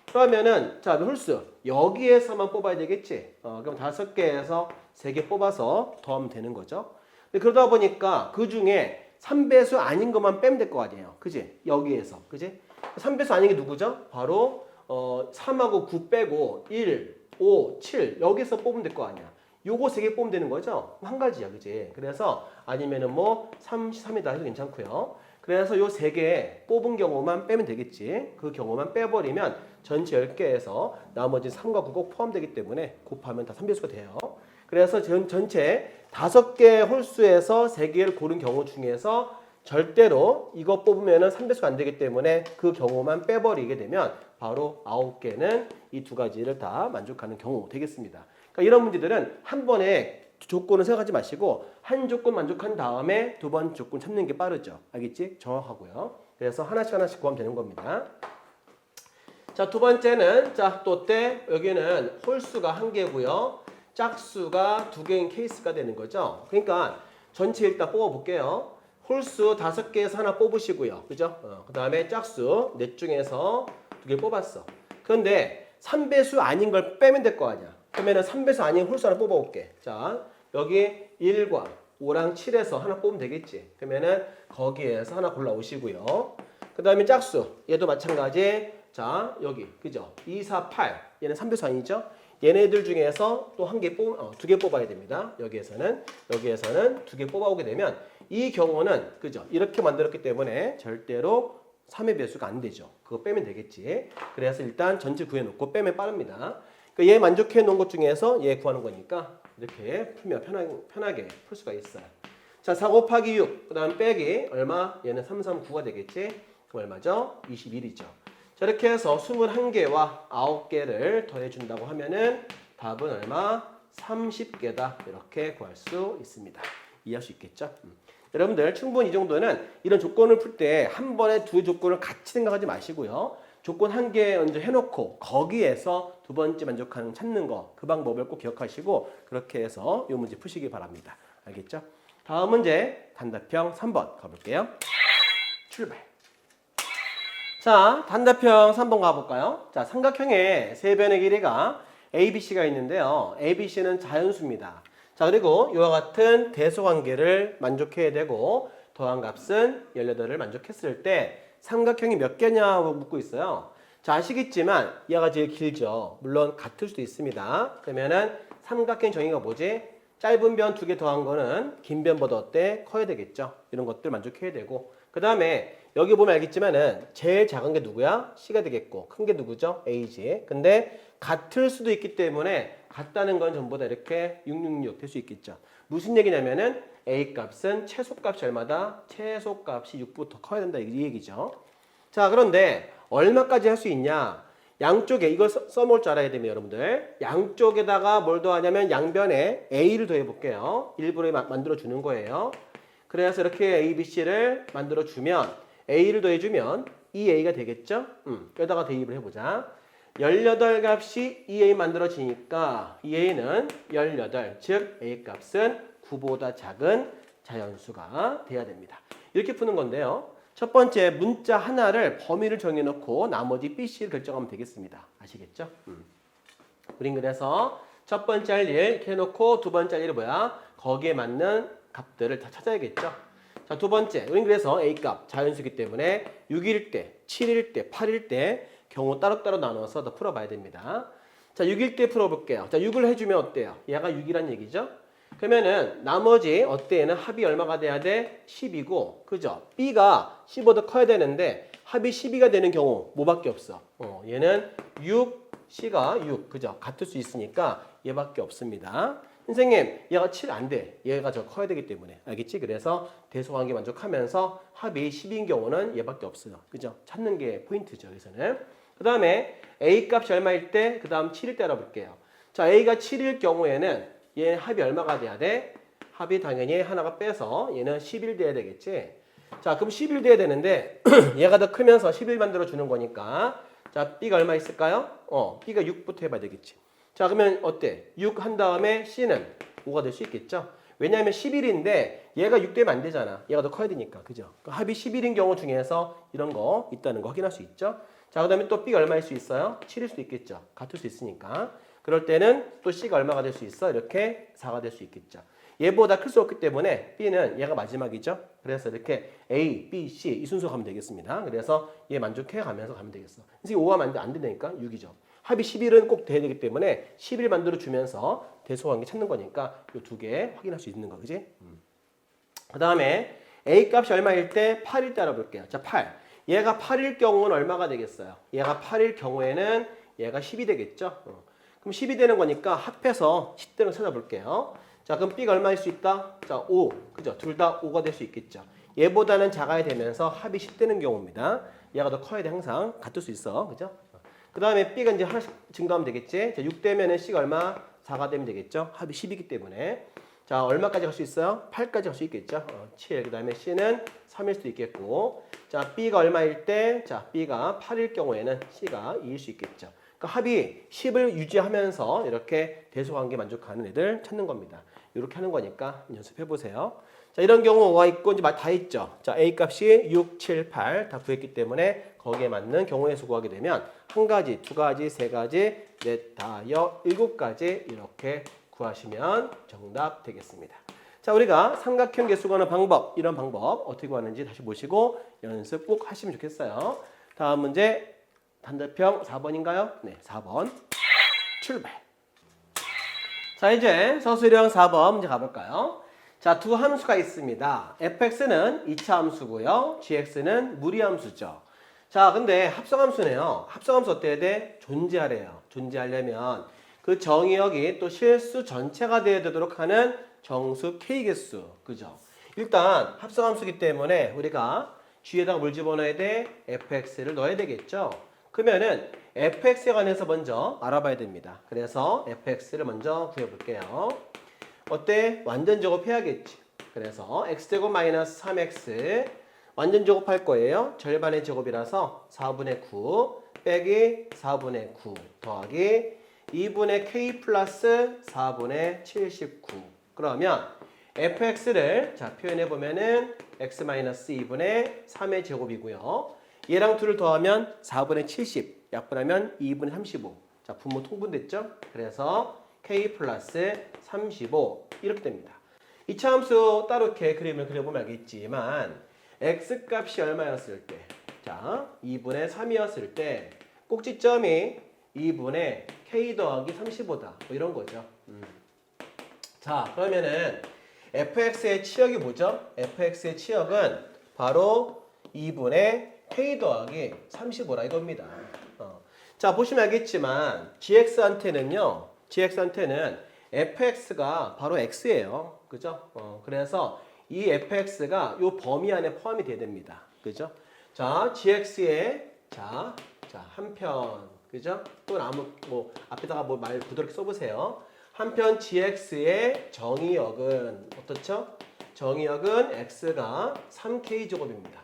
그러면은 자 홀수 여기에서만 뽑아야 되겠지. 그럼 5개에서 3개 뽑아서 더하면 되는 거죠. 근데 그러다 보니까 그 중에 3배수 아닌 것만 빼면 될 거 아니에요. 그지? 여기에서. 그지? 3배수 아닌 게 누구죠? 바로 3하고 9 빼고 1, 5, 7 여기서 뽑으면 될 거 아니야. 요거 3개 뽑으면 되는 거죠? 한 가지야. 그지? 그래서 아니면은 뭐 33이다 해도 괜찮고요. 그래서 요 3개 뽑은 경우만 빼면 되겠지. 그 경우만 빼버리면 전체 10개에서 나머지 3과 9가 포함되기 때문에 곱하면 다 3배수가 돼요. 그래서 전체 5개 홀수에서 3개를 고른 경우 중에서 절대로 이거 뽑으면 3배수가 안 되기 때문에 그 경우만 빼버리게 되면 바로 9개는 이 두 가지를 다 만족하는 경우 되겠습니다. 그러니까 이런 문제들은 한 번에 조건을 생각하지 마시고 한 조건 만족한 다음에 두 번째 조건 찾는 게 빠르죠. 알겠지? 정확하고요. 그래서 하나씩 구하면 되는 겁니다. 자, 두 번째는 자, 또 어때? 여기는 홀수가 1개고요. 짝수가 두 개인 케이스가 되는 거죠. 그러니까 전체 일단 뽑아볼게요. 홀수 5개에서 하나 뽑으시고요. 그죠? 그 다음에 짝수 넷 중에서 두 개 뽑았어. 그런데 3배수 아닌 걸 빼면 될 거 아니야. 그러면 3배수 아닌 홀수 하나 뽑아볼게. 자, 여기 1과 5랑 7에서 하나 뽑으면 되겠지. 그러면은 거기에서 하나 골라오시고요. 그 다음에 짝수 얘도 마찬가지. 자, 여기 그죠? 2, 4, 8 얘는 3배수 아니죠? 얘네들 중에서 또 두 개 뽑아야 됩니다. 여기에서는 두 개 뽑아오게 되면 이 경우는 그죠? 이렇게 만들었기 때문에 절대로 3의 배수가 안 되죠. 그거 빼면 되겠지. 그래서 일단 전체 구해놓고 빼면 빠릅니다. 그러니까 얘 만족해 놓은 것 중에서 얘 구하는 거니까 이렇게 풀면 편하게 풀 수가 있어요. 자, 4 곱하기 6, 그 다음 빼기 얼마? 얘는 3, 3, 9가 되겠지? 그럼 얼마죠? 21이죠. 자, 이렇게 해서 21개와 9개를 더해준다고 하면은 답은 얼마? 30개다. 이렇게 구할 수 있습니다. 이해할 수 있겠죠? 여러분들 충분히 이 정도는 이런 조건을 풀 때 한 번에 두 조건을 같이 생각하지 마시고요. 조건 한 개 먼저 해놓고 거기에서 두 번째 만족하는 찾는 거 그 방법을 꼭 기억하시고 그렇게 해서 이 문제 푸시기 바랍니다. 알겠죠? 다음 문제 단답형 3번 가볼게요. 출발. 자, 단답형 3번 가볼까요? 자, 삼각형의 세 변의 길이가 ABC가 있는데요. ABC는 자연수입니다. 자, 그리고 이와 같은 대소관계를 만족해야 되고 더한 값은 18을 만족했을 때 삼각형이 몇 개냐고 묻고 있어요. 자, 아시겠지만 얘가 제일 길죠. 물론 같을 수도 있습니다. 그러면은 삼각형 정의가 뭐지? 짧은 변 두 개 더한 거는 긴 변보다 어때? 커야 되겠죠. 이런 것들 만족해야 되고 그 다음에 여기 보면 알겠지만은 제일 작은 게 누구야? C가 되겠고 큰 게 누구죠? A지. 근데 같을 수도 있기 때문에 같다는 건 전부 다 이렇게 666 될 수 있겠죠. 무슨 얘기냐면은 A 값은 최소값이 얼마다? 최소값이 6부터 커야 된다 이 얘기죠. 자, 그런데 얼마까지 할 수 있냐? 양쪽에 이걸 써먹을 줄 알아야 됩니다, 여러분들. 양쪽에다가 뭘 더하냐면 양변에 A를 더해 볼게요. 일부러 만들어 주는 거예요. 그래서 이렇게 A, B, C를 만들어 주면 A를 더해주면 2A가 되겠죠? 여기다가 대입을 해보자. 18값이 2A 만들어지니까 2A는 18, 즉 A 값은 9보다 작은 자연수가 돼야 됩니다. 이렇게 푸는 건데요. 첫 번째 문자 하나를 범위를 정해놓고 나머지 BC를 결정하면 되겠습니다. 아시겠죠? 우린 그래서 첫 번째 할 일 이렇게 해놓고 두 번째 할 일이 뭐야? 거기에 맞는 값들을 다 찾아야겠죠? 자, 두 번째, 우린 그래서 A값 자연수기 때문에 6일 때, 7일 때, 8일 때 경우 따로따로 나눠서 더 풀어봐야 됩니다. 자, 6일 때 풀어볼게요. 자, 6을 해주면 어때요? 얘가 6이란 얘기죠? 그러면은 나머지 어때에는 합이 얼마가 돼야 돼? 10이고, 그죠? B가 10보다 커야 되는데 합이 12가 되는 경우 뭐밖에 없어? 얘는 6, C가 6, 그죠? 같을 수 있으니까 얘밖에 없습니다. 선생님, 얘가 7 안 돼. 얘가 저 커야 되기 때문에. 알겠지? 그래서 대소관계 만족하면서 합이 10인 경우는 얘밖에 없어요. 그죠? 찾는 게 포인트죠. 여기서는. 그 다음에 A 값이 얼마일 때, 그 다음 7일 때 알아볼게요. 자, A가 7일 경우에는 얘 합이 얼마가 돼야 돼? 합이 당연히 하나가 빼서 얘는 10일 돼야 되겠지? 자, 그럼 10일 돼야 되는데 얘가 더 크면서 10일 만들어 주는 거니까 자, B가 얼마 있을까요? B가 6부터 해봐야 되겠지. 자, 그러면 어때? 6 한 다음에 C는 5가 될 수 있겠죠? 왜냐하면 11인데 얘가 6 되면 안 되잖아. 얘가 더 커야 되니까. 그죠? 합이 11인 경우 중에서 이런 거 있다는 거 확인할 수 있죠? 자, 그 다음에 또 B가 얼마일 수 있어요? 7일 수도 있겠죠? 같을 수 있으니까. 그럴 때는 또 C가 얼마가 될 수 있어? 이렇게 4가 될 수 있겠죠. 얘보다 클 수 없기 때문에 B는 얘가 마지막이죠. 그래서 이렇게 A, B, C 이 순서 가면 되겠습니다. 그래서 얘 만족해 가면서 가면 되겠어. 그래서 5가 안 되니까 6이죠. 합이 11은 꼭 돼야 되기 때문에 11 만들어 주면서 대소관계 찾는 거니까 이 두 개 확인할 수 있는 거, 그지? 그 다음에 A 값이 얼마일 때 8일 때 알아볼게요. 자, 8. 얘가 8일 경우는 얼마가 되겠어요? 얘가 8일 경우에는 얘가 10이 되겠죠? 그럼 10이 되는 거니까 합해서 10대로 찾아볼게요. 자, 그럼 B가 얼마일 수 있다? 자, 5. 그죠? 둘 다 5가 될 수 있겠죠. 얘보다는 작아야 되면서 합이 10 되는 경우입니다. 얘가 더 커야 돼. 항상 같을 수 있어. 그죠? 그 다음에 B가 이제 하나씩 증가하면 되겠지. 자, 6 되면은 C가 얼마? 4가 되면 되겠죠. 합이 10이기 때문에. 자, 얼마까지 갈 수 있어요? 8까지 갈 수 있겠죠. 7. 그 다음에 C는 3일 수도 있겠고. 자, B가 얼마일 때? 자, B가 8일 경우에는 C가 2일 수 있겠죠. 그러니까 합이 10을 유지하면서 이렇게 대소관계 만족하는 애들 찾는 겁니다. 이렇게 하는 거니까 연습해 보세요. 자, 이런 경우가 있고 이제 다 있죠. 자, A 값이 6, 7, 8 다 구했기 때문에 거기에 맞는 경우의 수 구하게 되면 한 가지, 두 가지, 세 가지, 넷, 다, 일곱 가지 이렇게 구하시면 정답 되겠습니다. 자, 우리가 삼각형 개수 구하는 방법, 이런 방법 어떻게 구하는지 다시 보시고 연습 꼭 하시면 좋겠어요. 다음 문제 단답형 4번인가요? 네, 4번 출발. 자, 이제 서술형 4번 문제 가볼까요? 자, 두 함수가 있습니다. fx는 2차 함수고요. gx는 무리함수죠. 자, 근데 합성함수네요. 합성함수 어때야 돼? 존재하래요. 존재하려면 그 정의역이 또 실수 전체가 되어야 되도록 하는 정수 k개수. 그죠? 일단 합성함수기 때문에 우리가 g에다가 뭘 집어넣어야 돼? fx를 넣어야 되겠죠? 그러면은 fx에 관해서 먼저 알아봐야 됩니다. 그래서 fx를 먼저 구해볼게요. 어때? 완전 제곱해야겠지. 그래서 x제곱 마이너스 3x 완전 제곱할 거예요. 절반의 제곱이라서 4분의 9 빼기 4분의 9 더하기 2분의 k 플러스 4분의 79. 그러면 fx를 자 표현해 보면은 x 마이너스 2분의 3의 제곱이고요. 얘랑 2를 더하면 4분의 70. 약분하면 2분의 35. 자 분모 통분됐죠? 그래서 k 플러스 35 이렇게 됩니다. 2차 함수 따로 이렇게 그림을 그려보면 알겠지만 x 값이 얼마였을 때? 자 2분의 3이었을 때 꼭지점이 2분의 k 더하기 35다. 뭐 이런 거죠. 자 그러면은 fx의 치역이 뭐죠? fx의 치역은 바로 2분의 k 더하기 35라 이겁니다. 자 보시면 알겠지만 gx한테는요. gx한테는 fx가 바로 x예요. 그죠? 그래서 이 fx가 이 범위 안에 포함이 돼야 됩니다. 그죠? 자, gx의 한편 그죠? 또는 아무 뭐 앞에다가 뭐 말 부드럽게 써보세요. 한편 gx의 정의역은 어떻죠? 정의역은 x가 3k 제곱입니다.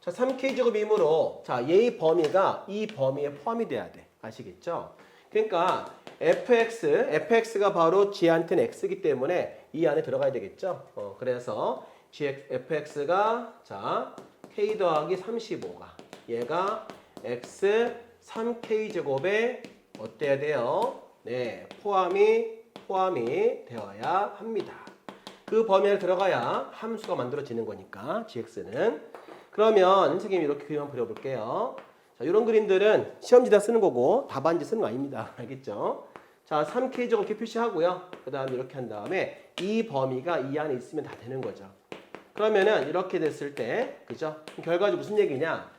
자, 3k 제곱이므로 자, 얘의 범위가 이 범위에 포함이 돼야 돼. 아시겠죠? 그러니까 fx가 바로 g한테는 x이기 때문에 이 안에 들어가야 되겠죠. 그래서 fx가 자 k 더하기 35가 얘가 x 3k 제곱에 어때야 돼요? 네, 포함이 되어야 합니다. 그 범위에 들어가야 함수가 만들어지는 거니까 gx는. 그러면 선생님이 이렇게 그림 한번 그려볼게요. 자, 이런 그림들은 시험지다 쓰는 거고 답안지 쓰는 거 아닙니다. 알겠죠? 자, 3k 제곱 이렇게 표시하고요. 그 다음에 이렇게 한 다음에 이 범위가 이 안에 있으면 다 되는 거죠. 그러면은 이렇게 됐을 때, 그죠? 결과적으로 무슨 얘기냐?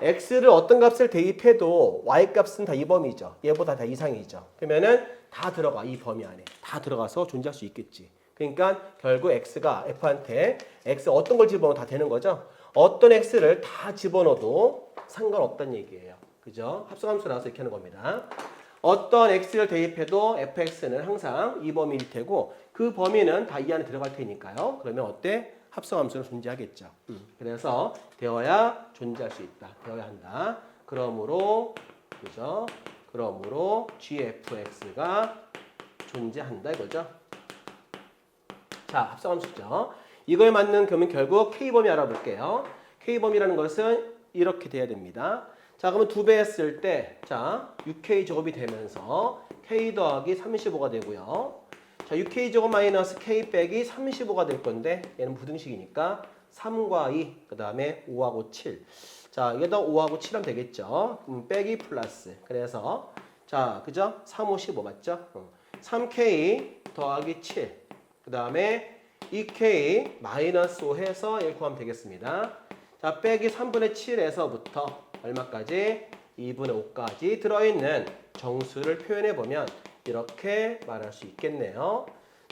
x를 어떤 값을 대입해도 y 값은 다 이 범위죠. 얘보다 다 이상이죠. 그러면은 다 들어가 이 범위 안에 다 들어가서 존재할 수 있겠지. 그러니까 결국 x가 f한테 x 어떤 걸 집어넣어도 다 되는 거죠. 어떤 x를 다 집어넣어도 상관없다는 얘기예요. 그죠? 합성함수라서 이렇게 하는 겁니다. 어떤 x를 대입해도 fx는 항상 이 범위일 테고 그 범위는 다 이 안에 들어갈 테니까요. 그러면 어때? 합성함수는 존재하겠죠. 그래서 되어야 존재할 수 있다. 되어야 한다. 그러므로 그죠? 그러므로 gfx가 존재한다 이거죠. 자, 합성함수죠. 이거에 맞는 그러면 결국 k범위 알아볼게요. k범위라는 것은 이렇게 돼야 됩니다. 자, 그러면 2배 했을 때, 자, 6k 제곱이 되면서 k 더하기 35가 되고요. 자, 6k 제곱 마이너스 k 빼기 35가 될 건데, 얘는 부등식이니까 3과 2, 그 다음에 5하고 7. 자, 여기다 5하고 7하면 되겠죠. 빼기 플러스. 그래서, 자, 그죠? 3, 5, 15 맞죠? 3k 더하기 7. 그 다음에 2k 마이너스 5 해서 1 구하면 되겠습니다. 자, 빼기 3분의 7에서부터 얼마까지? 2분의 5까지 들어있는 정수를 표현해보면 이렇게 말할 수 있겠네요.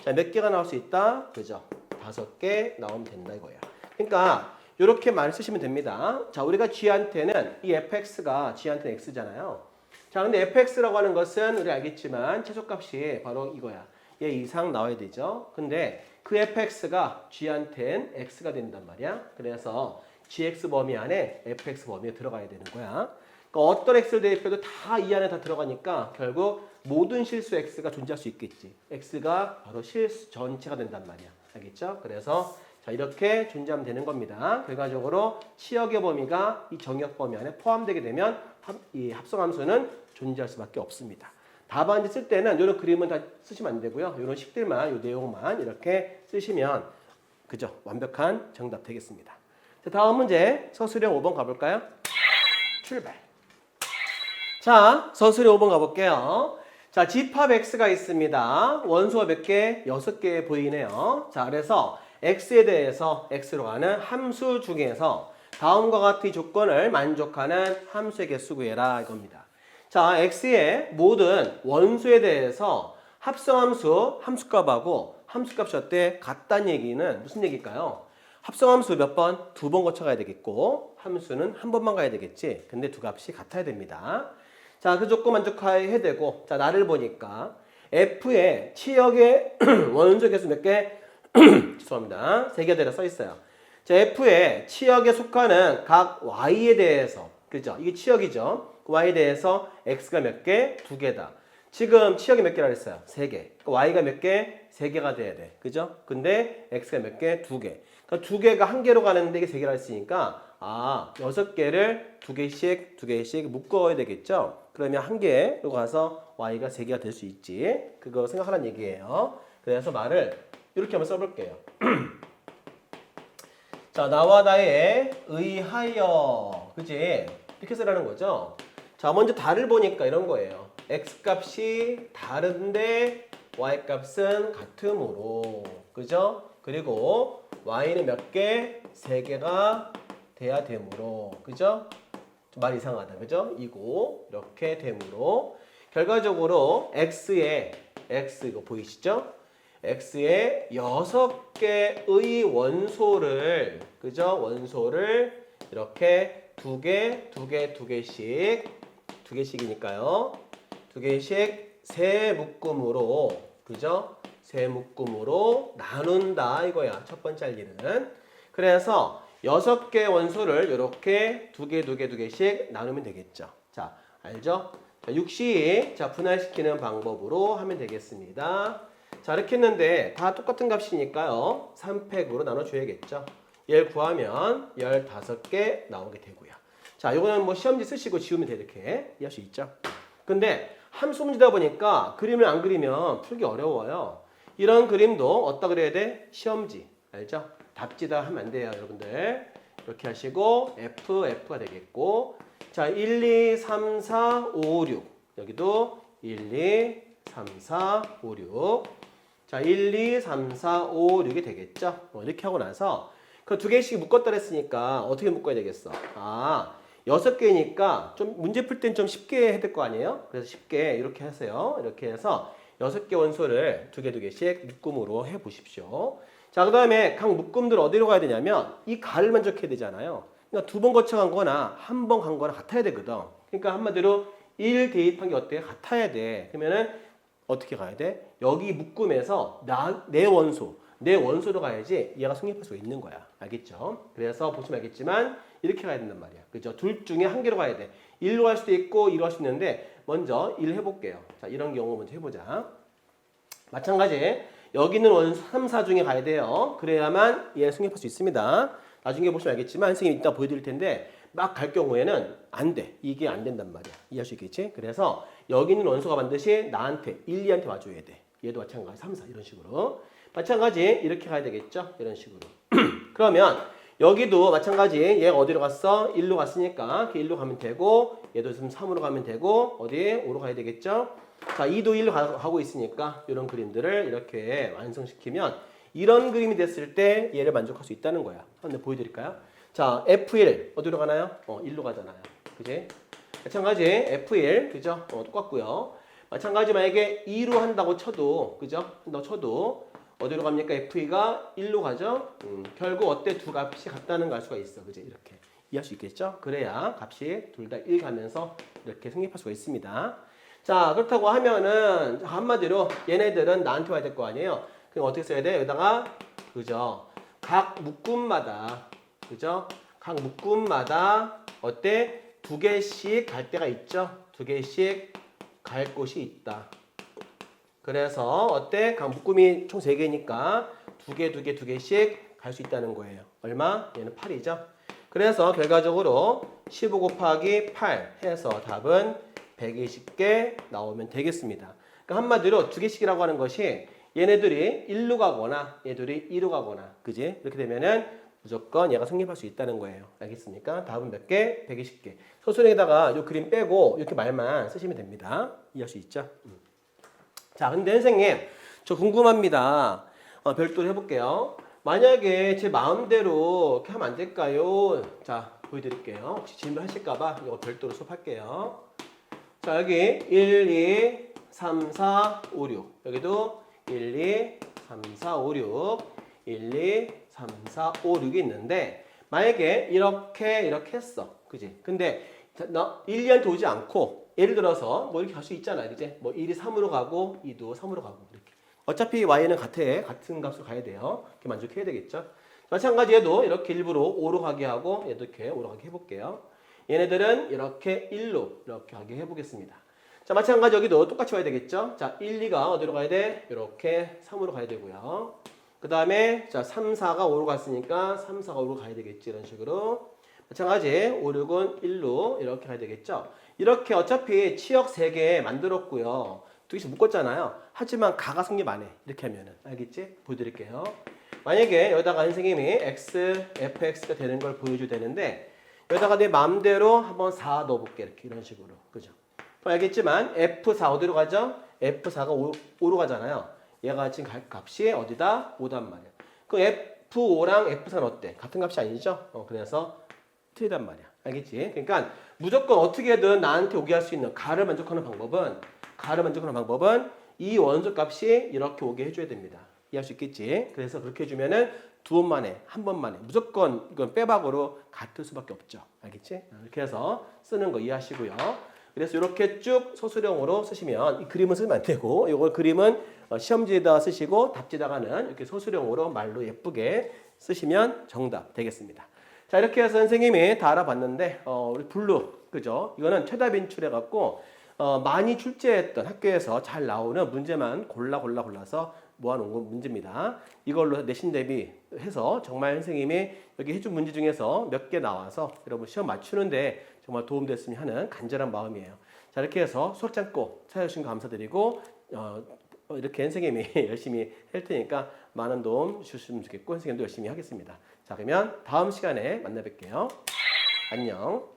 자, 몇 개가 나올 수 있다? 그죠? 5개 나오면 된다 이거야. 그러니까 이렇게 말 쓰시면 됩니다. 자, 우리가 g한테는 이 fx가 g한테는 x잖아요. 자, 근데 fx라고 하는 것은 우리 알겠지만 최소값이 바로 이거야. 얘 이상 나와야 되죠. 근데 그 fx가 g한테는 x가 된단 말이야. 그래서 gx 범위 안에 fx 범위에 들어가야 되는 거야. 그러니까 그러니까 어떤 x를 대입해도 다 이 안에 다 들어가니까 결국 모든 실수 x가 존재할 수 있겠지. x가 바로 실수 전체가 된단 말이야. 알겠죠? 그래서 자 이렇게 존재하면 되는 겁니다. 결과적으로 치역의 범위가 이 정역 범위 안에 포함되게 되면 이 합성함수는 존재할 수밖에 없습니다. 답안지 쓸 때는 이런 그림은 다 쓰시면 안 되고요. 이런 식들만, 이 내용만 이렇게 쓰시면 그죠? 완벽한 정답 되겠습니다. 자, 다음 문제 서술형 5번 가볼까요? 출발. 자, 서술형 5번 가볼게요. 자, 집합 x가 있습니다. 원소가 몇 개? 6개 보이네요. 자, 그래서 x에 대해서 x로 가는 함수 중에서 다음과 같은 조건을 만족하는 함수의 개수 구해라 이겁니다. 자, x의 모든 원소에 대해서 합성함수 함수값하고 함수값이 어때? 같다는 얘기는 무슨 얘기일까요? 합성함수 몇 번? 2번 거쳐가야 되겠고 함수는 한 번만 가야 되겠지. 근데 두 값이 같아야 됩니다. 자, 그 조건 만족해야 되고 자, 나를 보니까 f의 치역의 원소 개수 몇 개? 죄송합니다. 3개대로 써 있어요. 자, f의 치역에 속하는 각 y에 대해서 그죠? 이게 치역이죠. y에 대해서 x가 몇 개? 2개다. 지금 치역이 몇 개라 그랬어요? 3개. y가 몇 개? 3개가 돼야 돼. 그죠? 근데 x가 몇 개? 2개. 그러니까 2개가 1개로 가는데 이게 3개라 했으니까 6개를 2개씩 묶어야 되겠죠? 그러면 1개로 가서 y가 3개가 될 수 있지. 그거 생각하라는 얘기예요. 그래서 말을 이렇게 한번 써볼게요. 자, 나와 나에 의하여. 그지? 이렇게 쓰라는 거죠. 자, 먼저 달을 보니까 이런 거예요. x값이 다른데 y값은 같으므로. 그죠? 그리고 y는 몇 개? 3개가 돼야 되므로. 그죠? 좀 말 이상하다. 그죠? 이고 이렇게 되므로 결과적으로 x의 x 이거 보이시죠? x의 6개의 원소를 그죠? 원소를 이렇게 2개씩이니까요. 2개씩 세 묶음으로 그죠? 세 묶음으로 나눈다 이거야. 첫 번째 할 일은. 그래서 6개 원소를 이렇게 2개씩 나누면 되겠죠. 자, 알죠? 자, 육식 자, 분할시키는 방법으로 하면 되겠습니다. 자, 이렇게 했는데 다 똑같은 값이니까요. 3팩으로 나눠줘야겠죠. 얘를 구하면 15개 나오게 되고요. 자, 이거는 뭐 시험지 쓰시고 지우면 돼. 이렇게 이해할 수 있죠. 근데 함수 문제다 보니까 그림을 안 그리면 풀기 어려워요. 이런 그림도 어디다 그려야 돼? 시험지. 알죠? 답지다 하면 안 돼요, 여러분들. 이렇게 하시고 F가 되겠고 자, 1, 2, 3, 4, 5, 6 여기도 1, 2, 3, 4, 5, 6 자, 1, 2, 3, 4, 5, 6이 되겠죠? 이렇게 하고 나서 그 2개씩 묶었다 했으니까 어떻게 묶어야 되겠어? 6개니까 좀 문제 풀 땐 좀 쉽게 해야 될 거 아니에요? 그래서 쉽게 이렇게 하세요. 이렇게 해서 6개 원소를 2개씩 묶음으로 해 보십시오. 자, 그 다음에 각 묶음들 어디로 가야 되냐면 이 가를 만족해야 되잖아요. 그러니까 2번 거쳐간 거나 한 번 간 거나 같아야 되거든. 그러니까 한마디로 1 대입한 게 어때요? 같아야 돼. 그러면은 어떻게 가야 돼? 여기 묶음에서 내 원소로 가야지 얘가 성립할 수가 있는 거야. 알겠죠? 그래서 보시면 알겠지만 이렇게 가야 된단 말이야. 그죠? 둘 중에 한 개로 가야 돼. 1로 갈 수도 있고 2로 갈 수도 있는데 먼저 1 해볼게요. 자, 이런 경우 먼저 해보자. 마찬가지 여기 있는 원소 3, 4 중에 가야 돼요. 그래야만 얘 성립할 수 있습니다. 나중에 보시면 알겠지만 선생님이 이따 보여드릴 텐데 막 갈 경우에는 안 돼. 이게 안 된단 말이야. 이해할 수 있겠지? 그래서 여기 있는 원소가 반드시 나한테 1, 2한테 와줘야 돼. 얘도 마찬가지 3, 4 이런 식으로. 마찬가지 이렇게 가야 되겠죠? 이런 식으로. 그러면 여기도 마찬가지 얘가 어디로 갔어? 1로 갔으니까 1로 가면 되고 얘도 지금 3으로 가면 되고 어디? 5로 가야 되겠죠? 자, 2도 1로 가고 있으니까 이런 그림들을 이렇게 완성시키면 이런 그림이 됐을 때 얘를 만족할 수 있다는 거야. 한번 보여드릴까요? 자, F1 어디로 가나요? 1로 가잖아요. 그지? 마찬가지 F1 그죠? 똑같고요. 마찬가지 만약에 2로 한다고 쳐도 그죠? 한다고 쳐도 어디로 갑니까? F2가 1로 가죠? 결국 어때? 두 값이 같다는 걸 알 수가 있어. 그지? 이렇게 이해할 수 있겠죠? 그래야 값이 둘 다 1 가면서 이렇게 성립할 수가 있습니다. 자, 그렇다고 하면은 한마디로 얘네들은 나한테 와야 될 거 아니에요? 그럼 어떻게 써야 돼? 여기다가 그죠? 각 묶음마다 그죠? 각 묶음마다 어때? 두 개씩 갈 때가 있죠. 두 개씩 갈 곳이 있다. 그래서 어때? 묶음이 총 3개니까 두 개씩 갈 수 있다는 거예요. 얼마? 얘는 8이죠. 그래서 결과적으로 15 곱하기 8 해서 답은 120개 나오면 되겠습니다. 그러니까 한마디로 두 개씩이라고 하는 것이 얘네들이 1로 가거나 얘들이 2로 가거나 그지? 이렇게 되면은 무조건 얘가 성립할 수 있다는 거예요. 알겠습니까? 답은 몇 개? 120개. 소수령에다가 이 그림 빼고 이렇게 말만 쓰시면 됩니다. 이해할 수 있죠? 자, 근데 선생님 저 궁금합니다. 별도로 해볼게요. 만약에 제 마음대로 이렇게 하면 안 될까요? 자, 보여드릴게요. 혹시 질문하실까봐 이거 별도로 수업할게요. 자, 여기 1, 2, 3, 4, 5, 6 여기도 1, 2, 3, 4, 5, 6 1, 2, 3, 4, 5, 6이 있는데 만약에 이렇게 했어. 그지? 근데 너 1, 2한테 오지 않고 예를 들어서 뭐 이렇게 갈 수 있잖아. 이제 뭐 1이 3으로 가고 2도 3으로 가고 이렇게. 어차피 y는 같은 값으로 가야 돼요. 이렇게 만족해야 되겠죠. 마찬가지 얘도 이렇게 일부러 5로 가게 하고 얘도 이렇게 5로 가게 해볼게요. 얘네들은 이렇게 1로 이렇게 가게 해보겠습니다. 자, 마찬가지 여기도 똑같이 와야 되겠죠. 자, 1, 2가 어디로 가야 돼? 이렇게 3으로 가야 되고요. 그 다음에 자 3, 4가 5로 갔으니까 3, 4가 5로 가야 되겠지. 이런 식으로. 마찬가지 5, 6은 1로 이렇게 가야 되겠죠. 이렇게 어차피 치역 3개 만들었고요. 두 개씩 묶었잖아요. 하지만 가가 성립 안 해. 이렇게 하면은. 알겠지? 보여드릴게요. 만약에 여기다가 선생님이 x, fx가 되는 걸 보여줘야 되는데 여기다가 내 마음대로 한번 4 넣어볼게. 이렇게 이런 식으로. 그죠? 그럼 알겠지만 f4 어디로 가죠? f4가 5로 가잖아요. 얘가 지금 갈 값이 어디다? 5단 말이야. 그럼 F5랑 F4는 어때? 같은 값이 아니죠? 그래서 틀리단 말이야. 알겠지? 그러니까 무조건 어떻게든 나한테 오게 할 수 있는 가를 만족하는 방법은 이 원소 값이 이렇게 오게 해줘야 됩니다. 이해할 수 있겠지? 그래서 그렇게 해주면은 두 번 만에, 한 번 만에 무조건 이건 빼박으로 같을 수밖에 없죠. 알겠지? 이렇게 해서 쓰는 거 이해하시고요. 그래서 이렇게 쭉 소수령으로 쓰시면 이 그림은 쓰면 안 되고 이걸 그림은 시험지에다 쓰시고 답지에다가는 이렇게 소수령으로 말로 예쁘게 쓰시면 정답 되겠습니다. 자, 이렇게 해서 선생님이 다 알아봤는데 우리 블루 그죠? 이거는 최다 bin출해갖고 많이 출제했던 학교에서 잘 나오는 문제만 골라서 모아놓은 문제입니다. 이걸로 내신 대비해서 정말 선생님이 여기 해준 문제 중에서 몇 개 나와서 여러분 시험 맞추는데 정말 도움됐으면 하는 간절한 마음이에요. 자, 이렇게 해서 수업 참고 찾아주신 거 감사드리고 이렇게 선생님이 열심히 할 테니까 많은 도움 주셨으면 좋겠고 선생님도 열심히 하겠습니다. 자, 그러면 다음 시간에 만나 뵐게요. 안녕.